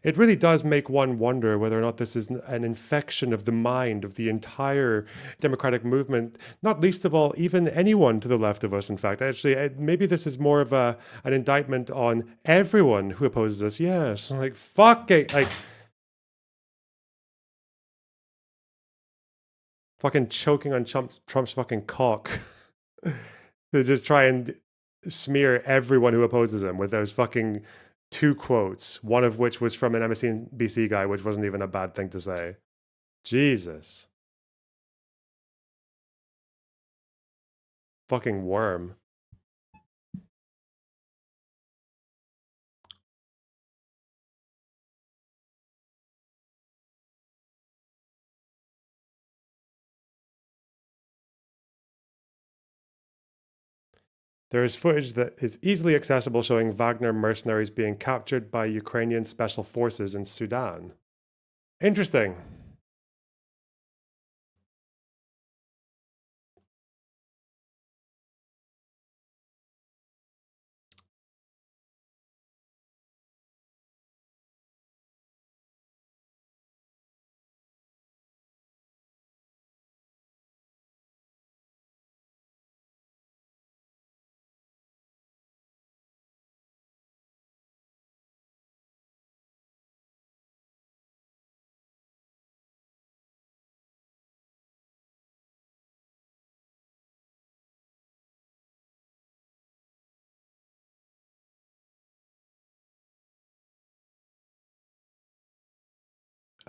it really does make one wonder whether or not this is an infection of the mind of the entire democratic movement, not least of all, even anyone to the left of us, in fact. Actually, maybe this is more of an indictment on everyone who opposes us. Yes, like, fuck it. Like, fucking choking on Trump's fucking cock. To just try and smear everyone who opposes him with those fucking 2 quotes, one of which was from an MSNBC guy, which wasn't even a bad thing to say. Jesus. Fucking worm. There is footage that is easily accessible showing Wagner mercenaries being captured by Ukrainian special forces in Sudan. Interesting.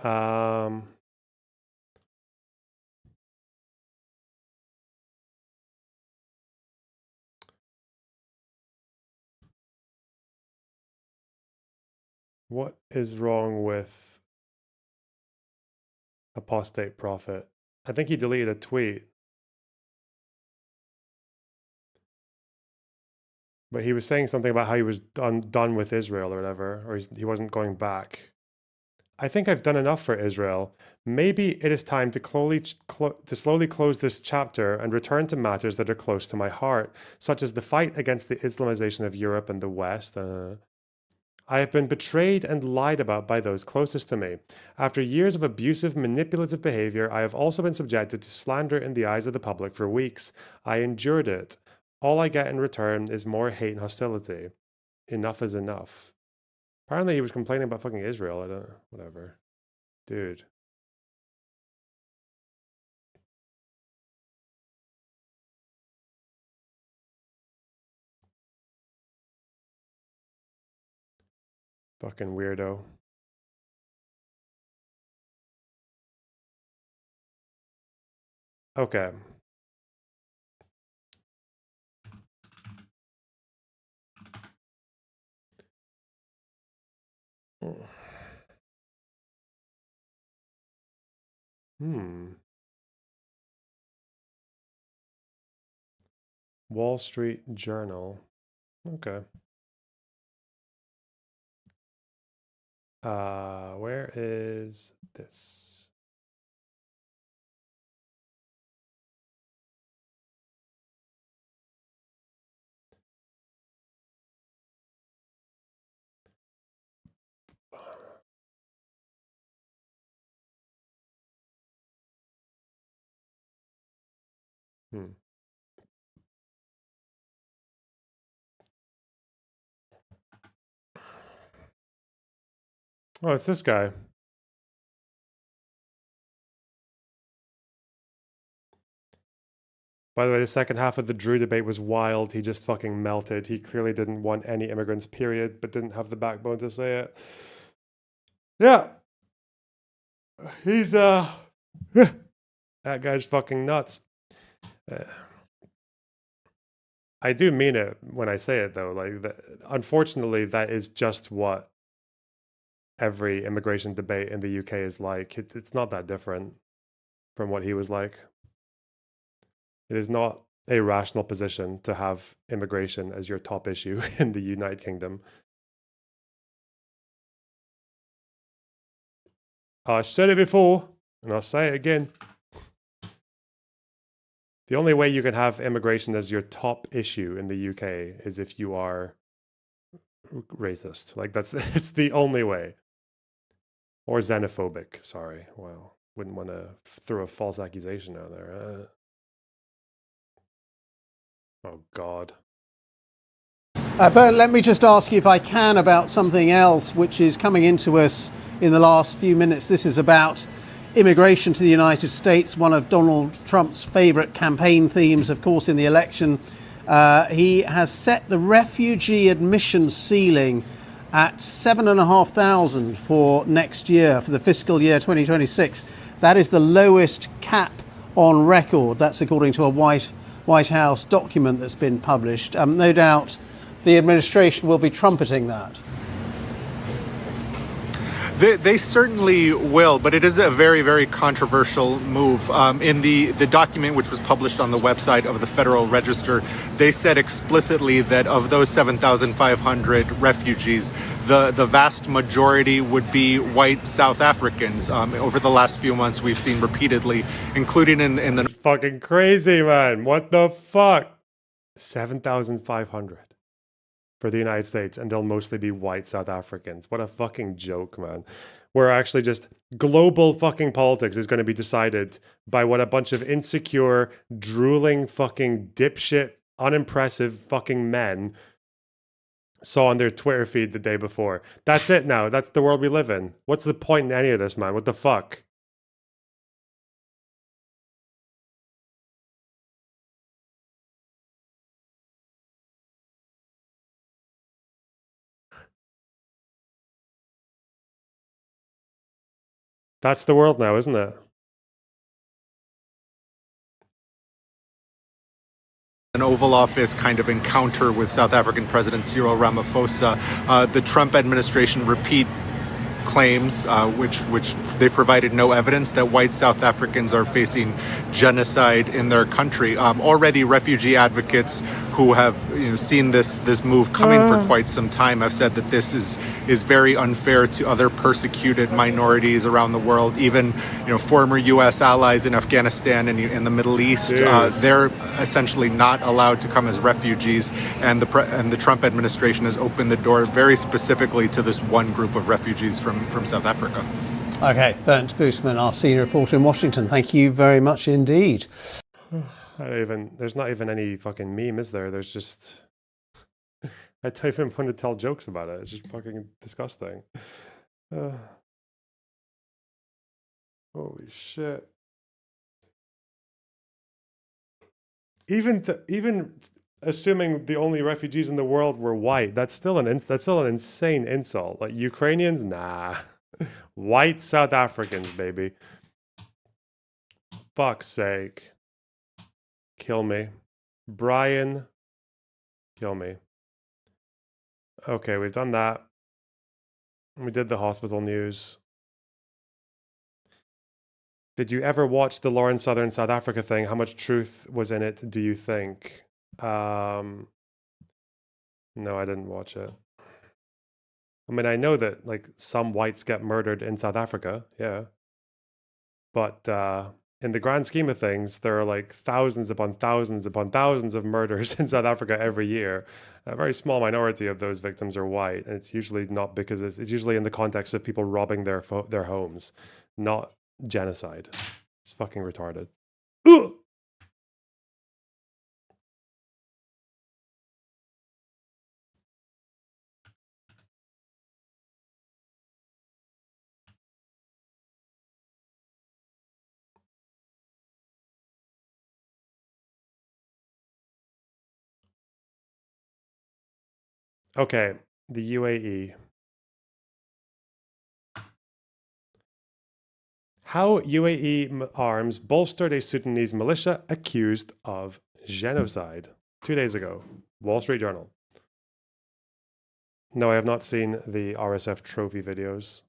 Um... What is wrong with Apostate Prophet? I think he deleted a tweet. But he was saying something about how he was done with Israel or whatever, or he wasn't going back. I think I've done enough for Israel. Maybe it is time to slowly close this chapter and return to matters that are close to my heart, such as the fight against the Islamization of Europe and the West. I have been betrayed and lied about by those closest to me. After years of abusive, manipulative behavior, I have also been subjected to slander in the eyes of the public for weeks. I endured it. All I get in return is more hate and hostility. Enough is enough. Apparently he was complaining about fucking Israel. I don't know. Whatever. Dude. Fucking weirdo. Okay. Wall Street Journal. Okay. Where is this? Hmm. Oh, it's this guy. By the way, the second half of the Drew debate was wild. He just fucking melted. He clearly didn't want any immigrants, period, but didn't have the backbone to say it. Yeah. He's, that guy's fucking nuts. I do mean it when I say it, though. Like, unfortunately, that is just what every immigration debate in the UK is like. It's not that different from what he was like. It is not a rational position to have immigration as your top issue in the United Kingdom. I said it before, and I'll say it again. The only way you can have immigration as your top issue in the UK is if you are racist. Like, it's the only way. Or xenophobic, sorry. Well, wouldn't want to throw a false accusation out there. Oh, God. But let me just ask you, if I can, about something else which is coming into us in the last few minutes. This is about immigration to the United States, one of Donald Trump's favourite campaign themes, of course, in the election. He has set the refugee admission ceiling at 7,500 for next year, for the fiscal year 2026. That is the lowest cap on record. That's according to a White House document that's been published. No doubt the administration will be trumpeting that. They certainly will, but it is a very, very controversial move. In the document which was published on the website of the Federal Register, they said explicitly that of those 7,500 refugees, the vast majority would be white South Africans. Over the last few months, we've seen repeatedly, including in the... Fucking crazy, man. What the fuck? 7,500 for the United States, and they'll mostly be white South Africans. What a fucking joke, man. Where actually just global fucking politics is going to be decided by what a bunch of insecure, drooling, fucking dipshit, unimpressive fucking men saw on their Twitter feed the day before. That's it now. That's the world we live in. What's the point in any of this, man? What the fuck? That's the world now, isn't it? An Oval Office kind of encounter with South African President Cyril Ramaphosa. The Trump administration repeat claims, which they've provided no evidence that white South Africans are facing genocide in their country. Already, refugee advocates who have seen this move coming for quite some time have said that this is very unfair to other persecuted minorities around the world. Even former U.S. allies in Afghanistan and in the Middle East, they're essentially not allowed to come as refugees, and the Trump administration has opened the door very specifically to this one group of refugees from South Africa. Okay, Bernd Boosman, our senior reporter in Washington. Thank you very much indeed. There's not even any fucking meme, is there? There's just... I don't even want to tell jokes about it. It's just fucking disgusting. Holy shit. Even assuming the only refugees in the world were white, that's still an insane insult. Like, Ukrainians, nah. White South Africans, baby. Fuck's sake. Kill me. Brian, kill me. Okay, we've done that. We did the hospital news. Did you ever watch the Lauren Southern South Africa thing? How much truth was in it, do you think? No, I didn't watch it. I mean, I know that like some whites get murdered in South Africa, yeah. But in the grand scheme of things, there are like thousands upon thousands upon thousands of murders in South Africa every year. A very small minority of those victims are white, and it's usually not because it's usually in the context of people robbing their homes, not genocide. It's fucking retarded. Ugh! Okay, the UAE. How UAE arms bolstered a Sudanese militia accused of genocide. 2 days ago, Wall Street Journal. No, I have not seen the RSF trophy videos.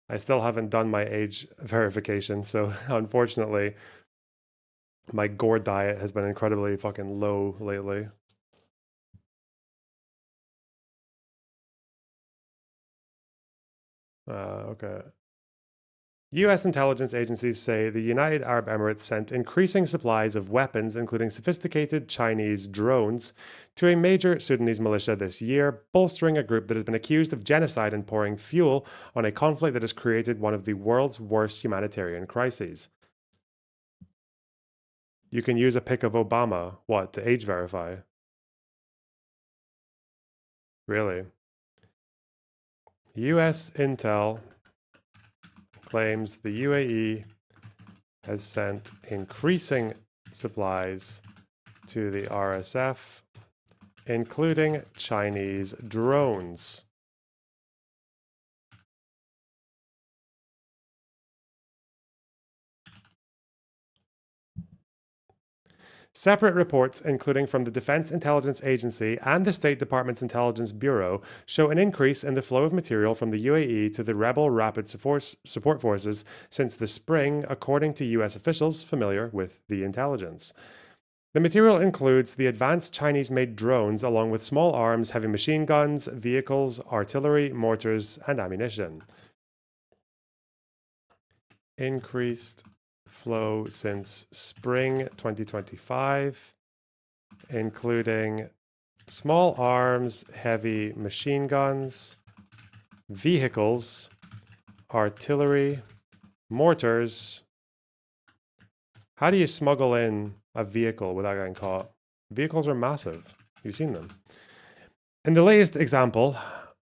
I still haven't done my age verification, so unfortunately, my gore diet has been incredibly fucking low lately. Okay. U.S. intelligence agencies say the United Arab Emirates sent increasing supplies of weapons, including sophisticated Chinese drones, to a major Sudanese militia this year, bolstering a group that has been accused of genocide and pouring fuel on a conflict that has created one of the world's worst humanitarian crises. You can use a pic of Obama, what, to age verify? Really? U.S. intel claims the UAE has sent increasing supplies to the RSF, including Chinese drones. Separate reports, including from the Defense Intelligence Agency and the State Department's Intelligence Bureau, show an increase in the flow of material from the UAE to the rebel rapid support forces since the spring, according to U.S. officials familiar with the intelligence. The material includes the advanced Chinese-made drones, along with small arms, heavy machine guns, vehicles, artillery, mortars, and ammunition. Increased flow since spring 2025, including small arms, heavy machine guns, vehicles, artillery, mortars. How do you smuggle in a vehicle without getting caught? Vehicles are massive. You've seen them. In the latest example,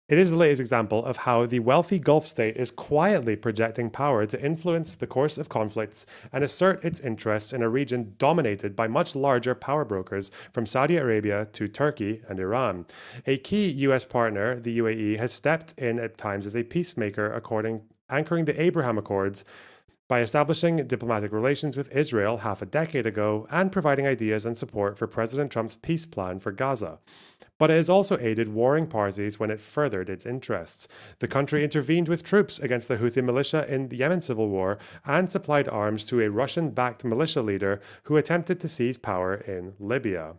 it is the latest example of how the wealthy Gulf state is quietly projecting power to influence the course of conflicts and assert its interests in a region dominated by much larger power brokers from Saudi Arabia to Turkey and Iran. A key US partner, the UAE, has stepped in at times as a peacemaker, anchoring the Abraham Accords by establishing diplomatic relations with Israel half a decade ago and providing ideas and support for President Trump's peace plan for Gaza. But it has also aided warring parties when it furthered its interests. The country intervened with troops against the Houthi militia in the Yemen civil war and supplied arms to a Russian-backed militia leader who attempted to seize power in Libya.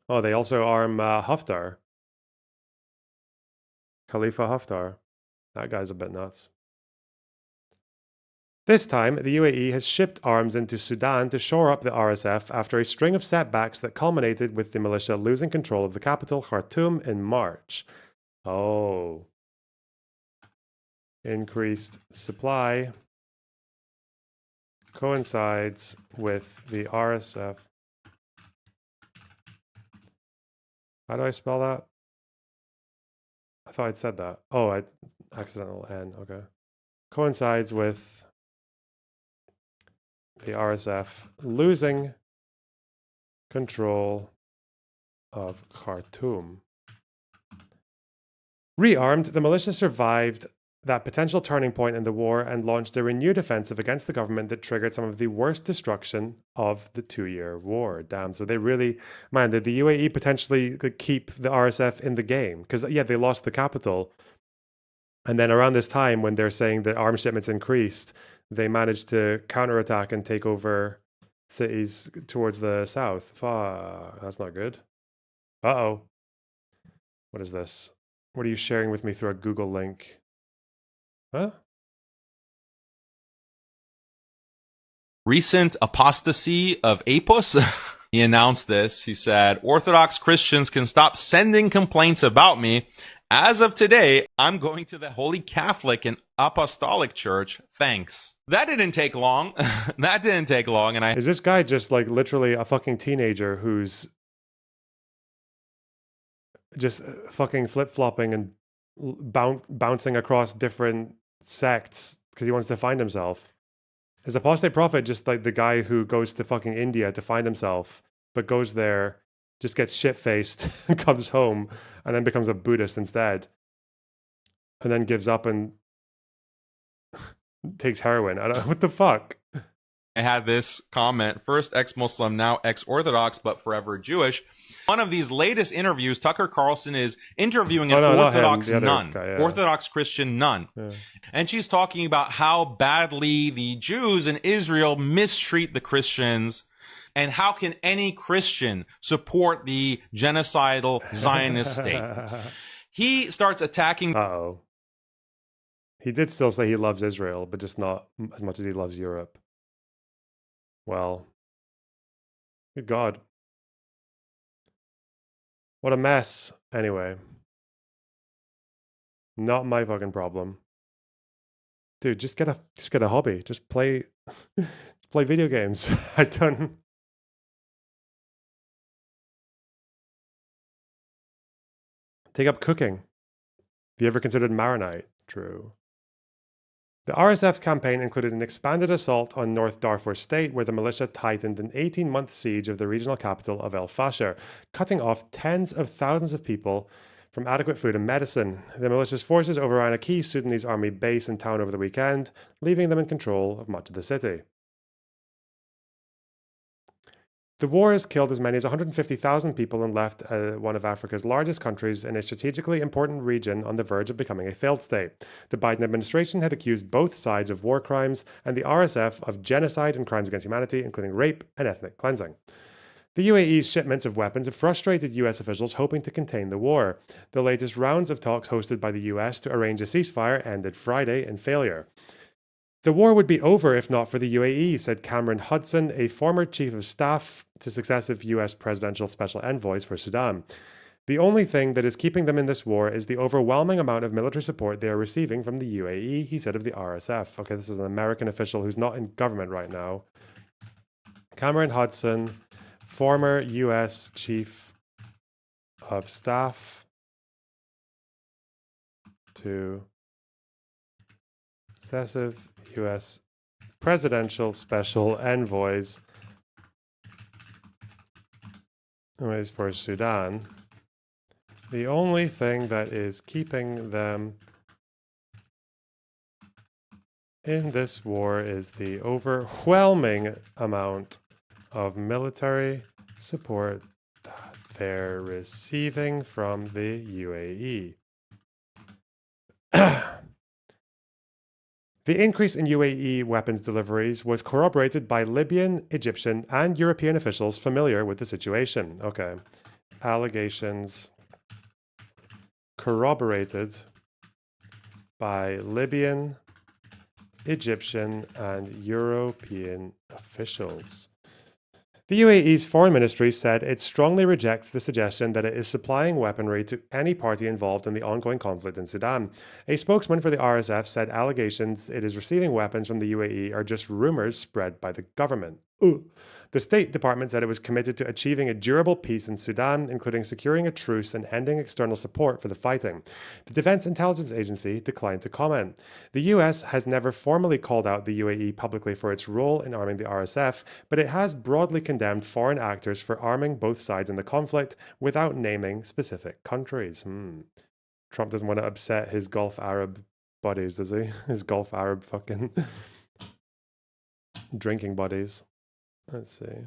Oh, they also arm Haftar. Khalifa Haftar. That guy's a bit nuts. This time, the UAE has shipped arms into Sudan to shore up the RSF after a string of setbacks that culminated with the militia losing control of the capital, Khartoum, in March. Oh. Increased supply coincides with the RSF. How do I spell that? I thought I'd said that. Oh, accidental N, okay. Coincides with the RSF losing control of Khartoum. Rearmed, the militia survived that potential turning point in the war and launched a renewed offensive against the government that triggered some of the worst destruction of the 2-year war. Damn, so they really, man, did the UAE potentially keep the RSF in the game? Because, yeah, they lost the capital. And then around this time, when they're saying that arms shipments increased, they managed to counterattack and take over cities towards the south. Fuck, that's not good. Uh-oh. What is this? What are you sharing with me through a Google link? Huh? Recent apostasy of Apos. He announced this. He said, Orthodox Christians can stop sending complaints about me. As of today, I'm going to the Holy Catholic and Apostolic Church. Thanks. That didn't take long. That didn't take long. And Is this guy just like literally a fucking teenager who's just fucking flip-flopping and bouncing across different sects because he wants to find himself? Is apostate prophet just like the guy who goes to fucking India to find himself, but goes there, just gets shit-faced and comes home and then becomes a Buddhist instead, and then gives up and takes heroin? What the fuck? I had this comment, first ex-Muslim, now ex-Orthodox, but forever Jewish. One of these latest interviews, Tucker Carlson is interviewing an Orthodox nun, Orthodox Christian nun. Yeah. And she's talking about how badly the Jews in Israel mistreat the Christians, and how can any Christian support the genocidal Zionist state. He starts attacking... Uh-oh. He did still say he loves Israel, but just not as much as he loves Europe. Well, good God. What a mess. Anyway. Not my fucking problem. Dude, just get a hobby. Just play play video games. I don't... Take up cooking. Have you ever considered Maronite? True. The RSF campaign included an expanded assault on North Darfur State, where the militia tightened an 18-month siege of the regional capital of El Fasher, cutting off tens of thousands of people from adequate food and medicine. The militia's forces overran a key Sudanese army base and town over the weekend, leaving them in control of much of the city. The war has killed as many as 150,000 people and left one of Africa's largest countries in a strategically important region on the verge of becoming a failed state. The Biden administration had accused both sides of war crimes and the RSF of genocide and crimes against humanity, including rape and ethnic cleansing. The UAE's shipments of weapons have frustrated US officials hoping to contain the war. The latest rounds of talks hosted by the US to arrange a ceasefire ended Friday in failure. The war would be over if not for the UAE, said Cameron Hudson, a former chief of staff to successive US presidential special envoys for Sudan. The only thing that is keeping them in this war is the overwhelming amount of military support they are receiving from the UAE, he said of the RSF. Okay, this is an American official who's not in government right now. Cameron Hudson, former US chief of staff to successive US presidential special envoys for Sudan. The only thing that is keeping them in this war is the overwhelming amount of military support that they're receiving from the UAE. The increase in UAE weapons deliveries was corroborated by Libyan, Egyptian, and European officials familiar with the situation. Okay. Allegations corroborated by Libyan, Egyptian, and European officials. The UAE's foreign ministry said it strongly rejects the suggestion that it is supplying weaponry to any party involved in the ongoing conflict in Sudan. A spokesman for the RSF said allegations it is receiving weapons from the UAE are just rumors spread by the government. The State Department said it was committed to achieving a durable peace in Sudan, including securing a truce and ending external support for the fighting. The Defense Intelligence Agency declined to comment. The US has never formally called out the UAE publicly for its role in arming the RSF, but it has broadly condemned foreign actors for arming both sides in the conflict without naming specific countries. Trump doesn't want to upset his Gulf Arab buddies, does he? His Gulf Arab fucking drinking buddies. Let's see.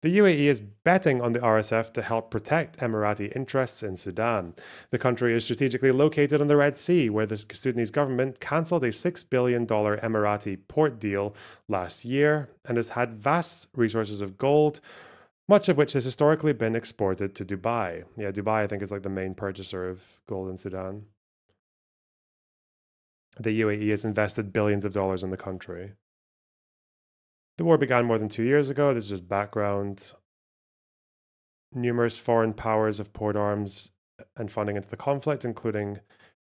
The UAE is betting on the RSF to help protect Emirati interests in Sudan. The country is strategically located on the Red Sea, where the Sudanese government cancelled a $6 billion Emirati port deal last year and has had vast resources of gold, much of which has historically been exported to Dubai. Yeah, Dubai, I think, is like the main purchaser of gold in Sudan. The UAE has invested billions of dollars in the country. The war began more than 2 years ago. This is just background. Numerous foreign powers have poured arms and funding into the conflict, including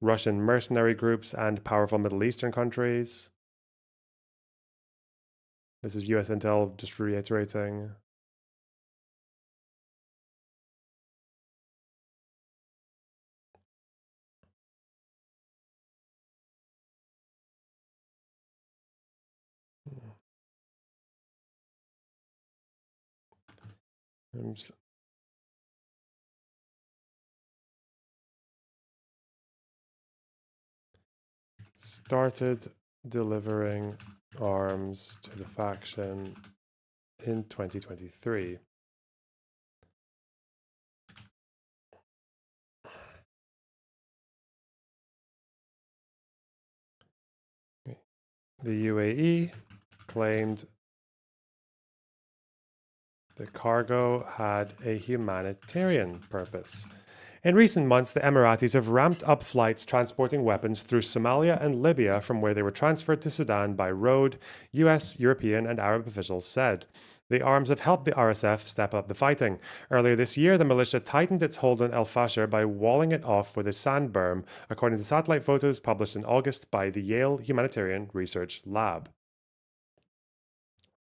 Russian mercenary groups and powerful Middle Eastern countries. This is US intel just reiterating. Started delivering arms to the faction in 2023. The UAE claimed the cargo had a humanitarian purpose. In recent months, the Emiratis have ramped up flights transporting weapons through Somalia and Libya from where they were transferred to Sudan by road, US, European, and Arab officials said. The arms have helped the RSF step up the fighting. Earlier this year, the militia tightened its hold on El Fasher by walling it off with a sand berm, according to satellite photos published in August by the Yale Humanitarian Research Lab.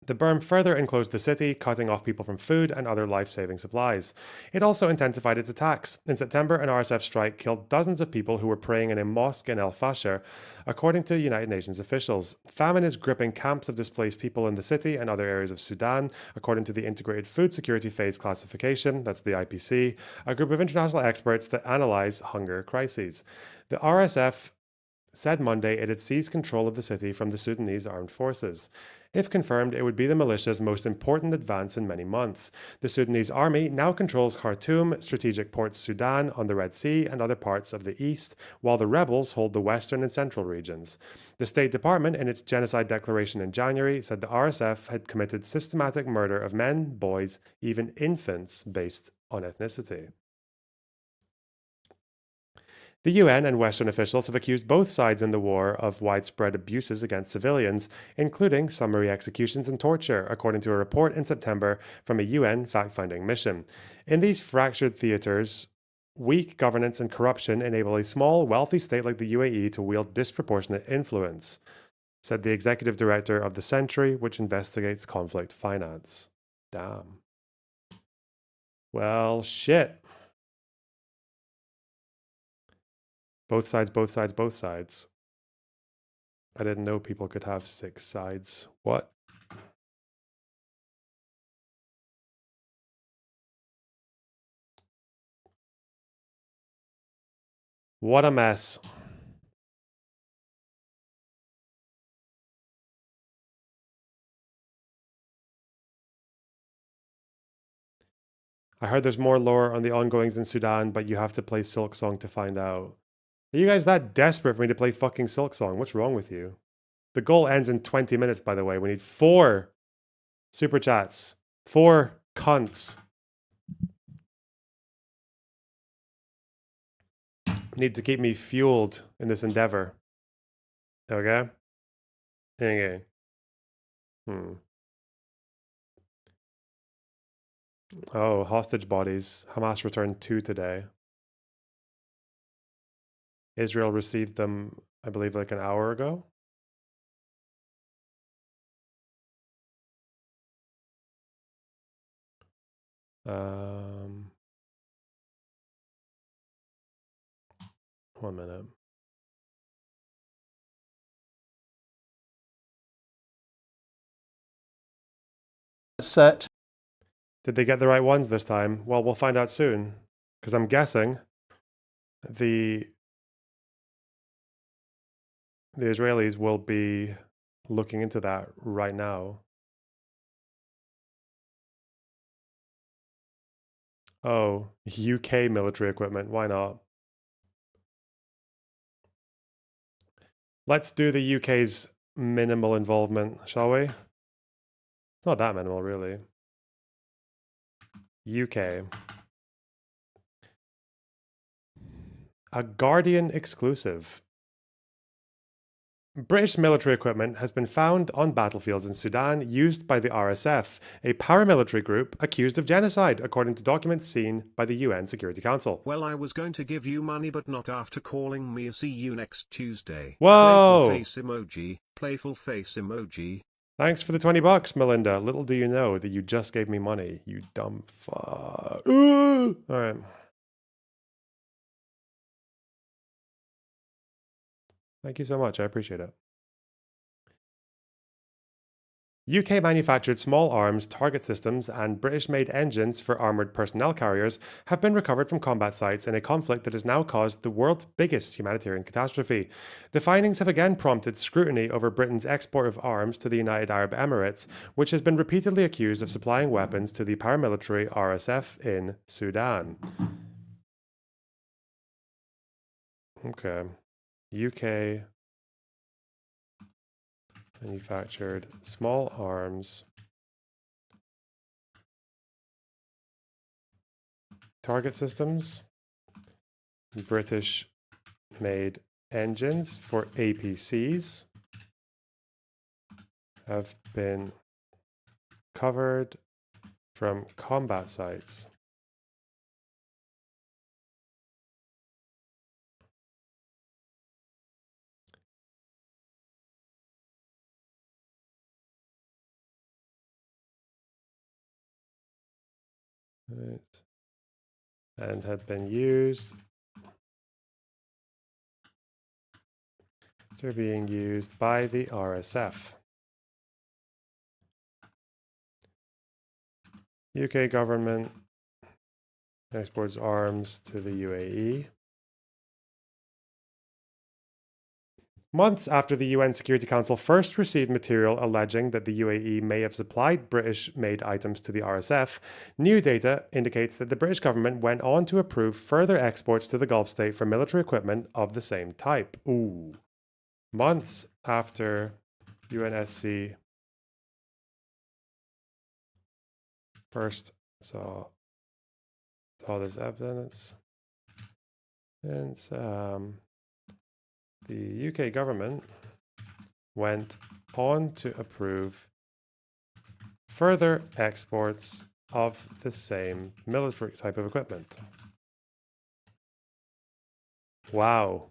The berm further enclosed the city, cutting off people from food and other life-saving supplies. It also intensified its attacks. In September, an RSF strike killed dozens of people who were praying in a mosque in El Fasher, according to United Nations officials. Famine is gripping camps of displaced people in the city and other areas of Sudan, according to the Integrated Food Security Phase Classification, that's the IPC, a group of international experts that analyze hunger crises. The RSF said Monday it had seized control of the city from the Sudanese armed forces. If confirmed, it would be the militia's most important advance in many months. The Sudanese army now controls Khartoum, strategic Port Sudan on the Red Sea, and other parts of the east, while the rebels hold the western and central regions. The State Department, in its genocide declaration in January, said the RSF had committed systematic murder of men, boys, even infants based on ethnicity. The UN and Western officials have accused both sides in the war of widespread abuses against civilians, including summary executions and torture, according to a report in September from a UN fact-finding mission. In these fractured theaters, weak governance and corruption enable a small, wealthy state like the UAE to wield disproportionate influence, said the executive director of the Century, which investigates conflict finance. Damn. Well, shit. Both sides, both sides, both sides. I didn't know people could have 6 sides. What? What a mess. I heard there's more lore on the ongoings in Sudan, but you have to play Silk Song to find out. Are you guys that desperate for me to play fucking Silk Song? What's wrong with you? The goal ends in 20 minutes, by the way. We need 4 super chats. 4 cunts. Need to keep me fueled in this endeavor. Okay? Okay. Oh, hostage bodies. Hamas returned 2 today. Israel received them, I believe, like an hour ago. One minute. Set. Did they get the right ones this time? Well, we'll find out soon. Because I'm guessing the Israelis will be looking into that right now. Oh, UK military equipment. Why not? Let's do the UK's minimal involvement, shall we? It's not that minimal, really. UK. A Guardian exclusive. British military equipment has been found on battlefields in Sudan used by the RSF, a paramilitary group accused of genocide, according to documents seen by the UN Security Council. Well, I was going to give you money, but not after calling me. See you next Tuesday. Whoa! Playful face emoji. Playful face emoji. Thanks for the $20, Melinda. Little do you know that you just gave me money, you dumb fuck. All right. Thank you so much. I appreciate it. UK manufactured small arms, target systems, and British made engines for armoured personnel carriers have been recovered from combat sites in a conflict that has now caused the world's biggest humanitarian catastrophe. The findings have again prompted scrutiny over Britain's export of arms to the United Arab Emirates, which has been repeatedly accused of supplying weapons to the paramilitary RSF in Sudan. Okay. UK manufactured small arms, target systems, British made engines for APCs have been covered from combat sites. Right. And had been used. They're being used by the RSF. UK government exports arms to the UAE. Months after the UN Security Council first received material alleging that the UAE may have supplied British-made items to the RSF, new data indicates that the British government went on to approve further exports to the Gulf state for military equipment of the same type. Ooh. Months after UNSC first saw this evidence, and the UK government went on to approve further exports of the same military type of equipment. Wow.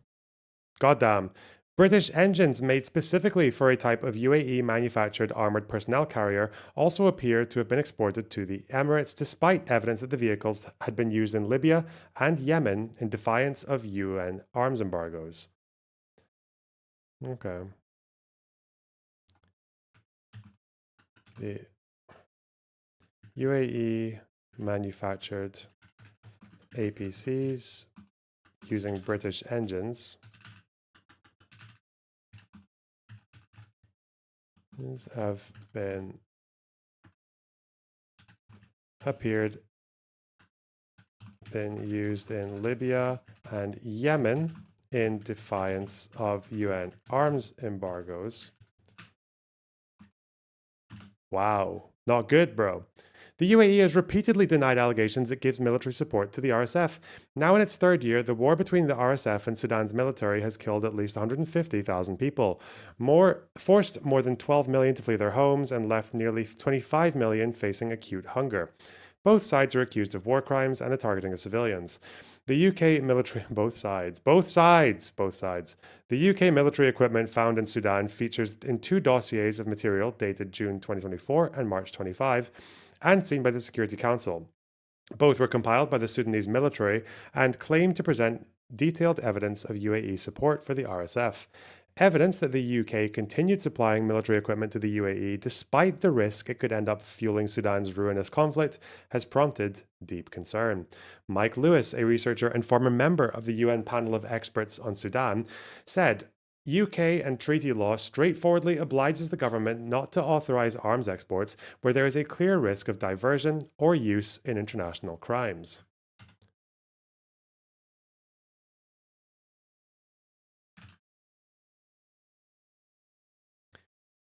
Goddamn. British engines made specifically for a type of UAE manufactured armoured personnel carrier also appear to have been exported to the Emirates, despite evidence that the vehicles had been used in Libya and Yemen in defiance of UN arms embargoes. Okay. The UAE manufactured APCs using British engines have been used in Libya and Yemen in defiance of UN arms embargoes. Wow, not good, bro. The UAE has repeatedly denied allegations it gives military support to the RSF. Now in its third year, the war between the RSF and Sudan's military has killed at least 150,000 people, forced more than 12 million to flee their homes, and left nearly 25 million facing acute hunger. Both sides are accused of war crimes and the targeting of civilians. The UK military, both sides. The UK military equipment found in Sudan features in two dossiers of material dated June 2024 and March 25, and seen by the Security Council. Both were compiled by the Sudanese military and claim to present detailed evidence of UAE support for the RSF. Evidence that the UK continued supplying military equipment to the UAE despite the risk it could end up fueling Sudan's ruinous conflict has prompted deep concern. Mike Lewis, a researcher and former member of the UN panel of experts on Sudan, said, UK and treaty law straightforwardly obliges the government not to authorize arms exports where there is a clear risk of diversion or use in international crimes.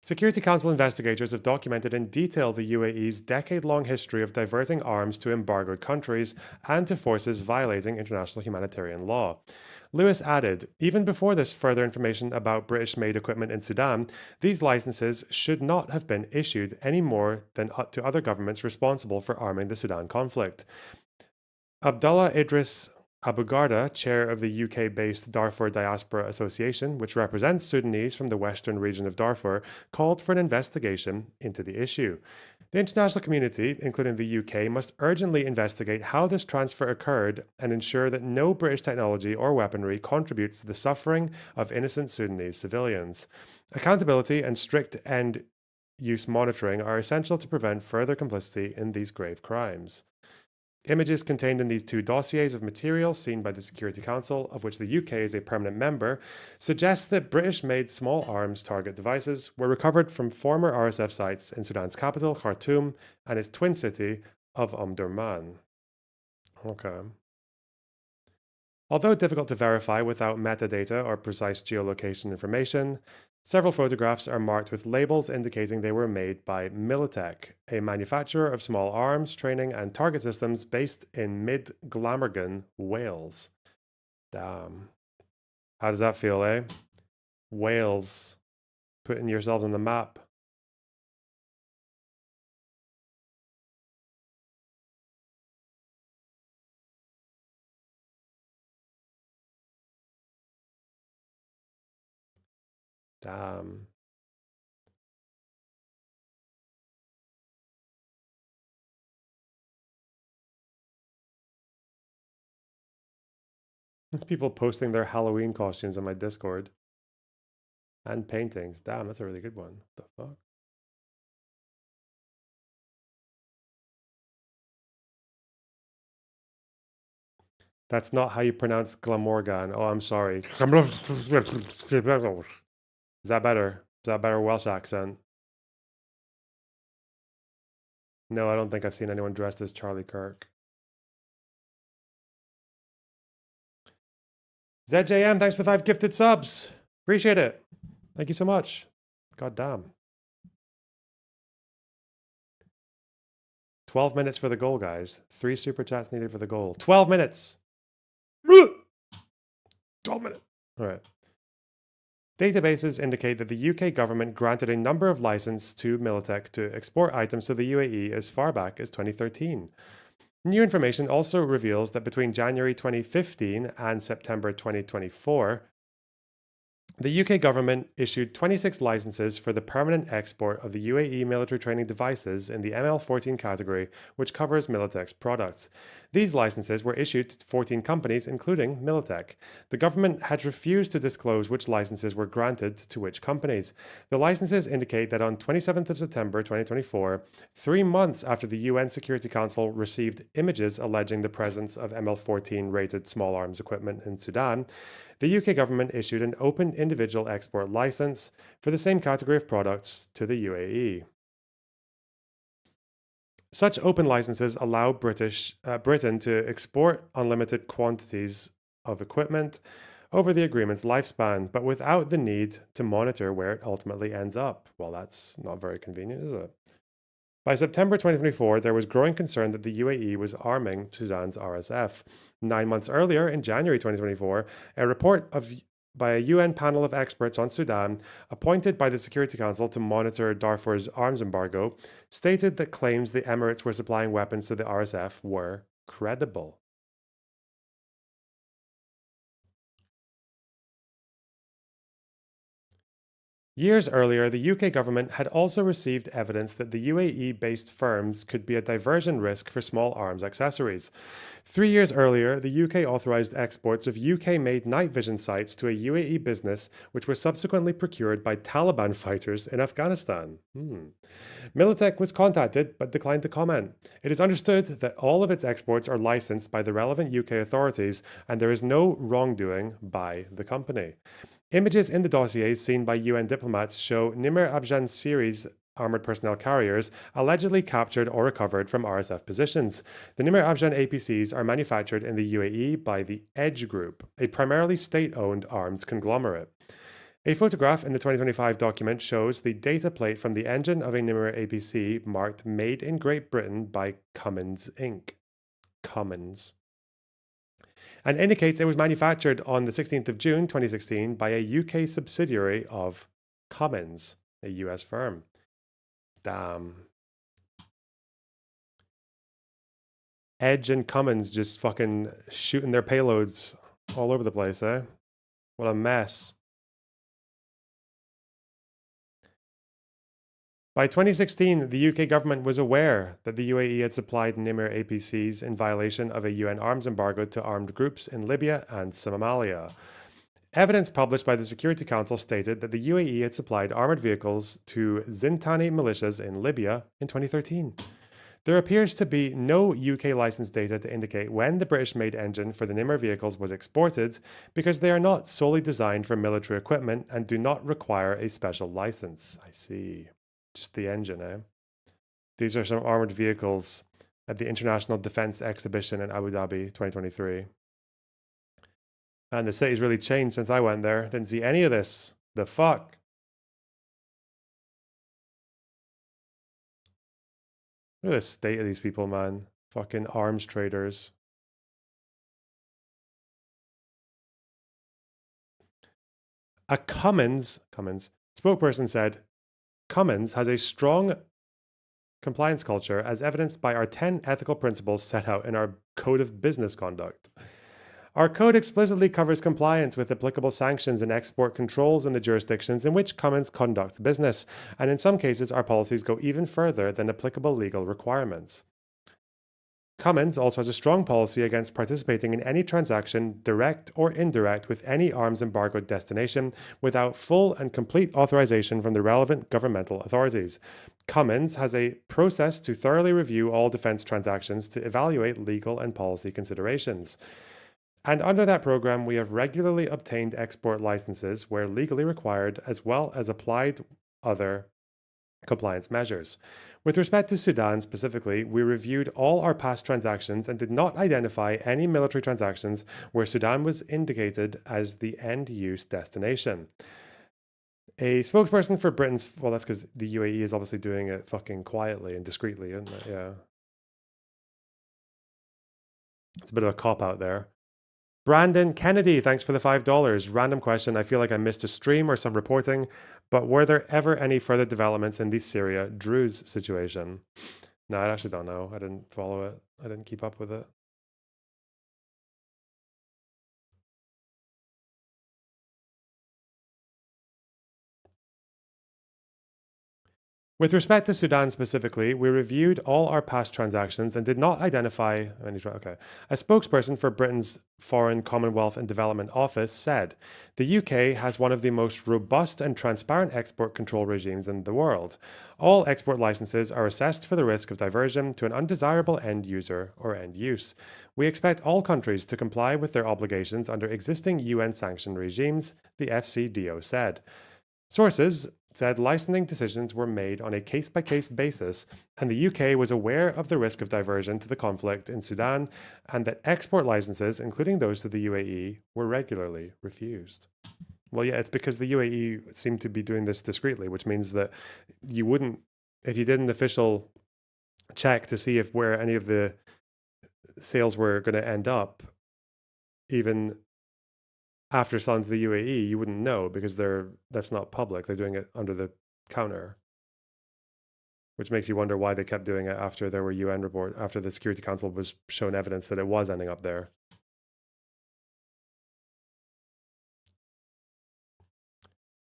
Security Council investigators have documented in detail the UAE's decade-long history of diverting arms to embargoed countries and to forces violating international humanitarian law. Lewis added, even before this further information about British-made equipment in Sudan, these licenses should not have been issued any more than to other governments responsible for arming the Sudan conflict. Abdullah Idris Abu Garda, chair of the UK-based Darfur Diaspora Association, which represents Sudanese from the western region of Darfur, called for an investigation into the issue. The international community, including the UK, must urgently investigate how this transfer occurred and ensure that no British technology or weaponry contributes to the suffering of innocent Sudanese civilians. Accountability and strict end-use monitoring are essential to prevent further complicity in these grave crimes. Images contained in these two dossiers of material seen by the Security Council, of which the UK is a permanent member, suggest that British-made small arms target devices were recovered from former RSF sites in Sudan's capital, Khartoum, and its twin city of Omdurman. Okay. Although difficult to verify without metadata or precise geolocation information, several photographs are marked with labels indicating they were made by Militech, a manufacturer of small arms, training, and target systems based in Mid-Glamorgan, Wales. Damn. How does that feel, eh? Wales. Putting yourselves on the map. Damn. People posting their Halloween costumes on my Discord. And paintings. Damn, that's a really good one. What the fuck? That's not how you pronounce Glamorgan. Oh, I'm sorry. Is that better? Is that a better Welsh accent? No, I don't think I've seen anyone dressed as Charlie Kirk. ZJM, thanks for the 5 gifted subs. Appreciate it. Thank you so much. God damn. 12 minutes for the goal, guys. 3 super chats needed for the goal. 12 minutes. 12 minutes. All right. Databases indicate that the UK government granted a number of licenses to Militech to export items to the UAE as far back as 2013. New information also reveals that between January 2015 and September 2024, the UK government issued 26 licenses for the permanent export of the UAE military training devices in the ML14 category, which covers Militech's products. These licenses were issued to 14 companies, including Militech. The government had refused to disclose which licenses were granted to which companies. The licenses indicate that on 27th of September 2024, 3 months after the UN Security Council received images alleging the presence of ML14 rated small arms equipment in Sudan, the UK government issued an open individual export license for the same category of products to the UAE. Such open licenses allow Britain to export unlimited quantities of equipment over the agreement's lifespan, but without the need to monitor where it ultimately ends up. Well, that's not very convenient, is it? By September 2024, there was growing concern that the UAE was arming Sudan's RSF. 9 months earlier, in January 2024, a report by a UN panel of experts on Sudan, appointed by the Security Council to monitor Darfur's arms embargo, stated that claims the Emirates were supplying weapons to the RSF were credible. Years earlier, the UK government had also received evidence that the UAE-based firms could be a diversion risk for small arms accessories. 3 years earlier, the UK authorised exports of UK-made night vision sights to a UAE business, which were subsequently procured by Taliban fighters in Afghanistan. Militech was contacted but declined to comment. It is understood that all of its exports are licensed by the relevant UK authorities, and there is no wrongdoing by the company. Images in the dossiers seen by UN diplomats show Nimr Abjan series armored personnel carriers allegedly captured or recovered from RSF positions. The Nimr Abjan APCs are manufactured in the UAE by the Edge Group, a primarily state-owned arms conglomerate. A photograph in the 2025 document shows the data plate from the engine of a Nimr APC marked Made in Great Britain by Cummins Inc. Cummins. And indicates it was manufactured on the 16th of June 2016 by a UK subsidiary of Cummins, a US firm. Damn. Edge and Cummins just fucking shooting their payloads all over the place, eh? What a mess. By 2016, the UK government was aware that the UAE had supplied Nimr APCs in violation of a UN arms embargo to armed groups in Libya and Somalia. Evidence published by the Security Council stated that the UAE had supplied armored vehicles to Zintani militias in Libya in 2013. There appears to be no UK license data to indicate when the British-made engine for the Nimr vehicles was exported because they are not solely designed for military equipment and do not require a special license. I see. Just the engine, eh? These are some armored vehicles at the International Defense Exhibition in Abu Dhabi 2023. And the city's really changed since I went there. Didn't see any of this. The fuck? Look at the state of these people, man. Fucking arms traders. A Cummins spokesperson said, Cummins has a strong compliance culture as evidenced by our 10 ethical principles set out in our Code of Business Conduct. Our code explicitly covers compliance with applicable sanctions and export controls in the jurisdictions in which Cummins conducts business, and in some cases our policies go even further than applicable legal requirements. Cummins also has a strong policy against participating in any transaction, direct or indirect, with any arms embargoed destination without full and complete authorization from the relevant governmental authorities. Cummins has a process to thoroughly review all defense transactions to evaluate legal and policy considerations. And under that program, we have regularly obtained export licenses where legally required, as well as applied other compliance measures. With respect to Sudan specifically, we reviewed all our past transactions and did not identify any military transactions where Sudan was indicated as the end-use destination. A spokesperson for Britain's... Well, that's because the UAE is obviously doing it fucking quietly and discreetly, isn't it? Yeah. It's a bit of a cop-out there. Brandon Kennedy, thanks for the $5. Random question. I feel like I missed a stream or some reporting, but were there ever any further developments in the Syria Druze situation? No, I actually don't know. I didn't follow it. I didn't keep up with it. With respect to Sudan specifically, we reviewed all our past transactions and did not identify any... Okay. A spokesperson for Britain's Foreign, Commonwealth and Development Office said, the UK has one of the most robust and transparent export control regimes in the world. All export licenses are assessed for the risk of diversion to an undesirable end user or end use. We expect all countries to comply with their obligations under existing UN sanctioned regimes, the FCDO said. Sources said licensing decisions were made on a case-by-case basis, and the UK was aware of the risk of diversion to the conflict in Sudan, and that export licenses, including those to the UAE, were regularly refused. Well, yeah, it's because the UAE seemed to be doing this discreetly, which means that you wouldn't, if you did an official check to see if where any of the sales were going to end up, even after selling to the UAE, you wouldn't know because that's not public. They're doing it under the counter, which makes you wonder why they kept doing it after there were UN report, after the Security Council was shown evidence that it was ending up there.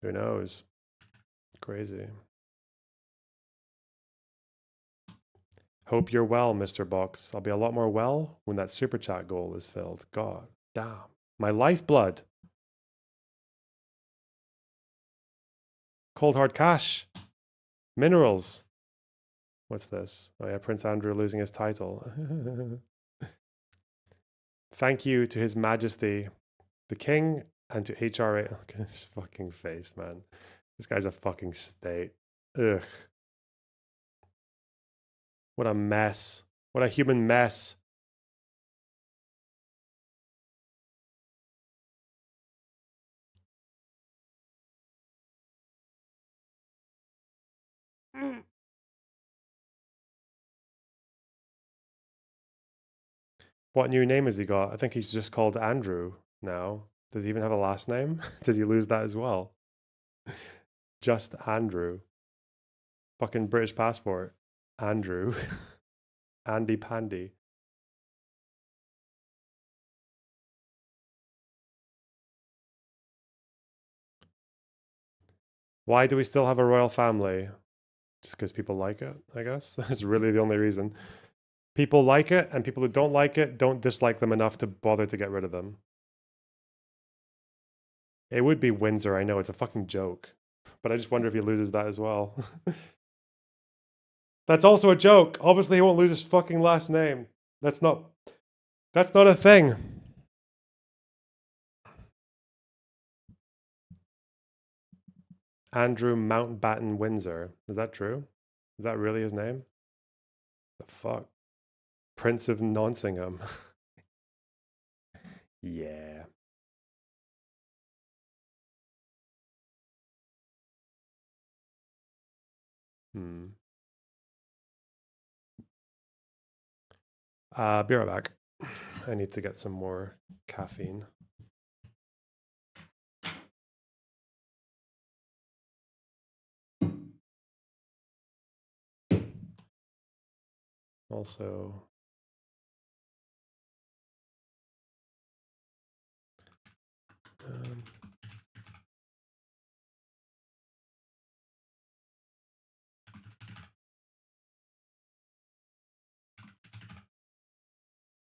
Who knows? Crazy. Hope you're well, Mr. Box. I'll be a lot more well when that super chat goal is filled. God damn. My lifeblood. Cold hard cash. Minerals. What's this? Oh yeah, Prince Andrew losing his title. Thank you to His Majesty, the King and to HRA. Look at his fucking face, man. This guy's a fucking state. Ugh. What a mess. What a human mess. What new name has he got? I think he's just called Andrew now. Does he even have a last name? Does he lose that as well? Just Andrew. Fucking British passport. Andrew. Andy Pandy. Why do we still have a royal family? Just because people like it, I guess. That's really the only reason. People like it, and people who don't like it don't dislike them enough to bother to get rid of them. It would be Windsor, I know, it's a fucking joke. But I just wonder if he loses that as well. That's also a joke. Obviously he won't lose his fucking last name. That's not a thing. Andrew Mountbatten Windsor. Is that true? Is that really his name? The fuck? Prince of Nonsingham. Yeah. Be right back. I need to get some more caffeine. Also,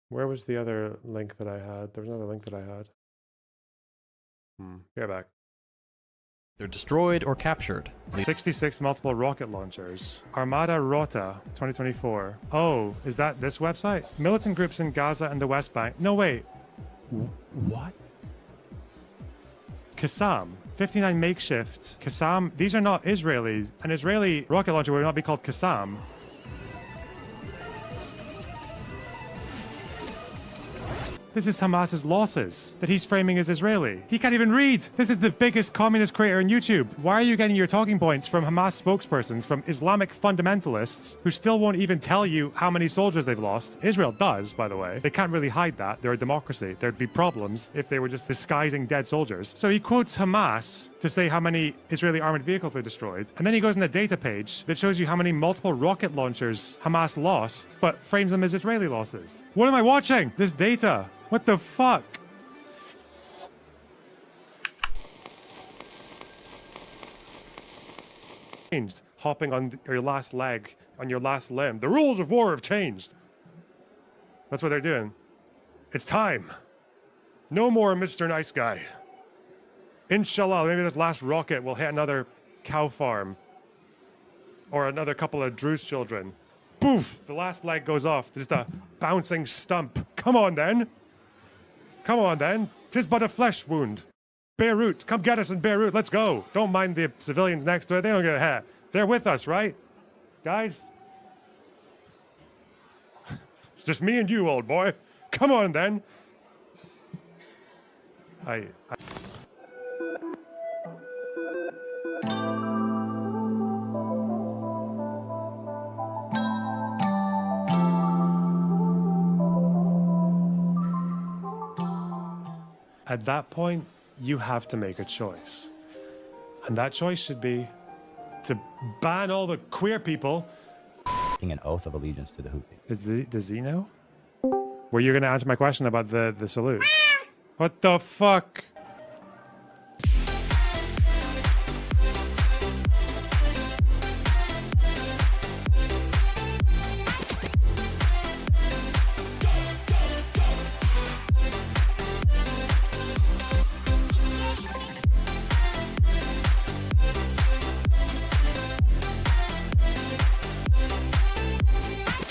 where was the other link that I had? There was another link that I had. Be right back. They're destroyed or captured. 66 multiple rocket launchers. Armada Rota 2024. Oh, is that this website? Militant groups in Gaza and the West Bank. No, wait. What? Qassam. 59 makeshift. Qassam. These are not Israelis. An Israeli rocket launcher would not be called Qassam. This is Hamas's losses that he's framing as Israeli. He can't even read. This is the biggest communist creator on YouTube. Why are you getting your talking points from Hamas spokespersons, from Islamic fundamentalists who still won't even tell you how many soldiers they've lost? Israel does, by the way. They can't really hide that. They're a democracy. There'd be problems if they were just disguising dead soldiers. So he quotes Hamas to say how many Israeli armored vehicles they destroyed. And then he goes on a data page that shows you how many multiple rocket launchers Hamas lost, but frames them as Israeli losses. What am I watching? This data. What the fuck? Changed. Hopping on your last leg, on your last limb. The rules of war have changed. That's what they're doing. It's time. No more Mr. Nice Guy. Inshallah, maybe this last rocket will hit another cow farm. Or another couple of Druze children. Poof! The last leg goes off. Just a bouncing stump. Come on then. Come on then, 'tis but a flesh wound. Beirut, come get us in Beirut, let's go. Don't mind the civilians next to it, they don't get a hat. They're with us, right? Guys? It's just me and you, old boy. Come on then. At that point, you have to make a choice. And that choice should be to ban all the queer people. An oath of allegiance to the Houthi. Does he know? Were you going to answer my question about the salute? What the fuck?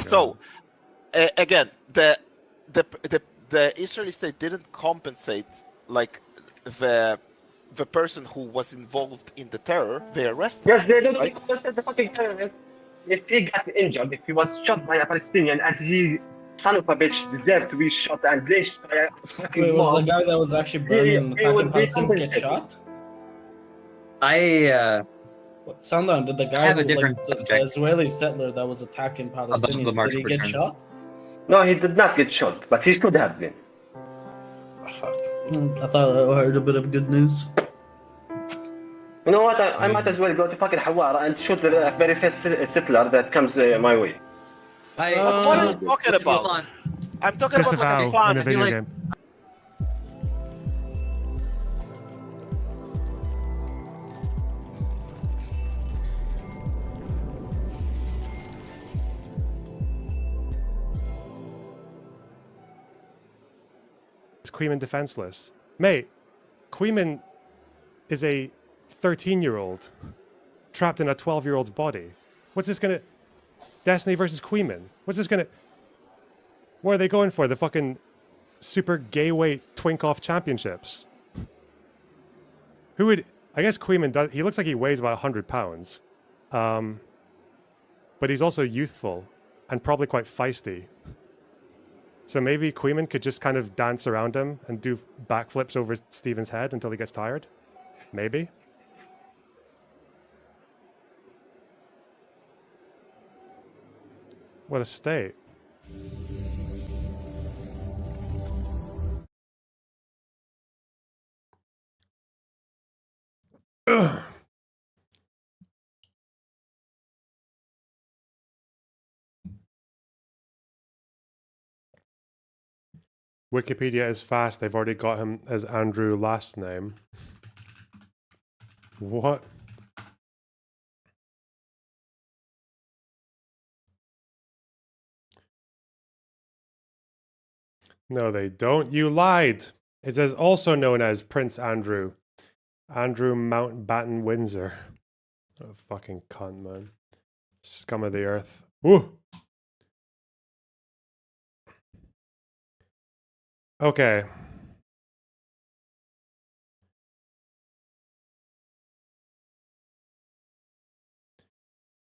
So, again, the Israeli state didn't compensate like the person who was involved in the terror, they arrested. Yes, they don't right? arrested the fucking terrorist. If he got injured, if he was shot by a Palestinian, and he, son of a bitch, deserved to be shot and lynched by a fucking Wait, was mob, the guy that was actually burning he would attacking be Palestinians get compensated. shot? I Sound did the guy have a who, different the subject. Israeli settler that was attacking Palestinians, March did he for get Turner. shot? No, he did not get shot, but he could have been. I thought I heard a bit of good news. You know what? I might as well go to fucking Hawara and shoot the very first settler that comes my way. What are you talking about? I'm talking about fucking fun. in a video game. Is Queeman defenseless? Mate, Queeman is a 13-year-old trapped in a 12-year-old's body. What's this gonna... Destiny versus Queeman. What's this gonna... What are they going for? The fucking super gay weight twink-off championships? Who would... I guess Queeman does... He looks like he weighs about 100 pounds. But he's also youthful and probably quite feisty. So maybe Queeman could just kind of dance around him and do backflips over Steven's head until he gets tired? Maybe? What a state. Ugh. Wikipedia is fast. They've already got him as Andrew last name. What? No, they don't. You lied. It says also known as Prince Andrew. Andrew Mountbatten Windsor. What a fucking cunt, man. Scum of the earth. Woo! Okay.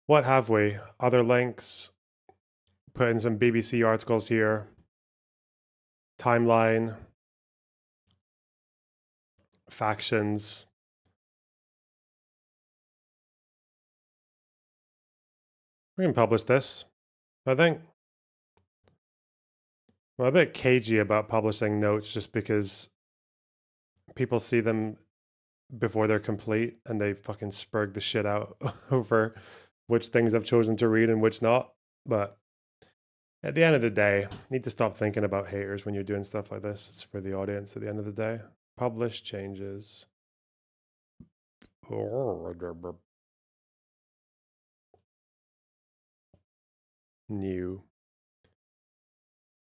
What have we? Other links. Put in some BBC articles here. Timeline. Factions. We can publish this, I think. I'm a bit cagey about publishing notes just because people see them before they're complete and they fucking spurg the shit out over which things I've chosen to read and which not. But at the end of the day, you need to stop thinking about haters when you're doing stuff like this. It's for the audience at the end of the day. Publish changes. New.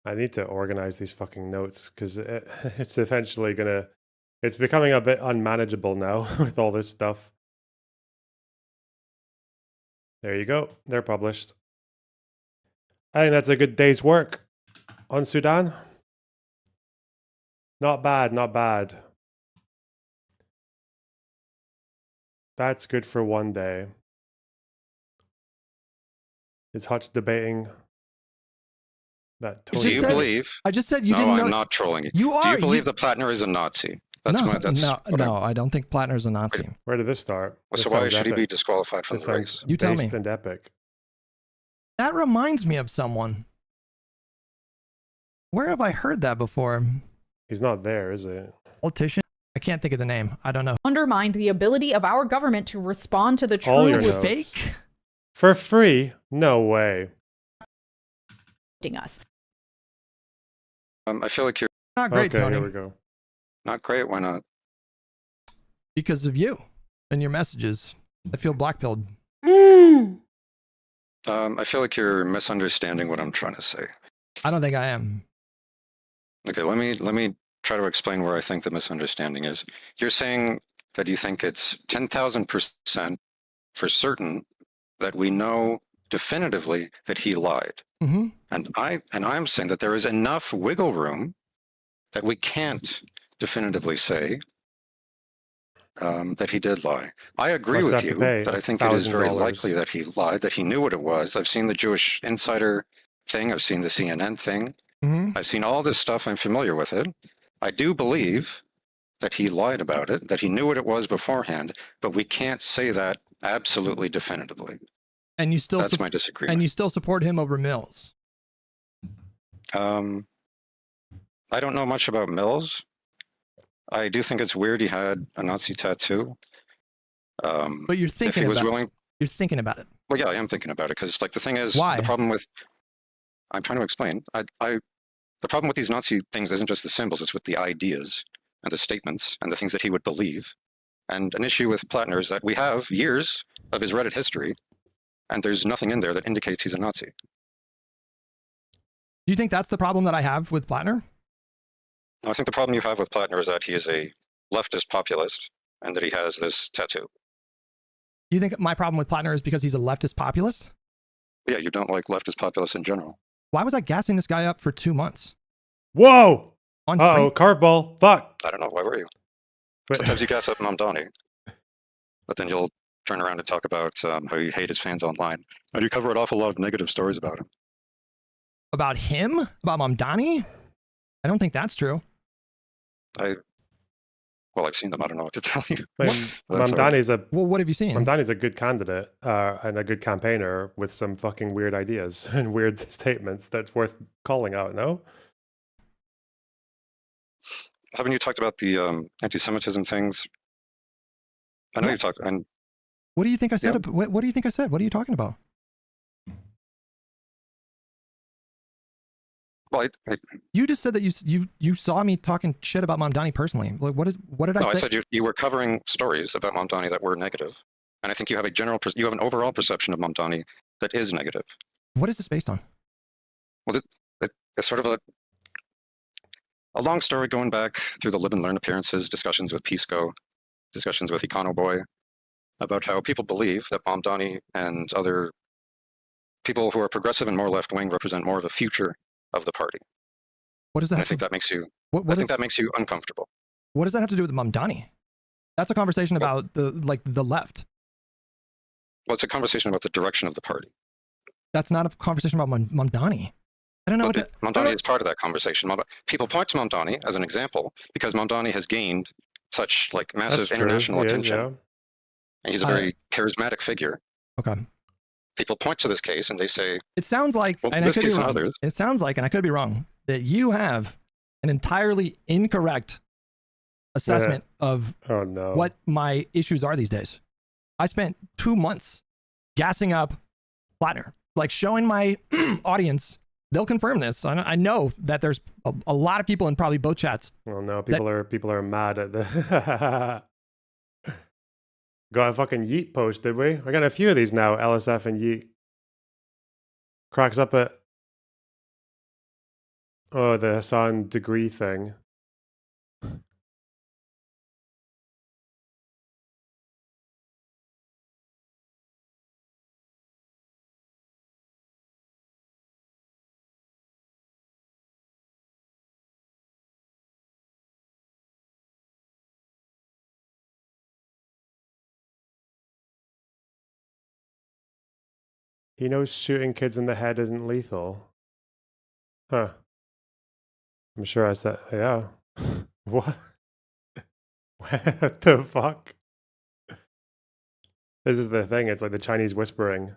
I need to organize these fucking notes because it's eventually gonna... It's becoming a bit unmanageable now with all this stuff. There you go. They're published. I think that's a good day's work on Sudan. Not bad, not bad. That's good for one day. Is Hutch debating that Tony... Do you believe? I just said you no, didn't know. I'm not trolling you. You are. Do you believe that Plattner is a Nazi? That's no, I don't think Plattner's a Nazi. Where did this start? Well, This so why sounds should he epic. be disqualified from This the sounds race? You tell me. based and epic. That reminds me of someone. Where have I heard that before? He's not there, is he? Politician? I can't think of the name. I don't know. Undermined the ability of our government to respond to the All true your notes. For free? No way. us. I feel like you're Not great, Okay, Tony. here we go. not great. Why not? Because of you and your messages. I feel blackpilled. I feel like you're misunderstanding what I'm trying to say. I don't think I am. Okay, let me try to explain where I think the misunderstanding is. You're saying that you think it's 10,000% for certain that we know definitively that he lied. Mm-hmm. And I'm saying that there is enough wiggle room that we can't definitively say that he did lie. I agree with you that I think it is very likely that he lied, that he knew what it was. I've seen the Jewish Insider thing. I've seen the CNN thing. I've seen all this stuff. I'm familiar with it. I do believe that he lied about it, that he knew what it was beforehand, but we can't say that absolutely definitively. And you still That's my disagreement. And you still support him over Mills. I don't know much about Mills. I do think it's weird he had a Nazi tattoo. But you're thinking You're thinking about it. Well, yeah, I am thinking about it because, like, the thing is, why? The problem with, I'm trying to explain. The problem with these Nazi things isn't just the symbols; it's with the ideas and the statements and the things that he would believe. And an issue with Plattner is that we have years of his Reddit history, and there's nothing in there that indicates he's a Nazi. Do you think that's the problem that I have with Plattner? I think the problem you have with Plattner is that he is a leftist populist and that he has this tattoo. You think my problem with Plattner is because he's a leftist populist? Yeah, you don't like leftist populists in general. Why was I gassing this guy up for 2 months? Whoa! On Uh-oh, carveball. Fuck. I don't know. Why were you? Sometimes you gas up Mamdani, but then you'll turn around and talk about how you hate his fans online. And you cover an awful lot of negative stories about him. About him? About Mamdani? I don't think that's true. Well, I've seen them. I don't know what to tell you. Mamdani's well, what have you seen? Mamdani's a good candidate and a good campaigner with some fucking weird ideas and weird statements that's worth calling out, no? Haven't you talked about the anti-Semitism things? I know you've talked. And what do you think I said? Yeah. What do you think I said? What are you talking about? Well, you just said that you saw me talking shit about Mamdani personally. Like, what did I say? No, I said you were covering stories about Mamdani that were negative, and I think you have an overall perception of Mamdani that is negative. What is this based on? Well, it's sort of a long story going back through the Live and Learn appearances, discussions with Pisco, discussions with Econoboy, about how people believe that Mamdani and other people who are progressive and more left-wing represent more of a future of the party. What does that? I think that makes you. I think that makes you uncomfortable. What does that have to do with Mamdani? That's a conversation about the left. Well, it's a conversation about the direction of the party. That's not a conversation about Mamdani. I don't know. Mamdani is part of that conversation. People point to Mamdani as an example because Mamdani has gained such massive international attention, and he's a very charismatic figure. Okay. People point to this case and they say, it sounds like, well, and I could be wrong. It sounds like, and I could be wrong, that you have an entirely incorrect assessment of what my issues are these days. I spent 2 months gassing up Plattner, like showing my audience. They'll confirm this. I know that there's a lot of people in probably both chats. Well, no, people are mad at the. Got a fucking Yeet post, did we? I got a few of these now, LSF and Yeet. Cracks up at... Oh, the Hassan degree thing. He knows shooting kids in the head isn't lethal. Huh. I'm sure I said, yeah. What? What the fuck? This is the thing. It's like the Chinese whispering.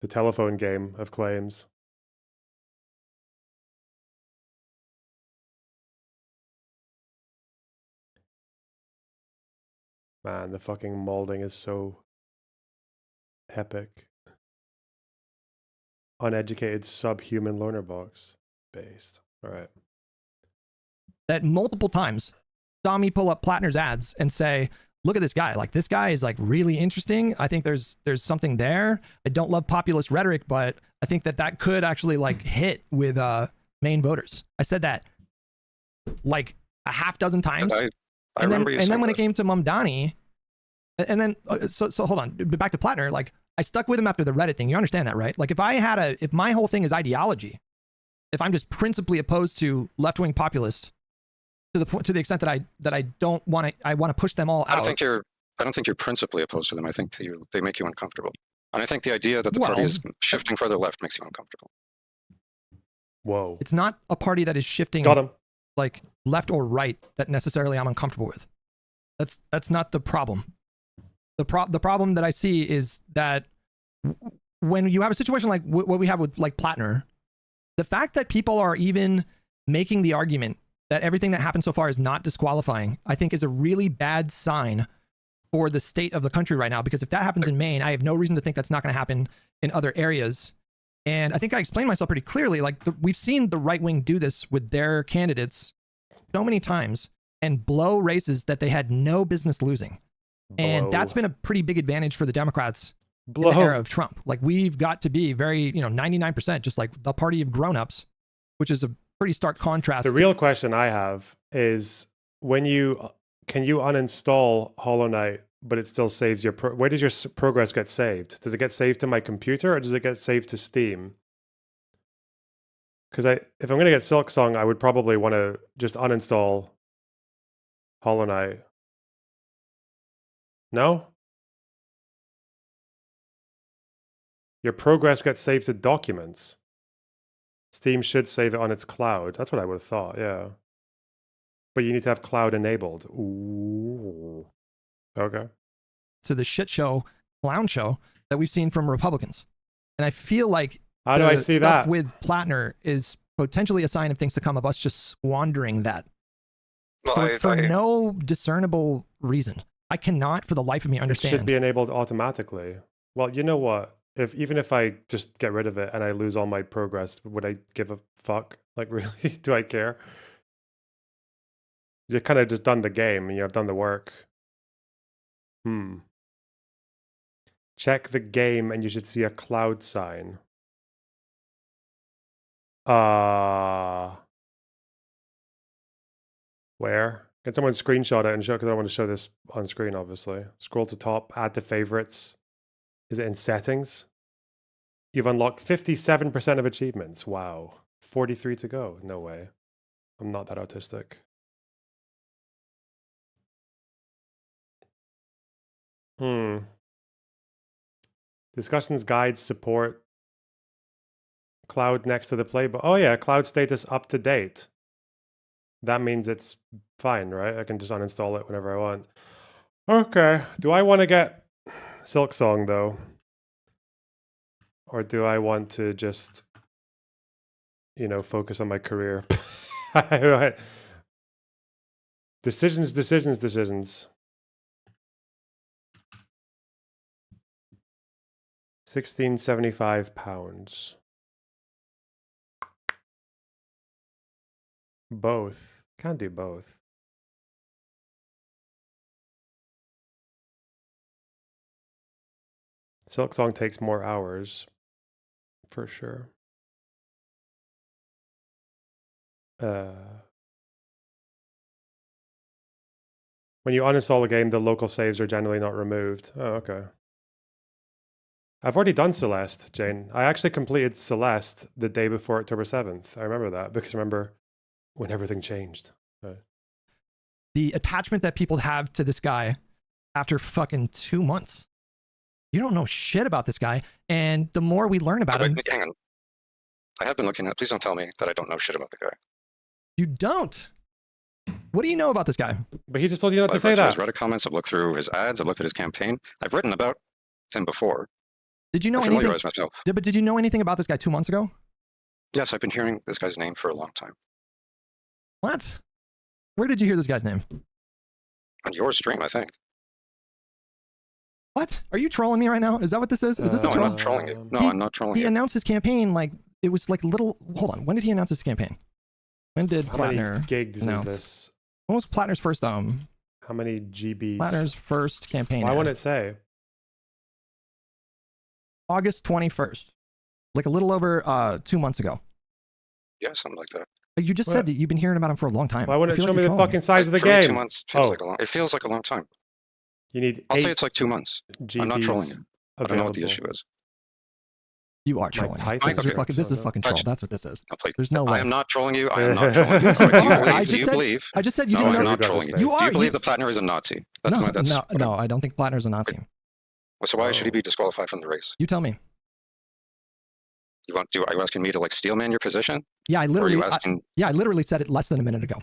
The telephone game of claims. Man, the fucking molding is so epic. Uneducated subhuman learner box based. All right. That multiple times saw me pull up Plattner's ads and say, look at this guy. Like, this guy is like really interesting. I think there's something there. I don't love populist rhetoric, but I think that could actually like hit with main voters. I said that like a half dozen times. I remember you saying then when it came to Mamdani, and then so hold on, back to Plattner, like I stuck with him after the Reddit thing. You understand that, right? Like if my whole thing is ideology, if I'm just principally opposed to left-wing populists, to the extent that I don't want to. I want to push them all out. I don't think you're principally opposed to them. I think they make you uncomfortable. And I think the idea that the party is shifting further left makes you uncomfortable. Whoa. It's not a party that is shifting like left or right that necessarily I'm uncomfortable with. That's not the problem. The problem that I see is that when you have a situation like what we have with like Plattner, the fact that people are even making the argument that everything that happened so far is not disqualifying, I think is a really bad sign for the state of the country right now. Because if that happens in Maine, I have no reason to think that's not going to happen in other areas. And I think I explained myself pretty clearly. Like we've seen the right wing do this with their candidates so many times and blow races that they had no business losing. And that's been a pretty big advantage for the Democrats in the era of Trump. Like we've got to be very, 99%, just like the party of grown-ups, which is a pretty stark contrast. The real question I have is can you uninstall Hollow Knight, but it still saves your where does your progress get saved? Does it get saved to my computer or does it get saved to Steam? Because if I'm going to get Silksong, I would probably want to just uninstall Hollow Knight. No? Your progress gets saved to documents. Steam should save it on its cloud. That's what I would have thought, yeah. But you need to have cloud enabled. Ooh. Okay. To the shit show, clown show that we've seen from Republicans. And I feel like how do I see that with Plattner is potentially a sign of things to come of us just squandering that for no discernible reason. I cannot for the life of me understand. It should be enabled automatically. Well, you know what? Even if I just get rid of it and I lose all my progress, would I give a fuck? Like, really? Do I care? You've kind of just done the game and you've done the work. Check the game and you should see a cloud sign. Where? Can someone screenshot it and show? Because I want to show this on screen, obviously. Scroll to top, add to favorites. Is it in settings? You've unlocked 57% of achievements. Wow. 43 to go. No way. I'm not that autistic. Discussions, guides, support. Cloud next to the play. But oh yeah, cloud status up to date. That means it's fine, right? I can just uninstall it whenever I want. Okay. Do I want to get Silksong though? Or do I want to just, focus on my career? Decisions. 1,675 pounds. Both. Can't do both. Silksong takes more hours. For sure. When you uninstall a game, the local saves are generally not removed. Oh, okay. I've already done Celeste, Jane. I actually completed Celeste the day before October 7th. I remember that because remember when everything changed. The attachment that people have to this guy after fucking 2 months. You don't know shit about this guy, and the more we learn about him... Hang on. I have been looking at... Please don't tell me that I don't know shit about the guy. You don't? What do you know about this guy? But he just told you not to say that. I've read his Reddit comments, I've looked through his ads, I've looked at his campaign. I've written about him before. Did you know anything? But did you know anything about this guy 2 months ago? Yes, I've been hearing this guy's name for a long time. What? Where did you hear this guy's name? On your stream, I think. What? Are you trolling me right now? Is that what this is? Is this a troll? I'm not trolling you. No, I'm not trolling you. He announced his campaign like it was like little. Hold on. When did he announce his campaign? When did Plattner? How many gigs is this? When was Plattner's first How many GBs? Plattner's first campaign. Why won't it say? August 21st, like a little over 2 months ago. Yeah, something like that. But you just said that you've been hearing about him for a long time. Why wouldn't it show me the fucking size of the game? 2 months feels like a long. It feels like a long time. You need. I'll say it's like 2 months. GBs I'm not trolling you. I don't know what the available. issue is. You are trolling. This is fucking troll. That's what this is. There's no way. I am not trolling you. I am not trolling you. Do you believe? I just said you no, didn't I'm know. not trolling you. Do you believe that Plattner is a Nazi? No, I don't think Plattner's a Nazi. So why should he be disqualified from the race? You tell me. Are you asking me to like steelman your position? Yeah, I literally said it less than a minute ago.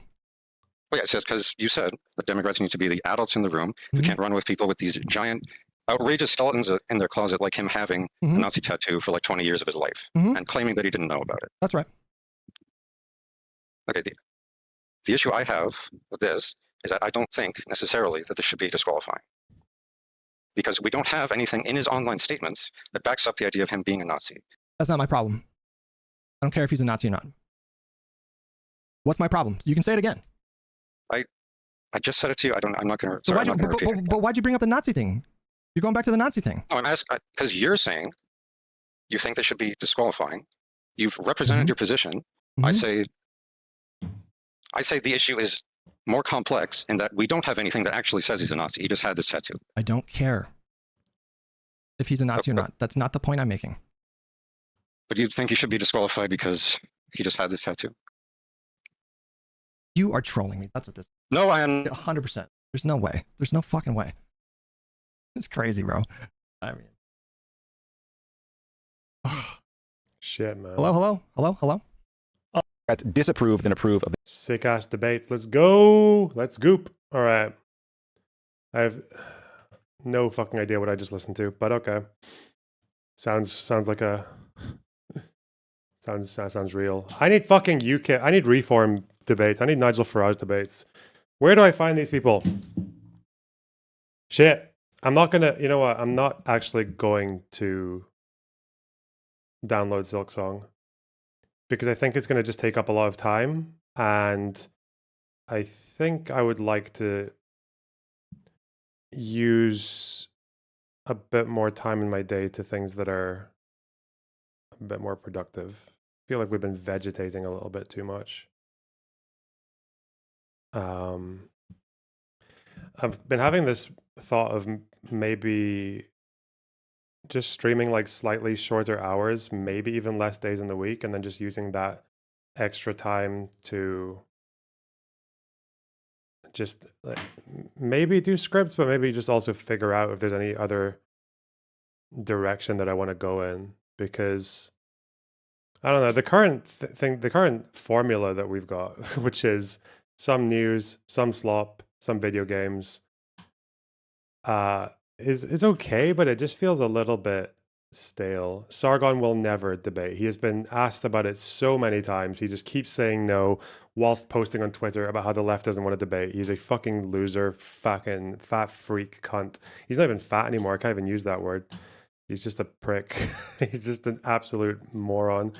Well, yeah, it says because you said that Democrats need to be the adults in the room who can't run with people with these giant, outrageous skeletons in their closet, like him having a Nazi tattoo for like 20 years of his life and claiming that he didn't know about it. That's right. Okay. The issue I have with this is that I don't think necessarily that this should be disqualifying, because we don't have anything in his online statements that backs up the idea of him being a Nazi. That's not my problem. I don't care if he's a Nazi or not. What's my problem? You can say it again. I just said it to you. I'm not going to. So but why'd you bring up the Nazi thing? You're going back to the Nazi thing. No, I'm asking because you're saying you think they should be disqualifying. You've represented your position. I say the issue is more complex in that we don't have anything that actually says he's a Nazi. He just had this tattoo. I don't care if he's a Nazi or not. That's not the point I'm making. But you think he should be disqualified because he just had this tattoo? You are trolling me. That's what this is. No, I am 100%. There's no way. There's no fucking way. It's crazy, bro. I mean, shit, man. Hello. Disapprove then approve of sick ass debates. Let's go. Let's goop. All right. I have no fucking idea what I just listened to, but okay. Sounds like a sounds real. I need fucking UKIP. I need reform debates. I need Nigel Farage debates. Where do I find these people? Shit. I'm not gonna, you know what? I'm not actually going to download Silksong because I think it's gonna just take up a lot of time, and I think I would like to use a bit more time in my day to things that are a bit more productive. I feel like we've been vegetating a little bit too much. I've been having this thought of maybe just streaming like slightly shorter hours, maybe even less days in the week, and then just using that extra time to just like, maybe do scripts, but maybe just also figure out if there's any other direction that I want to go in, because I don't know, the current the current formula that we've got, which is some news, some slop, some video games, is okay, but it just feels a little bit stale. Sargon will never debate. He has been asked about it so many times. He just keeps saying no whilst posting on Twitter about how the left doesn't want to debate. He's a fucking loser, fucking fat freak cunt. He's not even fat anymore. I can't even use that word. He's just a prick. He's just an absolute moron.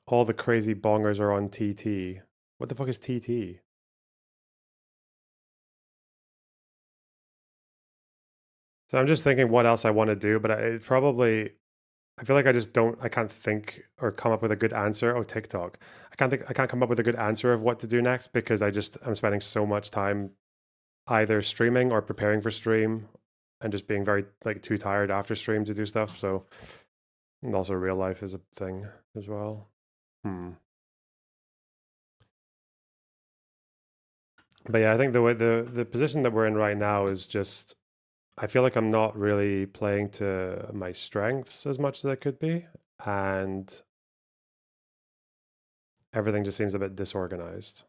All the crazy bongers are on TT. What the fuck is TT? So I'm just thinking what else I want to do, but it's probably, I feel like I can't think or come up with a good answer. Oh, TikTok. I can't come up with a good answer of what to do next because I'm spending so much time either streaming or preparing for stream and just being very like too tired after stream to do stuff. So, and also real life is a thing as well. But yeah, I think the position that we're in right now is just, I feel like I'm not really playing to my strengths as much as I could be, and everything just seems a bit disorganized.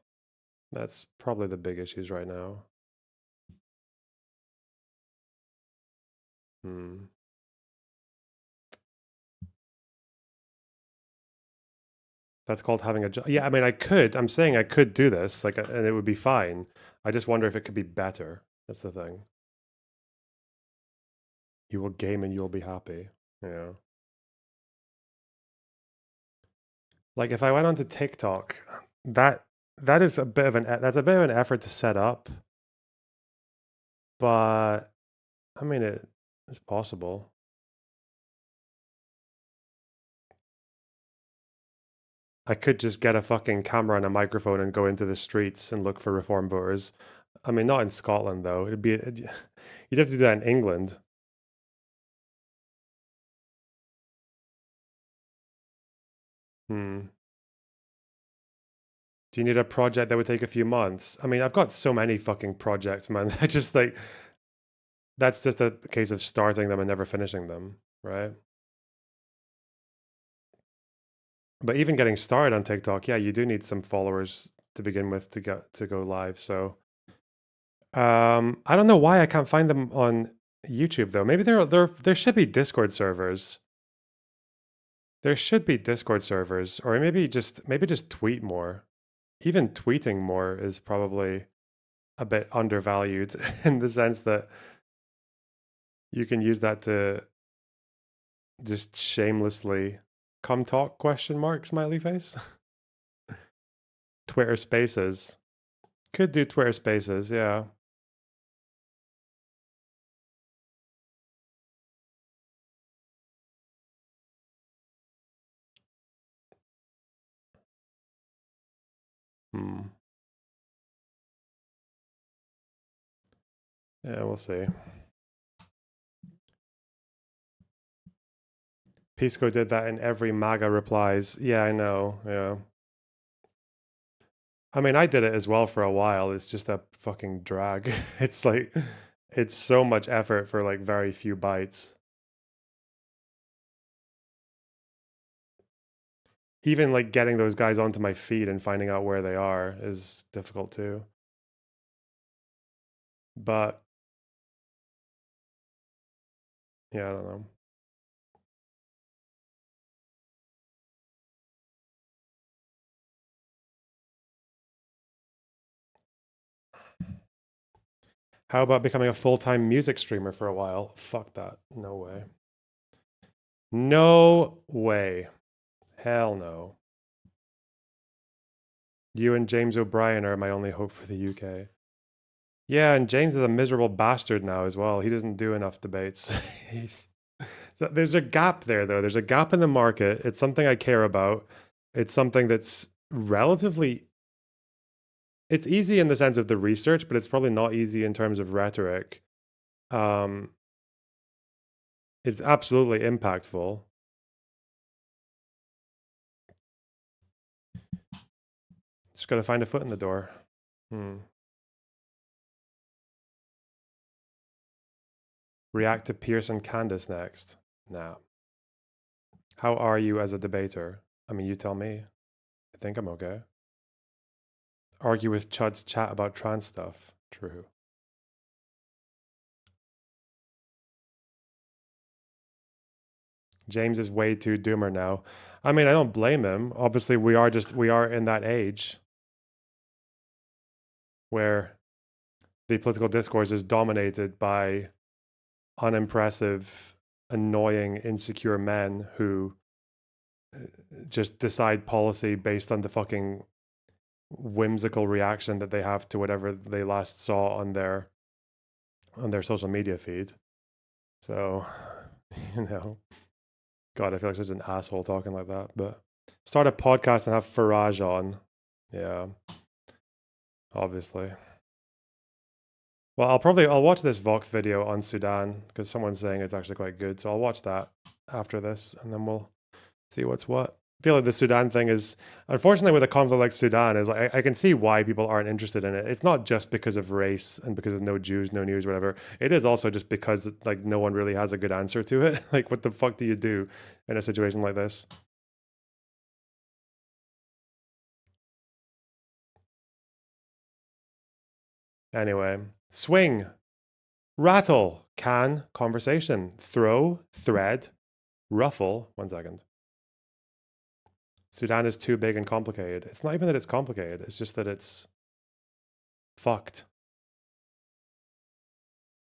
That's probably the big issues right now. That's called having a job. Yeah, I mean, I'm saying I could do this, like, and it would be fine. I just wonder if it could be better. That's the thing. You will game and you'll be happy. Yeah. Like if I went onto TikTok, that is a bit of that's a bit of an effort to set up. But I mean, it's possible. I could just get a fucking camera and a microphone and go into the streets and look for reform voters. I mean, not in Scotland though. You'd have to do that in England. Do you need a project that would take a few months? I mean, I've got so many fucking projects, man. I just like, that's just a case of starting them and never finishing them, right? But even getting started on TikTok, yeah, you do need some followers to begin with to get to go live. So I don't know why I can't find them on YouTube though. Maybe there should be Discord servers. There should be Discord servers, or maybe just tweet more. Even tweeting more is probably a bit undervalued in the sense that you can use that to just shamelessly come talk ? Smiley face. Twitter Spaces. Could do Twitter Spaces, yeah. Yeah, we'll see. Pisco did that in every MAGA replies. Yeah, I know. Yeah. I mean, I did it as well for a while. It's just a fucking drag. It's like, it's so much effort for like very few bytes. Even like getting those guys onto my feed and finding out where they are is difficult too. But yeah, I don't know. How about becoming a full-time music streamer for a while? Fuck that. No way. No way. Hell no. You and James O'Brien are my only hope for the UK. Yeah, and James is a miserable bastard now as well. He doesn't do enough debates. There's a gap there, though. There's a gap in the market. It's something I care about. It's something that's relatively... It's easy in the sense of the research, but it's probably not easy in terms of rhetoric. It's absolutely impactful. Just got to find a foot in the door. React to Pierce and Candace next. Nah. How are you as a debater? I mean, you tell me. I think I'm okay. Argue with Chud's chat about trans stuff. True. James is way too doomer now. I mean, I don't blame him. Obviously, we are in that age where the political discourse is dominated by unimpressive, annoying, insecure men who just decide policy based on the fucking whimsical reaction that they have to whatever they last saw on their social media feed. So, you know, God, I feel like such an asshole talking like that. But start a podcast and have Farage on. Yeah, obviously. Well, I'll watch this Vox video on Sudan because someone's saying it's actually quite good. So I'll watch that after this and then we'll see what's what. I feel like the Sudan thing is, unfortunately with a conflict like Sudan, is like I can see why people aren't interested in it. It's not just because of race and because of no Jews, no news, whatever. It is also just because like no one really has a good answer to it. Like what the fuck do you do in a situation like this? Anyway, swing, rattle, can, conversation, throw, thread, ruffle. 1 second. Sudan is too big and complicated. It's not even that it's complicated. It's just that it's fucked.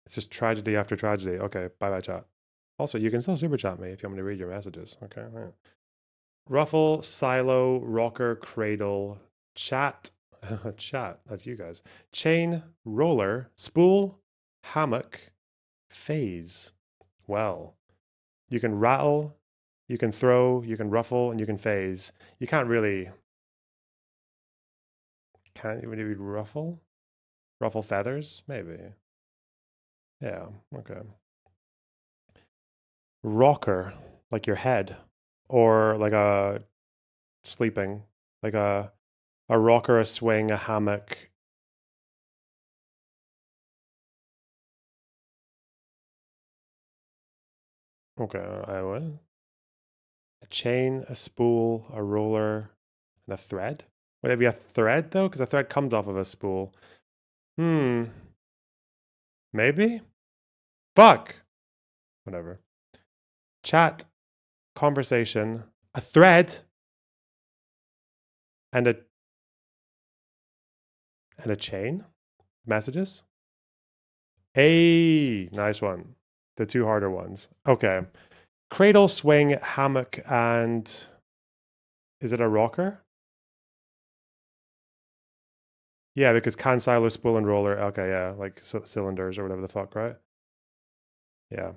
It's just tragedy after tragedy. Okay, bye-bye chat. Also, you can still super chat me if you want me to read your messages. Okay, right. Ruffle, silo, rocker, cradle, chat. Chat, that's you guys. Chain, roller, spool, hammock, phase. Well, you can rattle, you can throw, you can ruffle, and you can phase. You can't really... Can't you really ruffle? Ruffle feathers? Maybe. Yeah, okay. Rocker, like your head, or like a sleeping, like a rocker, a swing, a hammock. Okay, I would. A chain, a spool, a roller, and a thread. Would it be a thread though? Because a thread comes off of a spool. Maybe? Fuck! Whatever. Chat, conversation, a thread, and a chain? Messages? Hey, nice one. The two harder ones. Okay. Cradle, swing, hammock, and is it a rocker? Yeah, because can, silo, spool, and roller. Okay, yeah, like cylinders or whatever the fuck, right? Yeah.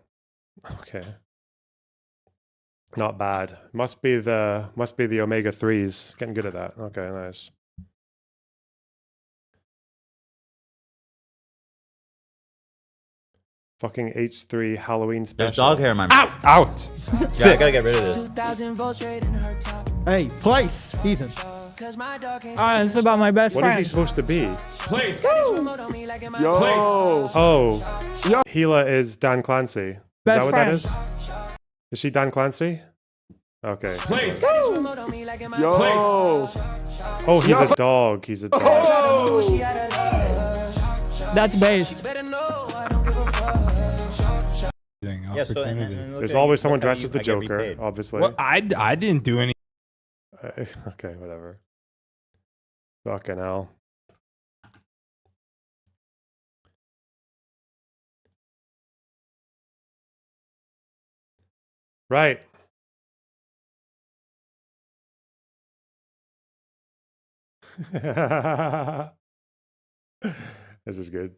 Okay. Not bad. Must be the omega 3s. Getting good at that. Okay, nice. Fucking H3 Halloween special. There's dog hair in my Out! mouth. Out! Yeah, I gotta get rid of this. Hey, place, Ethan. It's about my best What friend. is he supposed to be? Place. Yo. Oh. Yo. Gila is Dan Clancy. Is Best that what friend. that is? Is she Dan Clancy? Okay. Place. Yo. Yo. Oh, he's a dog. He's a dog. Oh. That's based. Yeah, so, and There's always someone dressed as the Joker, obviously. Well, I didn't do any. Okay, whatever. Fucking hell. Right. This is good.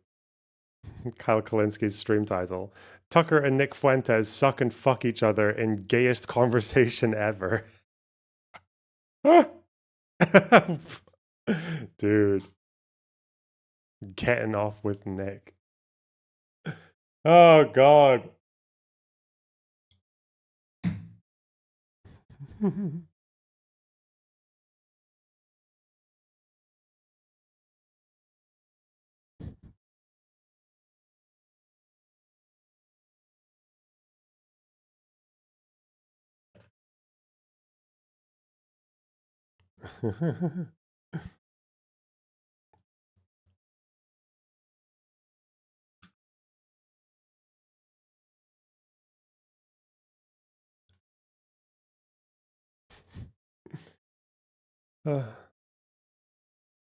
Kyle Kalinski's stream title. Tucker and Nick Fuentes suck and fuck each other in gayest conversation ever. Dude. Getting off with Nick. Oh, God.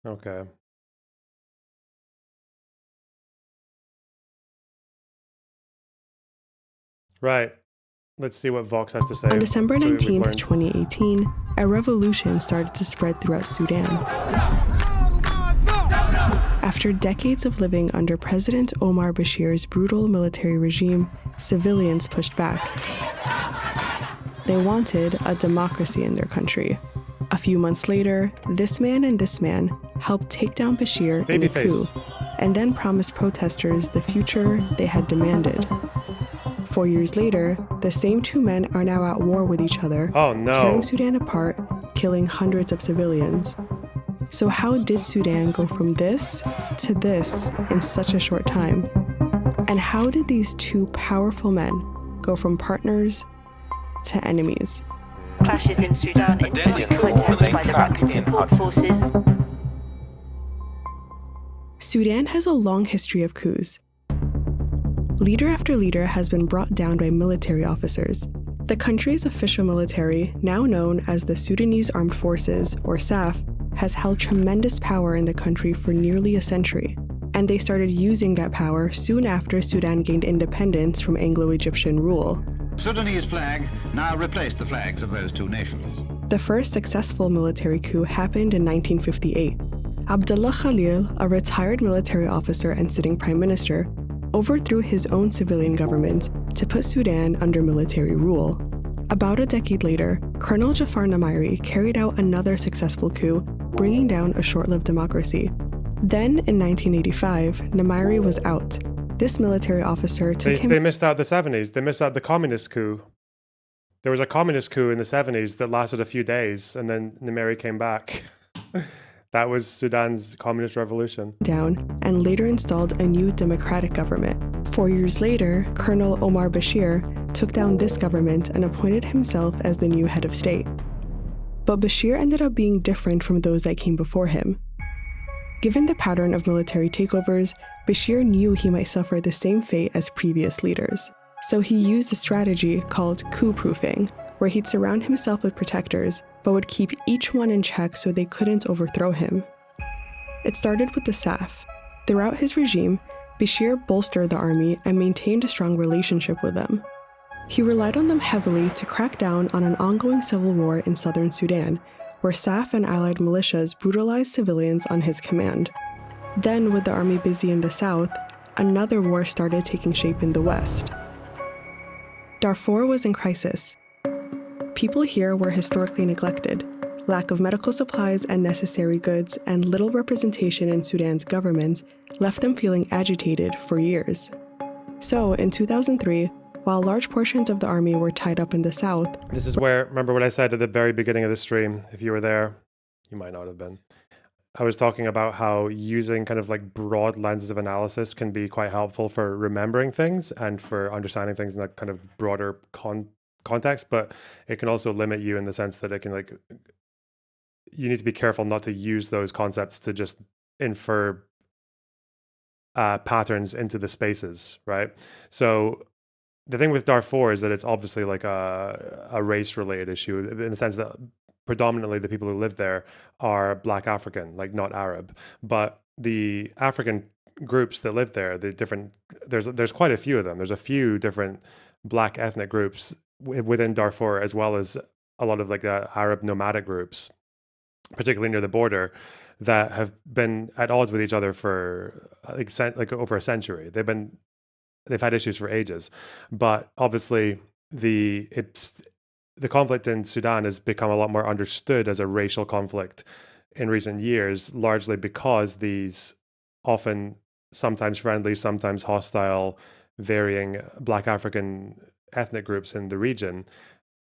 Okay. Right. Let's see what Vox has to say. On December 19th, 2018, a revolution started to spread throughout Sudan. After decades of living under President Omar Bashir's brutal military regime, civilians pushed back. They wanted a democracy in their country. A few months later, this man and this man helped take down Bashir in a coup, and then promised protesters the future they had demanded. 4 years later, the same two men are now at war with each other, tearing Sudan apart, killing hundreds of civilians. So how did Sudan go from this to this in such a short time? And how did these two powerful men go from partners to enemies? Clashes in Sudan intensified by the Rapid Support Forces. Sudan has a long history of coups. Leader after leader has been brought down by military officers. The country's official military, now known as the Sudanese Armed Forces, or SAF, has held tremendous power in the country for nearly a century, and they started using that power soon after Sudan gained independence from Anglo-Egyptian rule. Sudanese flag now replaced the flags of those two nations. The first successful military coup happened in 1958. Abdullah Khalil, a retired military officer and sitting prime minister, overthrew his own civilian government to put Sudan under military rule. About a decade later, Colonel Jafar Namairi carried out another successful coup, bringing down a short-lived democracy. Then, in 1985, Namairi was out, This military officer took him... They missed out the 70s. They missed out the communist coup. There was a communist coup in the 70s that lasted a few days, and then Nimeri came back. That was Sudan's communist revolution. ...down and later installed a new democratic government. 4 years later, Colonel Omar Bashir took down this government and appointed himself as the new head of state. But Bashir ended up being different from those that came before him. Given the pattern of military takeovers, Bashir knew he might suffer the same fate as previous leaders. So he used a strategy called coup-proofing, where he'd surround himself with protectors, but would keep each one in check so they couldn't overthrow him. It started with the SAF. Throughout his regime, Bashir bolstered the army and maintained a strong relationship with them. He relied on them heavily to crack down on an ongoing civil war in southern Sudan, where SAF and allied militias brutalized civilians on his command. Then, with the army busy in the south, another war started taking shape in the west. Darfur was in crisis. People here were historically neglected. Lack of medical supplies and necessary goods and little representation in Sudan's government left them feeling agitated for years. So, in 2003, while large portions of the army were tied up in the south... This is where, remember what I said at the very beginning of the stream, if you were there, you might not have been. I was talking about how using kind of like broad lenses of analysis can be quite helpful for remembering things and for understanding things in a kind of broader context, but it can also limit you in the sense that it can like, you need to be careful not to use those concepts to just infer patterns into the spaces, right? So the thing with Darfur is that it's obviously like a race-related issue in the sense that predominantly the people who live there are Black African, like not Arab. But the African groups that live there, there's quite a few of them. There's a few different Black ethnic groups within Darfur, as well as a lot of like Arab nomadic groups, particularly near the border, that have been at odds with each other for like over a century. They've had issues for ages, but obviously the conflict in Sudan has become a lot more understood as a racial conflict in recent years, largely because these often sometimes friendly, sometimes hostile, varying Black African ethnic groups in the region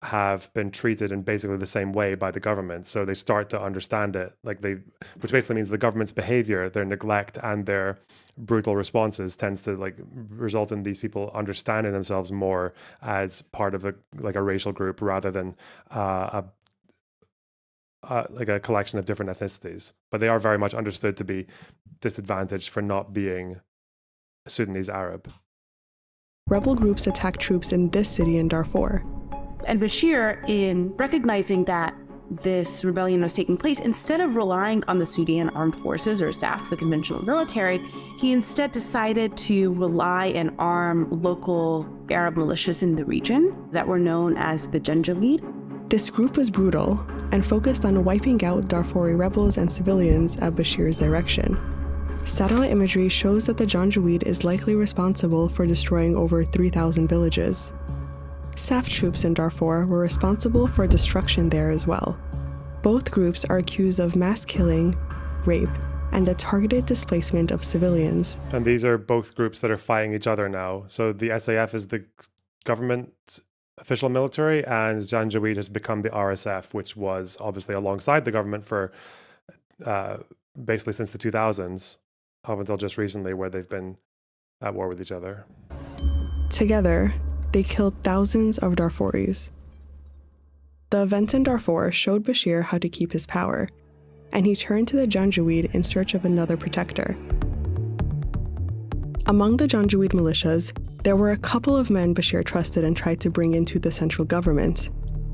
have been treated in basically the same way by the government. So they start to understand it, which basically means the government's behavior, their neglect and their brutal responses tends to like result in these people understanding themselves more as part of a racial group rather than like a collection of different ethnicities. But they are very much understood to be disadvantaged for not being Sudanese Arab. Rebel groups attacked troops in this city in Darfur. And Bashir, in recognizing that this rebellion was taking place, instead of relying on the Sudan Armed Forces or SAF, the conventional military, he instead decided to rely and arm local Arab militias in the region that were known as the Janjaweed. This group was brutal and focused on wiping out Darfuri rebels and civilians at Bashir's direction. Satellite imagery shows that the Janjaweed is likely responsible for destroying over 3,000 villages. SAF troops in Darfur were responsible for destruction there as well. Both groups are accused of mass killing, rape, and the targeted displacement of civilians. And these are both groups that are fighting each other now. So the SAF is the government official military, and Janjaweed has become the RSF, which was obviously alongside the government for basically since the 2000s, up until just recently, where they've been at war with each other. Together, they killed thousands of Darfuris. The events in Darfur showed Bashir how to keep his power, and he turned to the Janjaweed in search of another protector. Among the Janjaweed militias, there were a couple of men Bashir trusted and tried to bring into the central government.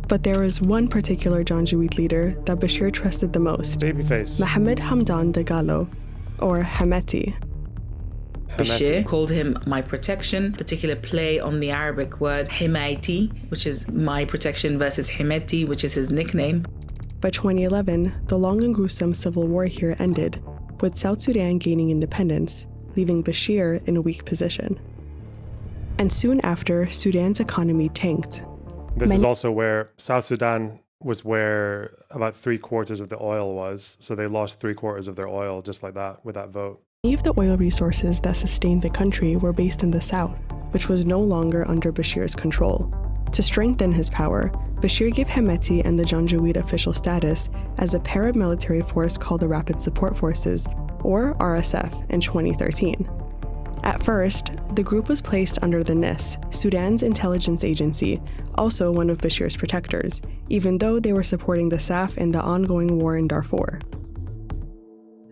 But there was one particular Janjaweed leader that Bashir trusted the most, Babyface. Mohammed Hamdan Dagalo, or Hameti. Bashir called him my protection, particular play on the Arabic word Himayti, which is my protection, versus Himeti, which is his nickname. By 2011, the long and gruesome civil war here ended, with South Sudan gaining independence, leaving Bashir in a weak position. And soon after, Sudan's economy tanked. This is also where South Sudan was where about 3/4 of the oil was. So they lost 3/4 of their oil just like that with that vote. Many of the oil resources that sustained the country were based in the south, which was no longer under Bashir's control. To strengthen his power, Bashir gave Hemeti and the Janjaweed official status as a paramilitary force called the Rapid Support Forces, or RSF, in 2013. At first, the group was placed under the NIS, Sudan's intelligence agency, also one of Bashir's protectors, even though they were supporting the SAF in the ongoing war in Darfur.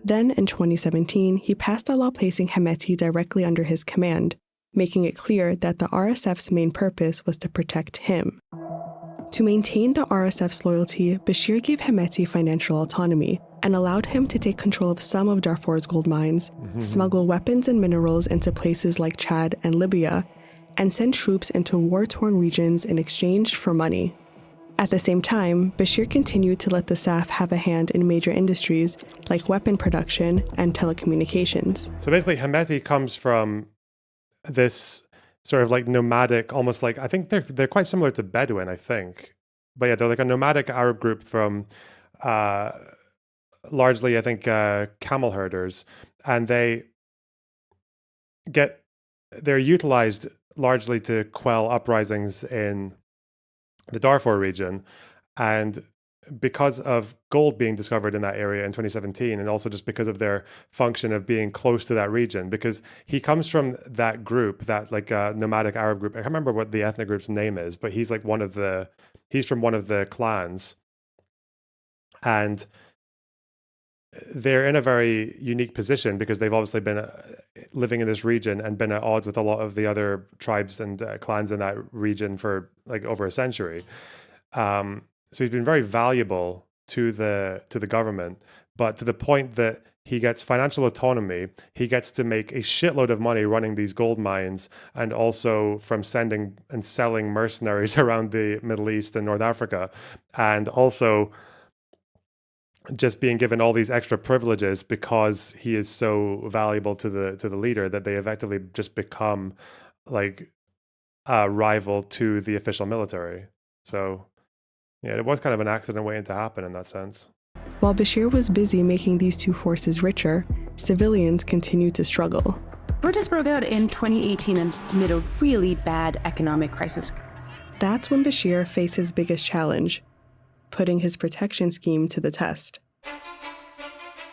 Then, in 2017, he passed a law placing Hemeti directly under his command, making it clear that the RSF's main purpose was to protect him. To maintain the RSF's loyalty, Bashir gave Hemeti financial autonomy and allowed him to take control of some of Darfur's gold mines, smuggle weapons and minerals into places like Chad and Libya, and send troops into war-torn regions in exchange for money. At the same time, Bashir continued to let the SAF have a hand in major industries like weapon production and telecommunications. So basically, Hemeti comes from this sort of like nomadic, almost like, I think they're quite similar to Bedouin, I think. But yeah, they're like a nomadic Arab group from largely, I think, camel herders. And they're utilized largely to quell uprisings in the Darfur region. And because of gold being discovered in that area in 2017, and also just because of their function of being close to that region, because he comes from that group, that like nomadic Arab group. I can't remember what the ethnic group's name is, but he's like he's from one of the clans. And they're in a very unique position because they've obviously been living in this region and been at odds with a lot of the other tribes and clans in that region for like over a century. So he's been very valuable to the government, but to the point that he gets financial autonomy. He gets to make a shitload of money running these gold mines, and also from sending and selling mercenaries around the Middle East and North Africa, and also just being given all these extra privileges because he is so valuable to the leader that they effectively just become like a rival to the official military. So yeah, it was kind of an accident waiting to happen in that sense. While Bashir was busy making these two forces richer, civilians continued to struggle. Protests broke out in 2018 amid a really bad economic crisis. That's when Bashir faced his biggest challenge, putting his protection scheme to the test.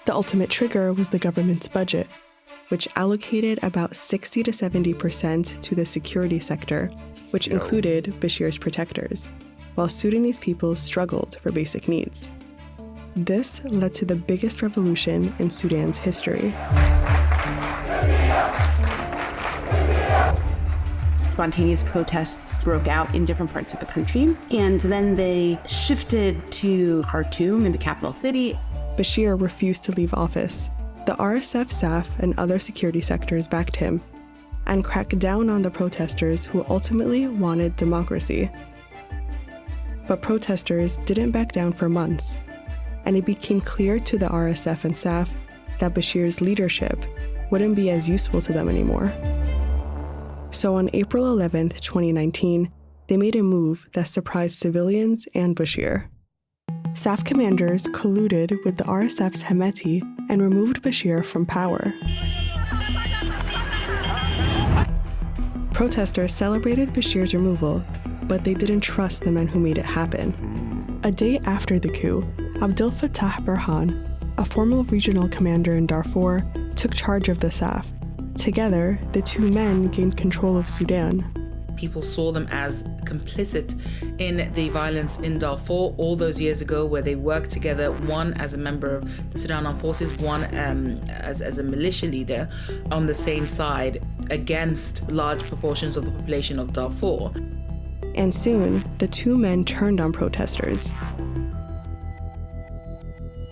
The ultimate trigger was the government's budget, which allocated about 60 to 70% to the security sector, which included Bashir's protectors, while Sudanese people struggled for basic needs. This led to the biggest revolution in Sudan's history. Spontaneous protests broke out in different parts of the country, and then they shifted to Khartoum, in the capital city. Bashir refused to leave office. The RSF, SAF, and other security sectors backed him and cracked down on the protesters who ultimately wanted democracy. But protesters didn't back down for months, and it became clear to the RSF and SAF that Bashir's leadership wouldn't be as useful to them anymore. So on April 11th, 2019, they made a move that surprised civilians and Bashir. SAF commanders colluded with the RSF's Hemeti and removed Bashir from power. Protesters celebrated Bashir's removal, but they didn't trust the men who made it happen. A day after the coup, Abdel Fattah Burhan, a former regional commander in Darfur, took charge of the SAF. Together, the two men gained control of Sudan. People saw them as complicit in the violence in Darfur all those years ago, where they worked together, one as a member of the Sudan Armed Forces, one as a militia leader on the same side against large proportions of the population of Darfur. And soon, the two men turned on protesters.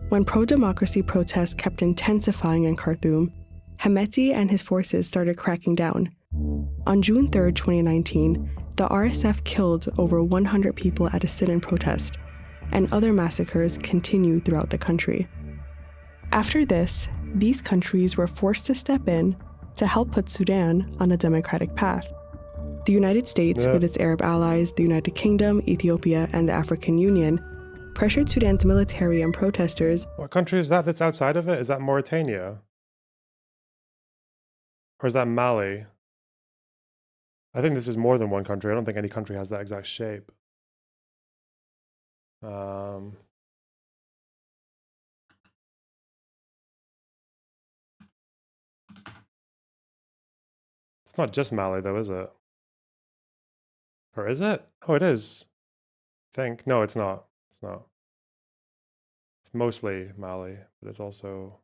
When pro-democracy protests kept intensifying in Khartoum, Hemeti and his forces started cracking down. On June 3, 2019, the RSF killed over 100 people at a sit-in protest, and other massacres continued throughout the country. After this, these countries were forced to step in to help put Sudan on a democratic path. The United States, with its Arab allies, the United Kingdom, Ethiopia, and the African Union, pressured Sudan's military and protesters. What country is that that's outside of it? Is that Mauritania? Or is that Mali? I think this is more than one country. I don't think any country has that exact shape. It's not just Mali though, is it? Or is it? Oh, it is. I think. No, it's not. It's not. It's mostly Mali, but it's also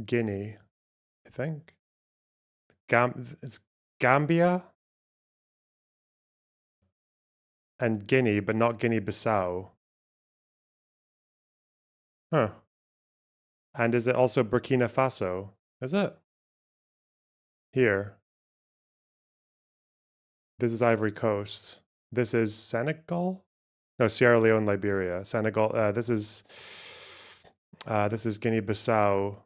Guinea, I think. It's Gambia and Guinea, but not Guinea-Bissau. Huh. And is it also Burkina Faso? Is it? Here. This is Ivory Coast. This is Senegal? No, Sierra Leone, Liberia. Senegal. This is Guinea-Bissau.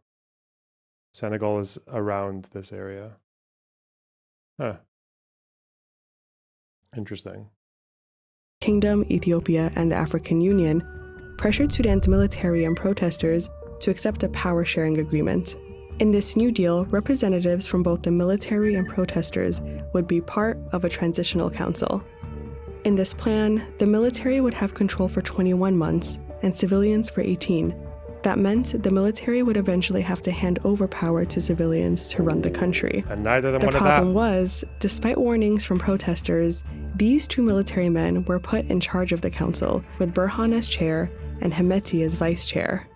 Senegal is around this area. Huh. Interesting. Kingdom, Ethiopia, and the African Union pressured Sudan's military and protesters to accept a power-sharing agreement. In this new deal, representatives from both the military and protesters would be part of a transitional council. In this plan, the military would have control for 21 months and civilians for 18. That meant the military would eventually have to hand over power to civilians to run the country. And neither of them The wanted problem that. was, despite warnings from protesters, these two military men were put in charge of the council, with Burhan as chair and Hemeti as vice chair.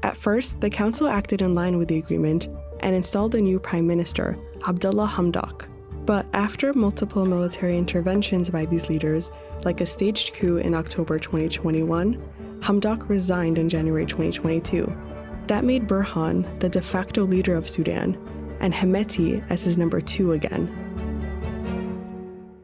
At first, the council acted in line with the agreement and installed a new prime minister, Abdullah Hamdok. But after multiple military interventions by these leaders, like a staged coup in October 2021, Hamdok resigned in January 2022. That made Burhan the de facto leader of Sudan, and Hemeti as his number 2 again.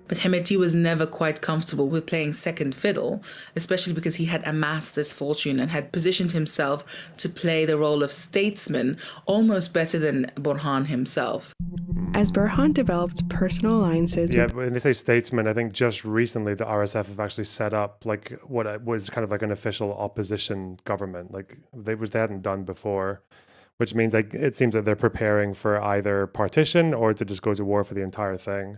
But Hemeti was never quite comfortable with playing second fiddle, especially because he had amassed this fortune and had positioned himself to play the role of statesman almost better than Burhan himself. As Burhan developed personal alliances Yeah, when they say statesman, I think just recently the RSF have actually set up like what was kind of like an official opposition government, like they hadn't done before, which means like it seems that they're preparing for either partition or to just go to war for the entire thing.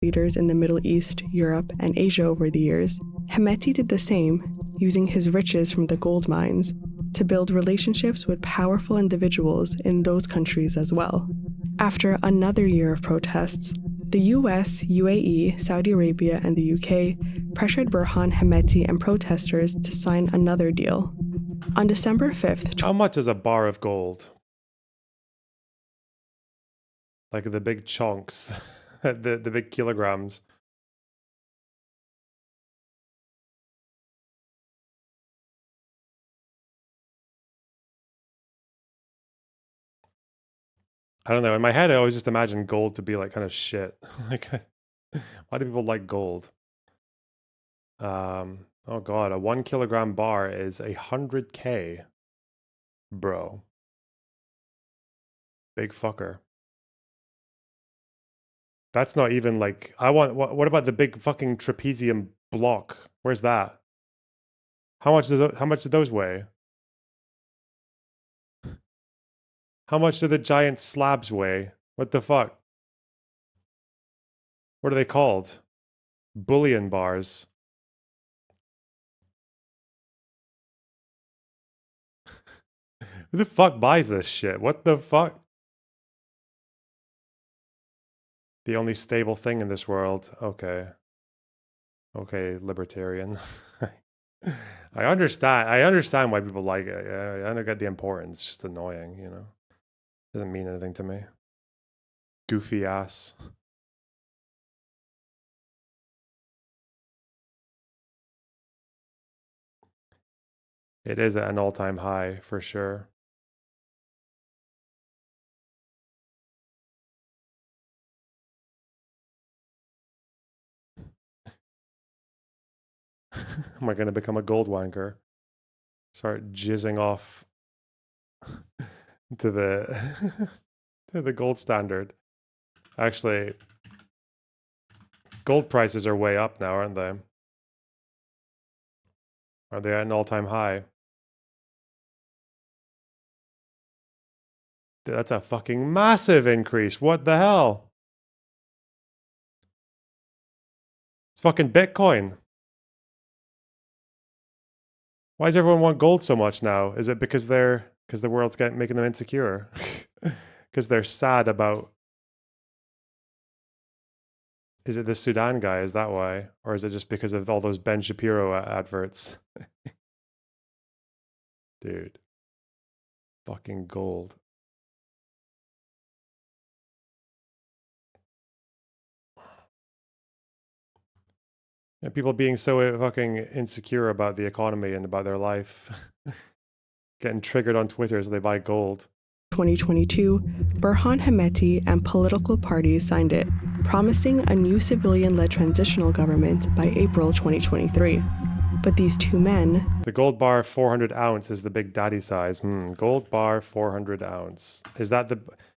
Leaders in the Middle East, Europe, and Asia over the years, Hemeti did the same, using his riches from the gold mines to build relationships with powerful individuals in those countries as well. After another year of protests, the US, UAE, Saudi Arabia, and the UK pressured Burhan, Hemeti, and protesters to sign another deal. On December 5th... How much is a bar of gold? Like the big chunks. the big kilograms. I don't know. In my head, I always just imagine gold to be like kind of shit. Like, why do people like gold? Oh god, a 1 kilogram bar is 100K, bro. Big fucker. That's not even like, I want, what about the big fucking trapezium block? Where's that? How much do those weigh? How much do the giant slabs weigh? What the fuck? What are they called? Bullion bars. Who the fuck buys this shit? What the fuck? The only stable thing in this world. Okay. Okay, libertarian. I understand why people like it. I don't get the importance. It's just annoying, you know. Doesn't mean anything to me. Goofy ass. It is at an all-time high for sure. Am I going to become a gold wanker? Start jizzing off to the to the gold standard. Actually, gold prices are way up now, aren't they? Are they at an all-time high? That's a fucking massive increase. What the hell? It's fucking Bitcoin. Why does everyone want gold so much now? Is it because the world's making them insecure? Because they're sad about... Is it the Sudan guy? Is that why? Or is it just because of all those Ben Shapiro adverts? Dude. Fucking gold. And people being so fucking insecure about the economy and about their life. Getting triggered on Twitter so they buy gold. 2022, Burhan Hemeti and political parties signed it, promising a new civilian-led transitional government by April 2023. But these two men... The gold bar 400 ounce is the big daddy size. Gold bar 400 ounce. Is that the...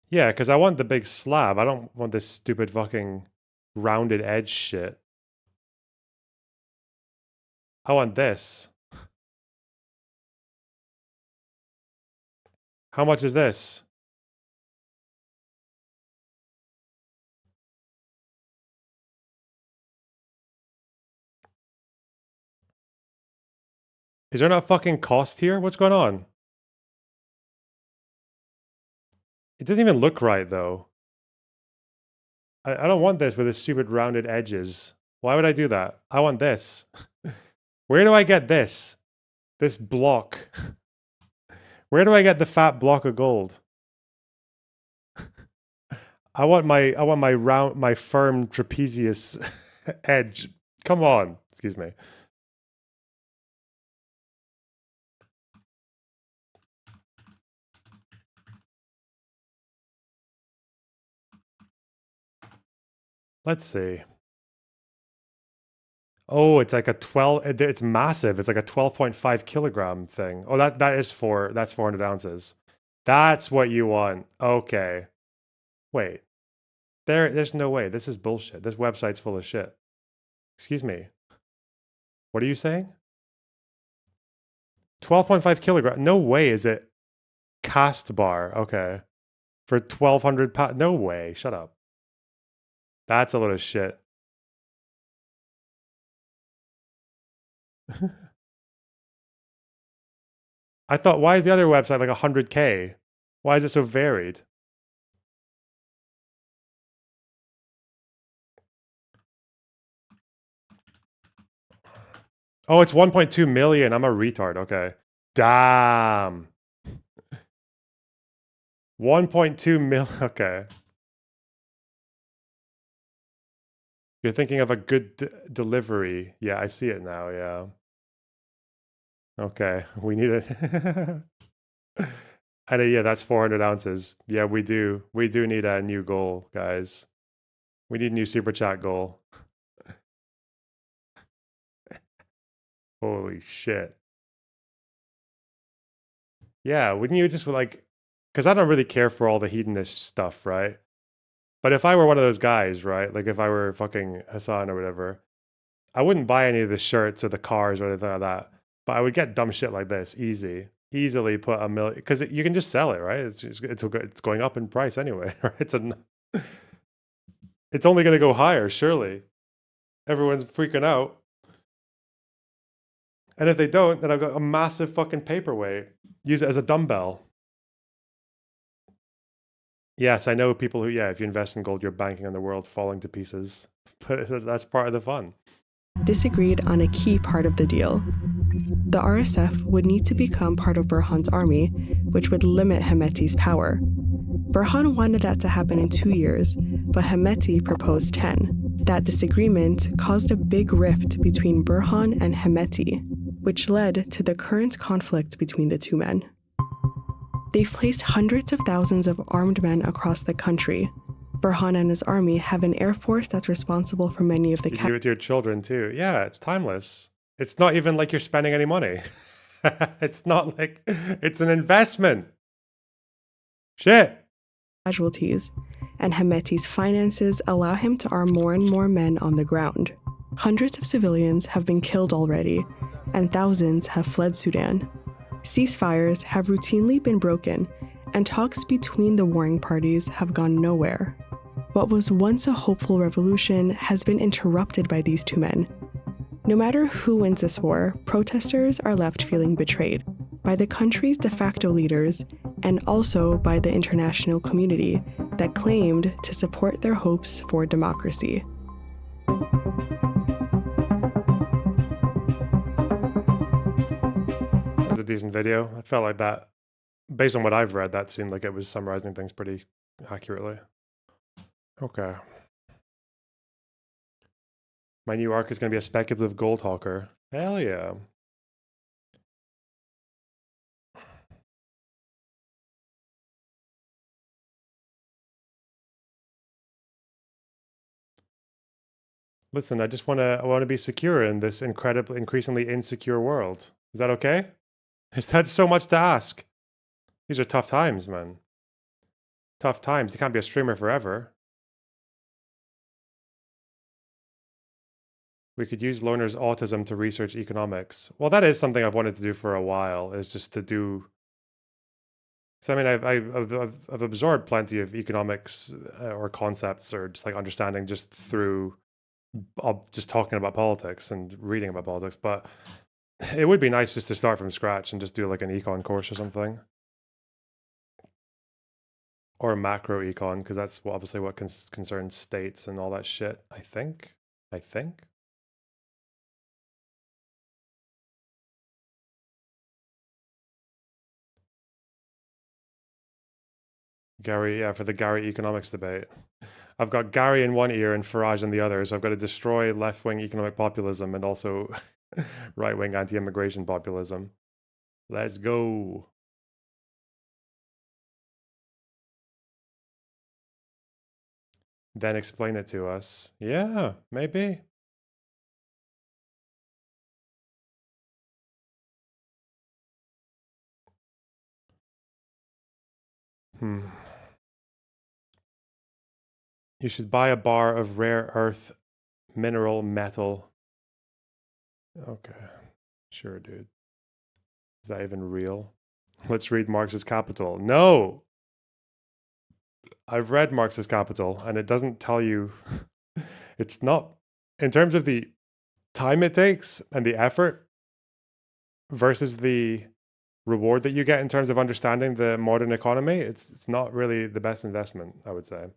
Yeah, because I want the big slab. I don't want this stupid fucking rounded edge shit. I want this. How much is this? Is there not fucking cost here? What's going on? It doesn't even look right, though. I don't want this with the stupid rounded edges. Why would I do that? I want this. Where do I get this? This block. Where do I get the fat block of gold? I want my firm trapezius edge. Come on. Excuse me. Let's see. Oh, it's like a 12, it's massive. It's like a 12.5 kilogram thing. Oh, that's 400 ounces. That's what you want. Okay. Wait. There's no way. This is bullshit. This website's full of shit. Excuse me. What are you saying? 12.5 kilogram. No way is it cast bar. Okay. For 1,200 pounds. No way. Shut up. That's a load of shit. I thought, why is the other website like 100K? Why is it so varied? Oh, it's 1.2 million. I'm a retard. Okay. Damn. 1.2 mil. Okay. You're thinking of a good delivery. Yeah, I see it now. Yeah. Okay. We need it. And yeah, that's 400 ounces. Yeah, we do. We do need a new goal, guys. We need a new super chat goal. Holy shit. Yeah, wouldn't you just like, because I don't really care for all the hedonist stuff, right? But if I were one of those guys, right? Like if I were fucking Hassan or whatever, I wouldn't buy any of the shirts or the cars or anything like that. But I would get dumb shit like this, easily put $1 million, because you can just sell it, right? It's going up in price anyway, right? It's only going to go higher, surely. Everyone's freaking out. And if they don't, then I've got a massive fucking paperweight. Use it as a dumbbell. Yes, I know people who, yeah, if you invest in gold, you're banking on the world falling to pieces. But that's part of the fun. Disagreed on a key part of the deal. The RSF would need to become part of Burhan's army, which would limit Hemeti's power. Burhan wanted that to happen in 2 years, but Hemeti proposed 10. That disagreement caused a big rift between Burhan and Hemeti, which led to the current conflict between the two men. They've placed hundreds of thousands of armed men across the country. Burhan and his army have an air force that's responsible for many of the... You do it to your children too. Yeah, it's timeless. It's not even like you're spending any money. It's not like... It's an investment. Shit. Casualties, and Hemeti's finances allow him to arm more and more men on the ground. Hundreds of civilians have been killed already, and thousands have fled Sudan. Ceasefires have routinely been broken, and talks between the warring parties have gone nowhere. What was once a hopeful revolution has been interrupted by these two men. No matter who wins this war, protesters are left feeling betrayed by the country's de facto leaders and also by the international community that claimed to support their hopes for democracy. It was a decent video. I felt like that, based on what I've read, that seemed like it was summarizing things pretty accurately. Okay. My new arc is going to be a speculative gold hawker. Hell yeah. Listen, I want to be secure in this increasingly insecure world. Is that okay? Is that so much to ask? These are tough times, man. Tough times. You can't be a streamer forever. We could use Loner's autism to research economics. Well, that is something I've wanted to do for a while, is just to do... So, I mean, I've absorbed plenty of economics or concepts or just like understanding just through just talking about politics and reading about politics, but it would be nice just to start from scratch and just do like an econ course or something. Or macro econ, because that's obviously what concerns states and all that shit, I think. Gary, yeah, for the Gary economics debate. I've got Gary in one ear and Farage in the other, so I've got to destroy left-wing economic populism and also right-wing anti-immigration populism. Let's go. Then explain it to us. Yeah, maybe. You should buy a bar of rare earth mineral metal. Okay. Sure, dude. Is that even real? Let's read Marx's Capital. No! I've read Marx's Capital, and it doesn't tell you... It's not... In terms of the time it takes and the effort versus the reward that you get in terms of understanding the modern economy, it's not really the best investment, I would say.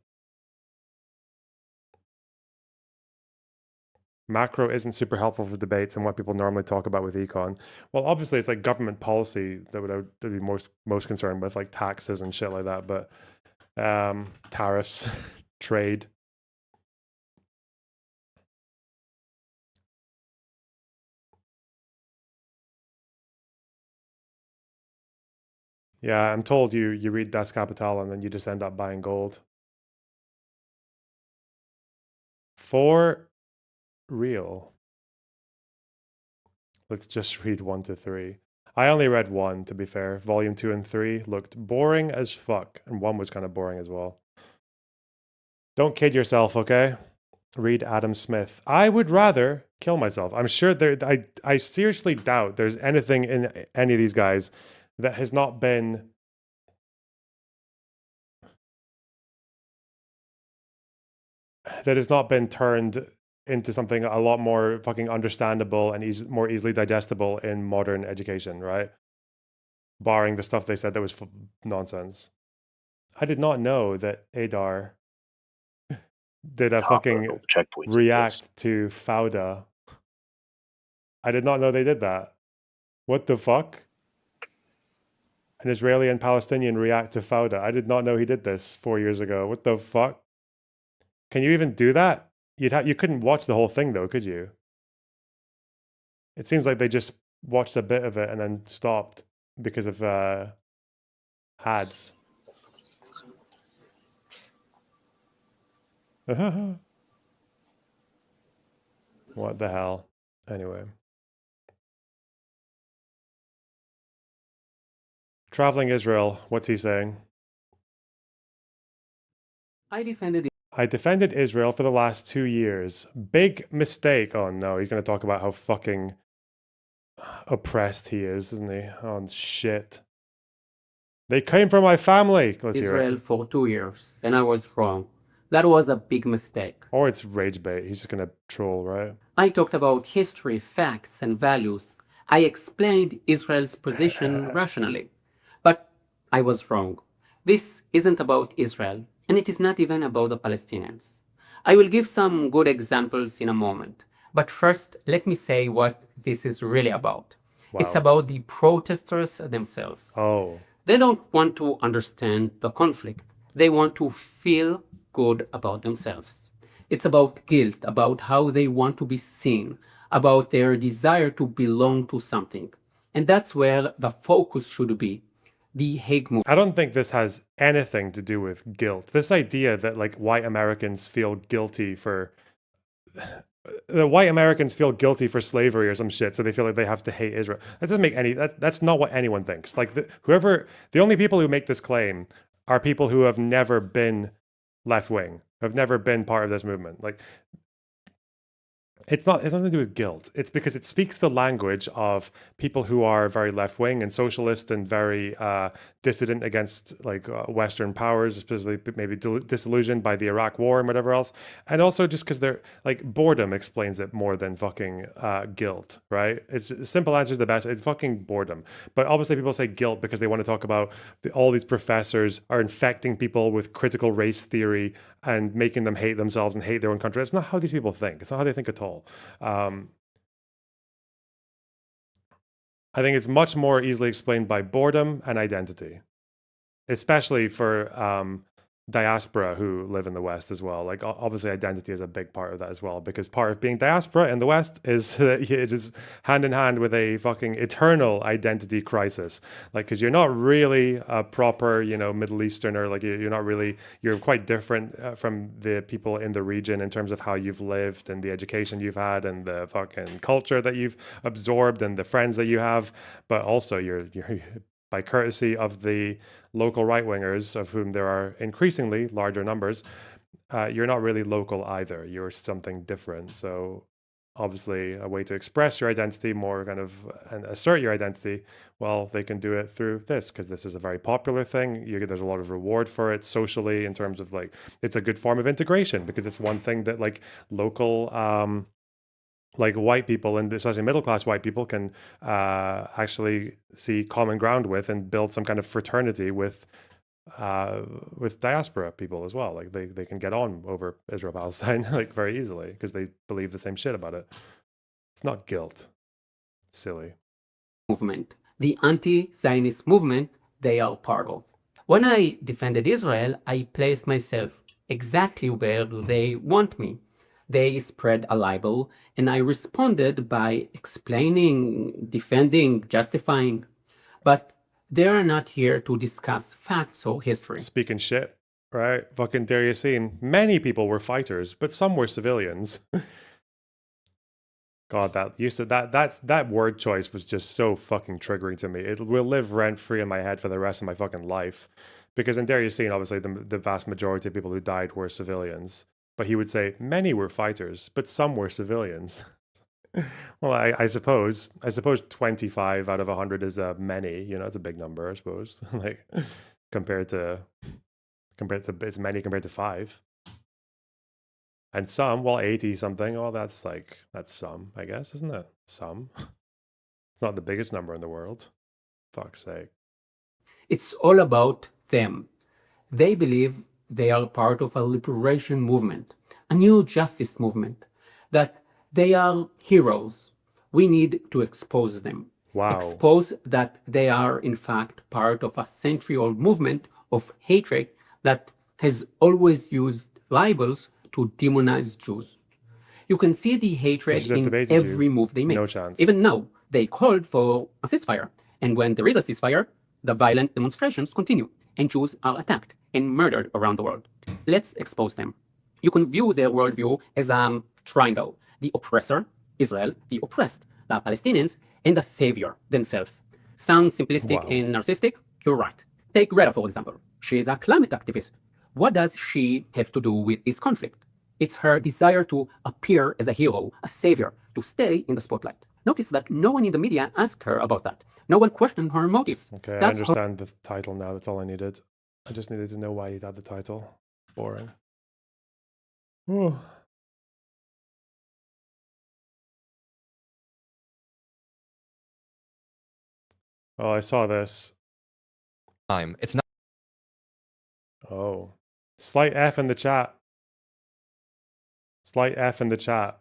Macro isn't super helpful for debates and what people normally talk about with econ. Well, obviously, it's like government policy that would be most concerned with, like taxes and shit like that. But tariffs, trade. Yeah, I'm told you read Das Kapital and then you just end up buying gold. For real. Let's just read 1 to 3. I only read 1, to be fair. Volume 2 and 3 looked boring as fuck. And 1 was kind of boring as well. Don't kid yourself, okay? Read Adam Smith. I would rather kill myself. I'm sure I seriously doubt there's anything in any of these guys that has not been... that has not been turned into something a lot more fucking understandable and more easily digestible in modern education, right? Barring the stuff they said that was nonsense. I did not know that Adar did a fucking react to Fauda. I did not know they did that. What the fuck? An Israeli and Palestinian react to Fauda. I did not know he did this 4 years ago. What the fuck? Can you even do that? You couldn't watch the whole thing though, could you? It seems like they just watched a bit of it and then stopped because of ads. What the hell? Anyway. Traveling Israel, what's he saying? I defended Israel for the last 2 years. Big mistake. Oh no, he's going to talk about how fucking oppressed he is, isn't he? Oh shit. They came from my family. Let's hear Israel it. for 2 years, and I was wrong. That was a big mistake. Or it's rage bait. He's just gonna troll, right? I talked about history, facts, and values. I explained Israel's position rationally. But I was wrong. This isn't about Israel, and it is not even about the Palestinians. I will give some good examples in a moment. But first, let me say what this is really about. Wow. It's about the protesters themselves. Oh. They don't want to understand the conflict. They want to feel good about themselves. It's about guilt, about how they want to be seen, about their desire to belong to something. And that's where the focus should be. The Hague movement. I don't think this has anything to do with guilt. This idea that like white Americans feel guilty for the white Americans feel guilty for slavery or some shit, so they feel like they have to hate Israel. That doesn't make any. That's not what anyone thinks. Like the only people who make this claim are people who have never been left wing, have never been part of this movement. Like it's nothing to do with guilt. It's because it speaks the language of people who are very left wing and socialist and very dissident against like Western powers, especially maybe disillusioned by the Iraq War and whatever else. And also just because they're like boredom explains it more than fucking guilt, right? It's simple answer is the best. It's fucking boredom. But obviously people say guilt because they want to talk about all these professors are infecting people with critical race theory and making them hate themselves and hate their own country. That's not how these people think. It's not how they think at all. I think it's much more easily explained by boredom and identity, especially for diaspora who live in the West as well. Like obviously identity is a big part of that as well, because part of being diaspora in the West is that it is hand in hand with a fucking eternal identity crisis. Like, because you're not really a proper, Middle Easterner. Like you're quite different from the people in the region in terms of how you've lived and the education you've had and the fucking culture that you've absorbed and the friends that you have. But also you're by courtesy of the local right-wingers, of whom there are increasingly larger numbers, you're not really local either. You're something different. So obviously a way to express your identity more kind of and assert your identity, well, they can do it through this, because this is a very popular thing. There's a lot of reward for it socially in terms of like, it's a good form of integration because it's one thing that like local like white people, and especially middle-class white people, can actually see common ground with and build some kind of fraternity with diaspora people as well. Like they can get on over Israel-Palestine like very easily because they believe the same shit about it. It's not guilt. Silly. Movement. The anti-Zionist movement they are part of. When I defended Israel, I placed myself exactly where they want me. They spread a libel, and I responded by explaining, defending, justifying. But they are not here to discuss facts or history. Speaking shit, right? Fucking Darius Yassine. Many people were fighters, but some were civilians. God, that word choice was just so fucking triggering to me. It will live rent-free in my head for the rest of my fucking life. Because in Darius Yassine, obviously, the vast majority of people who died were civilians. But he would say, many were fighters, but some were civilians. Well, I suppose 25 out of 100 is many. It's a big number, I suppose. Like compared to it's many compared to 5. And some, 80 something. Oh, that's some, I guess, isn't it? Some. It's not the biggest number in the world. Fuck's sake. It's all about them. They believe they are part of a liberation movement, a new justice movement, that they are heroes. We need to expose them. Wow. Expose that they are, in fact, part of a century-old movement of hatred that has always used libels to demonize Jews. You can see the hatred in every move they make. No chance. Even now, they called for a ceasefire. And when there is a ceasefire, the violent demonstrations continue, and Jews are attacked and murdered around the world. Let's expose them. You can view their worldview as a triangle. The oppressor, Israel, the oppressed, the Palestinians, and the savior themselves. Sounds simplistic and narcissistic? You're right. Take Greta, for example. She is a climate activist. What does she have to do with this conflict? It's her desire to appear as a hero, a savior, to stay in the spotlight. Notice that no one in the media asked her about that. No one questioned her motive. Okay, I understand the title now. That's all I needed. I just needed to know why he had the title. Boring. Ooh. Oh, I saw this. It's not. Oh. Slight F in the chat. Slight F in the chat.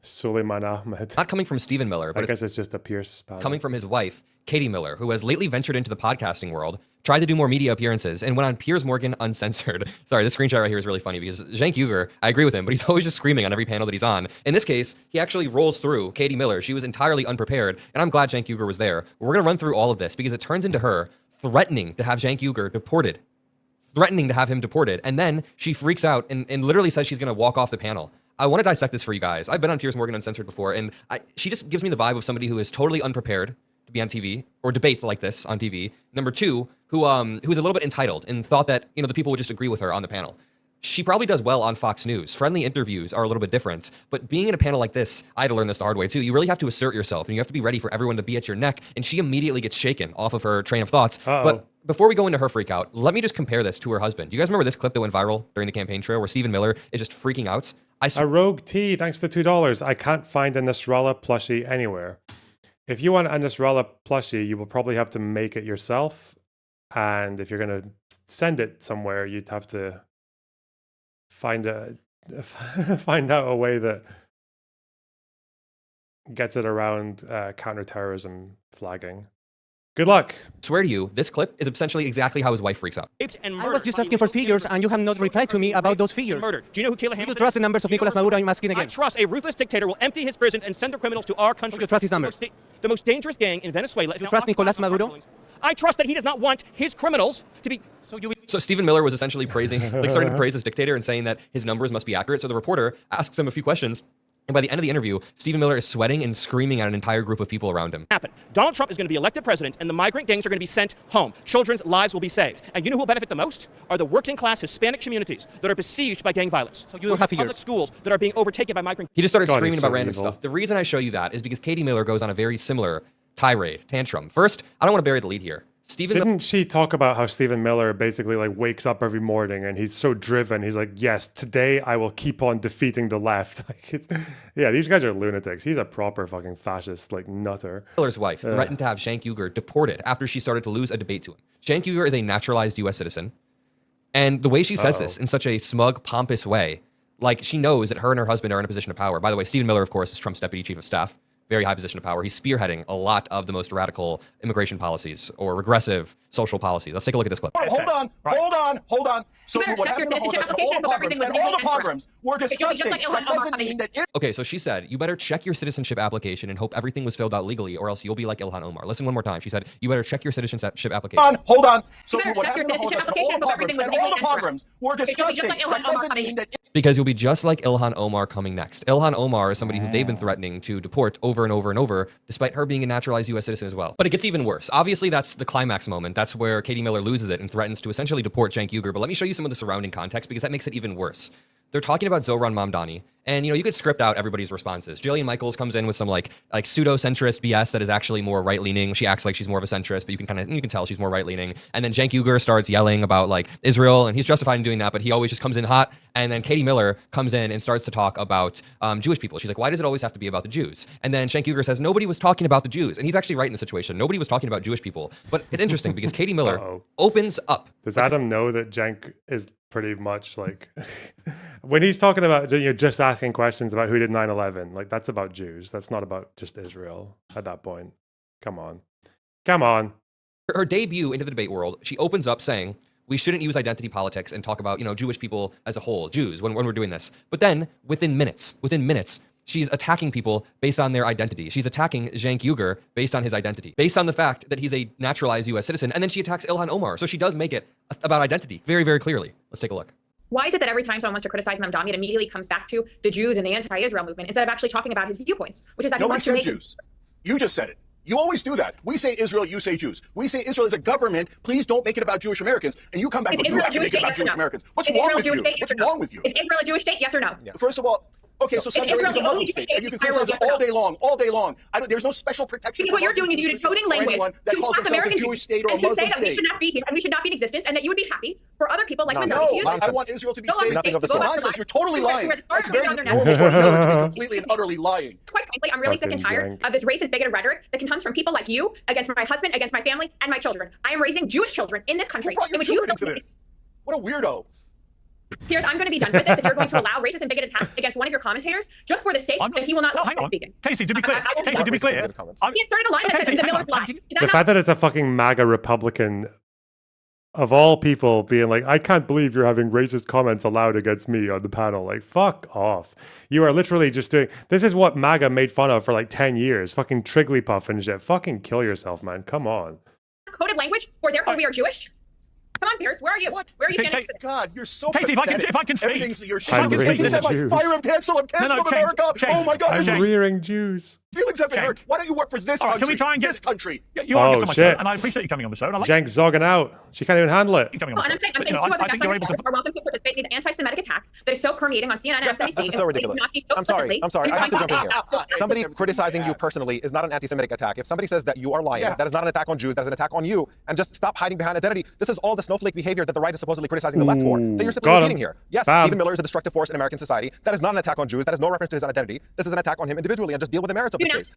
Suleiman Ahmed. Not coming from Stephen Miller, but I guess it's just a Pierce panel. Coming from his wife, Katie Miller, who has lately ventured into the podcasting world, tried to do more media appearances, and went on Piers Morgan Uncensored. Sorry, this screenshot right here is really funny because Cenk Uygur, I agree with him, but he's always just screaming on every panel that he's on. In this case, he actually rolls through Katie Miller. She was entirely unprepared, and I'm glad Cenk Uygur was there. We're going to run through all of this because it turns into her threatening to have Cenk Uygur deported. Threatening to have him deported. And then she freaks out and literally says she's going to walk off the panel. I want to dissect this for you guys. I've been on Piers Morgan Uncensored before, and she just gives me the vibe of somebody who is totally unprepared to be on TV or debate like this on TV. Number two, who's a little bit entitled and thought that, you know, the people would just agree with her on the panel. She probably does well on Fox News. Friendly interviews are a little bit different, but being in a panel like this, I had to learn this the hard way too. You really have to assert yourself, and you have to be ready for everyone to be at your neck, and she immediately gets shaken off of her train of thoughts. But before we go into her freak out, let me just compare this to her husband. Do you guys remember this clip that went viral during the campaign trail where Stephen Miller is just freaking out? A Rogue T, thanks for the $2. I can't find a Nasrallah plushie anywhere. If you want a Nasrallah plushie, you will probably have to make it yourself. And if you're going to send it somewhere, you'd have to find out a way that gets it around counterterrorism flagging. Good luck. I swear to you, this clip is essentially exactly how his wife freaks out. I was just asking for figures, and you have not replied to me about those figures. Murdered. Do you know who Kayla Hamilton is? Do you trust the numbers of Nicolas Maduro? I'm asking again. I trust a ruthless dictator will empty his prisons and send their criminals to our country. Do you trust his numbers? The most dangerous gang in Venezuela is Do you trust Nicolas Maduro? I trust that he does not want his criminals to be... So Stephen Miller was essentially praising, starting to praise his dictator and saying that his numbers must be accurate. So the reporter asks him a few questions. And by the end of the interview, Stephen Miller is sweating and screaming at an entire group of people around him. Donald Trump is going to be elected president, and the migrant gangs are going to be sent home. Children's lives will be saved. And you know who will benefit the most? Are the working class Hispanic communities that are besieged by gang violence. So you don't have public schools that are being overtaken by migrant. He just started screaming about random stuff. The reason I show you that is because Katie Miller goes on a very similar tirade, tantrum. First, I don't want to bury the lead here. Didn't she talk about how Stephen Miller basically like wakes up every morning and he's so driven? He's like, yes, today I will keep on defeating the left. Yeah, these guys are lunatics. He's a proper fucking fascist, like nutter. Miller's wife threatened to have Cenk Uygur deported after she started to lose a debate to him. Cenk Uygur is a naturalized U.S. citizen. And the way she says this in such a smug, pompous way, like she knows that her and her husband are in a position of power. By the way, Stephen Miller, of course, is Trump's deputy chief of staff. Very high position of power. He's spearheading a lot of the most radical immigration policies or regressive social policies. Let's take a look at this clip. Hold on. So what happened to the Holocaust and all the pogroms were disgusting. That doesn't mean that Okay, so she said, you better check your citizenship application and hope everything was filled out legally or else you'll be like Ilhan Omar. Listen one more time. She said, you better check your citizenship application. Hold on. So what happened to the Holocaust and all the pogroms were disgusting. That doesn't mean that... Because you'll be just like Ilhan Omar coming next. Ilhan Omar is somebody who they've been threatening to deport over and over and over, despite her being a naturalized U.S. citizen as well. But it gets even worse. Obviously, that's the climax moment. That's where Katie Miller loses it and threatens to essentially deport Cenk Uygur. But let me show you some of the surrounding context because that makes it even worse. They're talking about Zohran Mamdani, and you could script out everybody's responses. Jillian Michaels comes in with some like pseudo-centrist BS that is actually more right-leaning. She acts like she's more of a centrist, but you can tell she's more right-leaning. And then Cenk Uygur starts yelling about like Israel, and he's justified in doing that, but he always just comes in hot. And then Katie Miller comes in and starts to talk about Jewish people. She's like, why does it always have to be about the Jews? And then Cenk Uygur says, nobody was talking about the Jews, and he's actually right in the situation. Nobody was talking about Jewish people, but it's interesting because Katie Miller opens up. Does Adam know that Cenk is pretty much like when he's talking about just asking questions about who did 9/11, like that's about Jews. That's not about just Israel at that point. Come on. Her debut into the debate world, she opens up saying, we shouldn't use identity politics and talk about, Jewish people as a whole, Jews, when we're doing this. But then within minutes, she's attacking people based on their identity. She's attacking Cenk Uygur based on his identity, based on the fact that he's a naturalized U.S. citizen. And then she attacks Ilhan Omar. So she does make it about identity very, very clearly. Let's take a look. Why is it that every time someone wants to criticize Mamdani, it immediately comes back to the Jews and the anti-Israel movement instead of actually talking about his viewpoints, which is that Nobody said Jews. You just said it. You always do that. We say Israel, you say Jews. We say Israel is a government. Please don't make it about Jewish Americans. And you come back with, you have to make it about Jewish Americans. What's wrong with you? What's wrong with you? Is Israel a Jewish state? Yes or no? First of all, Okay, so Saudi Arabia is a Muslim state, and you can criticize it all day long, all day long. There's no special protection. Because what you're doing is you're decoding language that to calls attack themselves a American Jewish state or a and to Muslim say that we state. should not be here and we should not be in existence, and that you would be happy for other people like No, minorities to use I it. want Israel to be Go on safe. Nothing of the sort. Nonsense. You're totally lying. That's very Go on normal for a Miller to be completely and utterly lying. Quite frankly, I'm really sick and tired of this racist, bigoted rhetoric that comes from people like you against my husband, against my family, and my children. I am raising Jewish children in this country. Who brought your in which you children into this? What a weirdo. Piers, I'm going to be done with this if you're going to allow racist and bigoted attacks against one of your commentators just for the sake that he will not stop speaking. Casey, to be clear, Casey, to be clear. He inserted a line that says the Miller's lie. The fact that it's a fucking MAGA Republican of all people being like, I can't believe you're having racist comments allowed against me on the panel. Like, fuck off. You are literally just doing, this is what MAGA made fun of for like 10 years. Fucking Trigglypuff and shit. Fucking kill yourself, man. Come on. Coded language, or therefore we are Jewish. Come on, Piers, where are you? Where are you standing? God, you're so Casey, pathetic. if I can speak. Everything's your I'm shit. raising Jews. Fire him, cancel him, America. Oh my God. I'm rearing Jews. Feelings have been hurt. Why don't you work for this country? Can we try and get this country? You are Oh, shit. and I appreciate you coming on the show. And I like Jenk's zogging out. She can't even handle it. coming Well, on and the I'm show. saying two other guests on the show are welcome to participate in these anti-Semitic attacks that is so permeating on CNN and MSNBC. This is so ridiculous. I'm sorry. I have to jump in here. Somebody criticizing you personally is not an anti-Semitic attack. If somebody says that you are lying, that is not an attack on Jews. That is an attack on you. And just stop hiding behind identity. This is all the snowflake behavior that the right is supposedly criticizing the left for. That you're simply repeating here. Yes, Stephen Miller is a destructive force in American society. That is not an attack on Jews. That is no reference to his identity. This is an attack on him individually, and just deal with the merits of this case.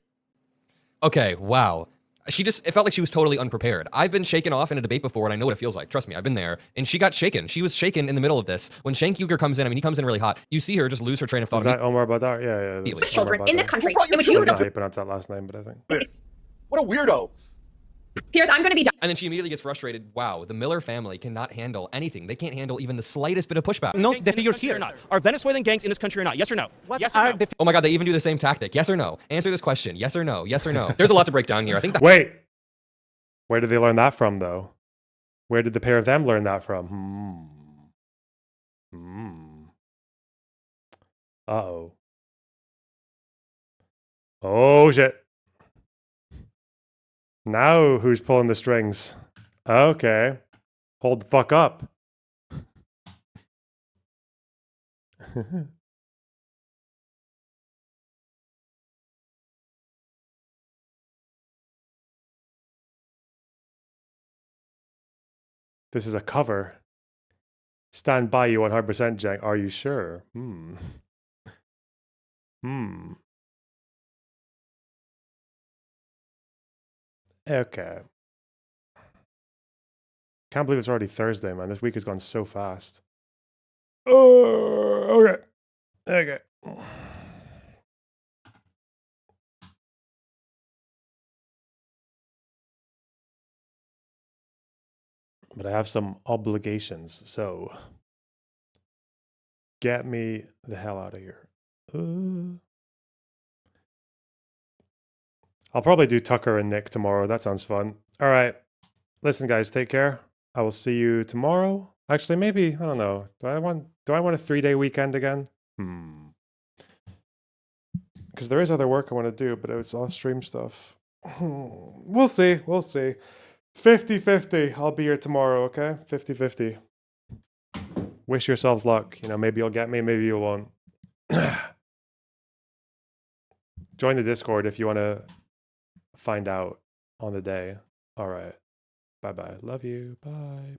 Okay, wow. It felt like she was totally unprepared. I've been shaken off in a debate before, and I know what it feels like. Trust me, I've been there. And she got shaken. She was shaken in the middle of this. When Cenk Uygur comes in, I mean, he comes in really hot. You see her just lose her train of thought. Is that Omar Badar? Yeah. Immediately. Children in this country. I'm not how you pronounce that last name, but I think. What a weirdo. Piers, I'm going to be done. And then she immediately gets frustrated. Wow, the Miller family cannot handle anything. They can't handle even the slightest bit of pushback. No, the figures here. Or not? Are Venezuelan gangs in this country or not? Yes or no? Yes or no? Oh my God, they even do the same tactic. Yes or no? Answer this question. Yes or no? Yes or no? There's a lot to break down here. I think. Wait. Where did they learn that from, though? Where did the pair of them learn that from? Uh-oh. Oh, shit. Now who's pulling the strings? Okay. Hold the fuck up. This is a cover. Stand by you 100%, Jack. Are you sure? Okay. Can't believe it's already Thursday, man. This week has gone so fast. Oh, okay. But I have some obligations, so get me the hell out of here. I'll probably do Tucker and Nick tomorrow. That sounds fun. All right. Listen, guys, take care. I will see you tomorrow. Actually, maybe, I don't know. Do I want a 3-day weekend again? Because there is other work I want to do, but it's off stream stuff. We'll see. 50-50. I'll be here tomorrow, okay? 50-50. Wish yourselves luck. You know, maybe you'll get me, maybe you won't. Join the Discord if you want to find out on the day. All right. Bye-bye. Love you. Bye.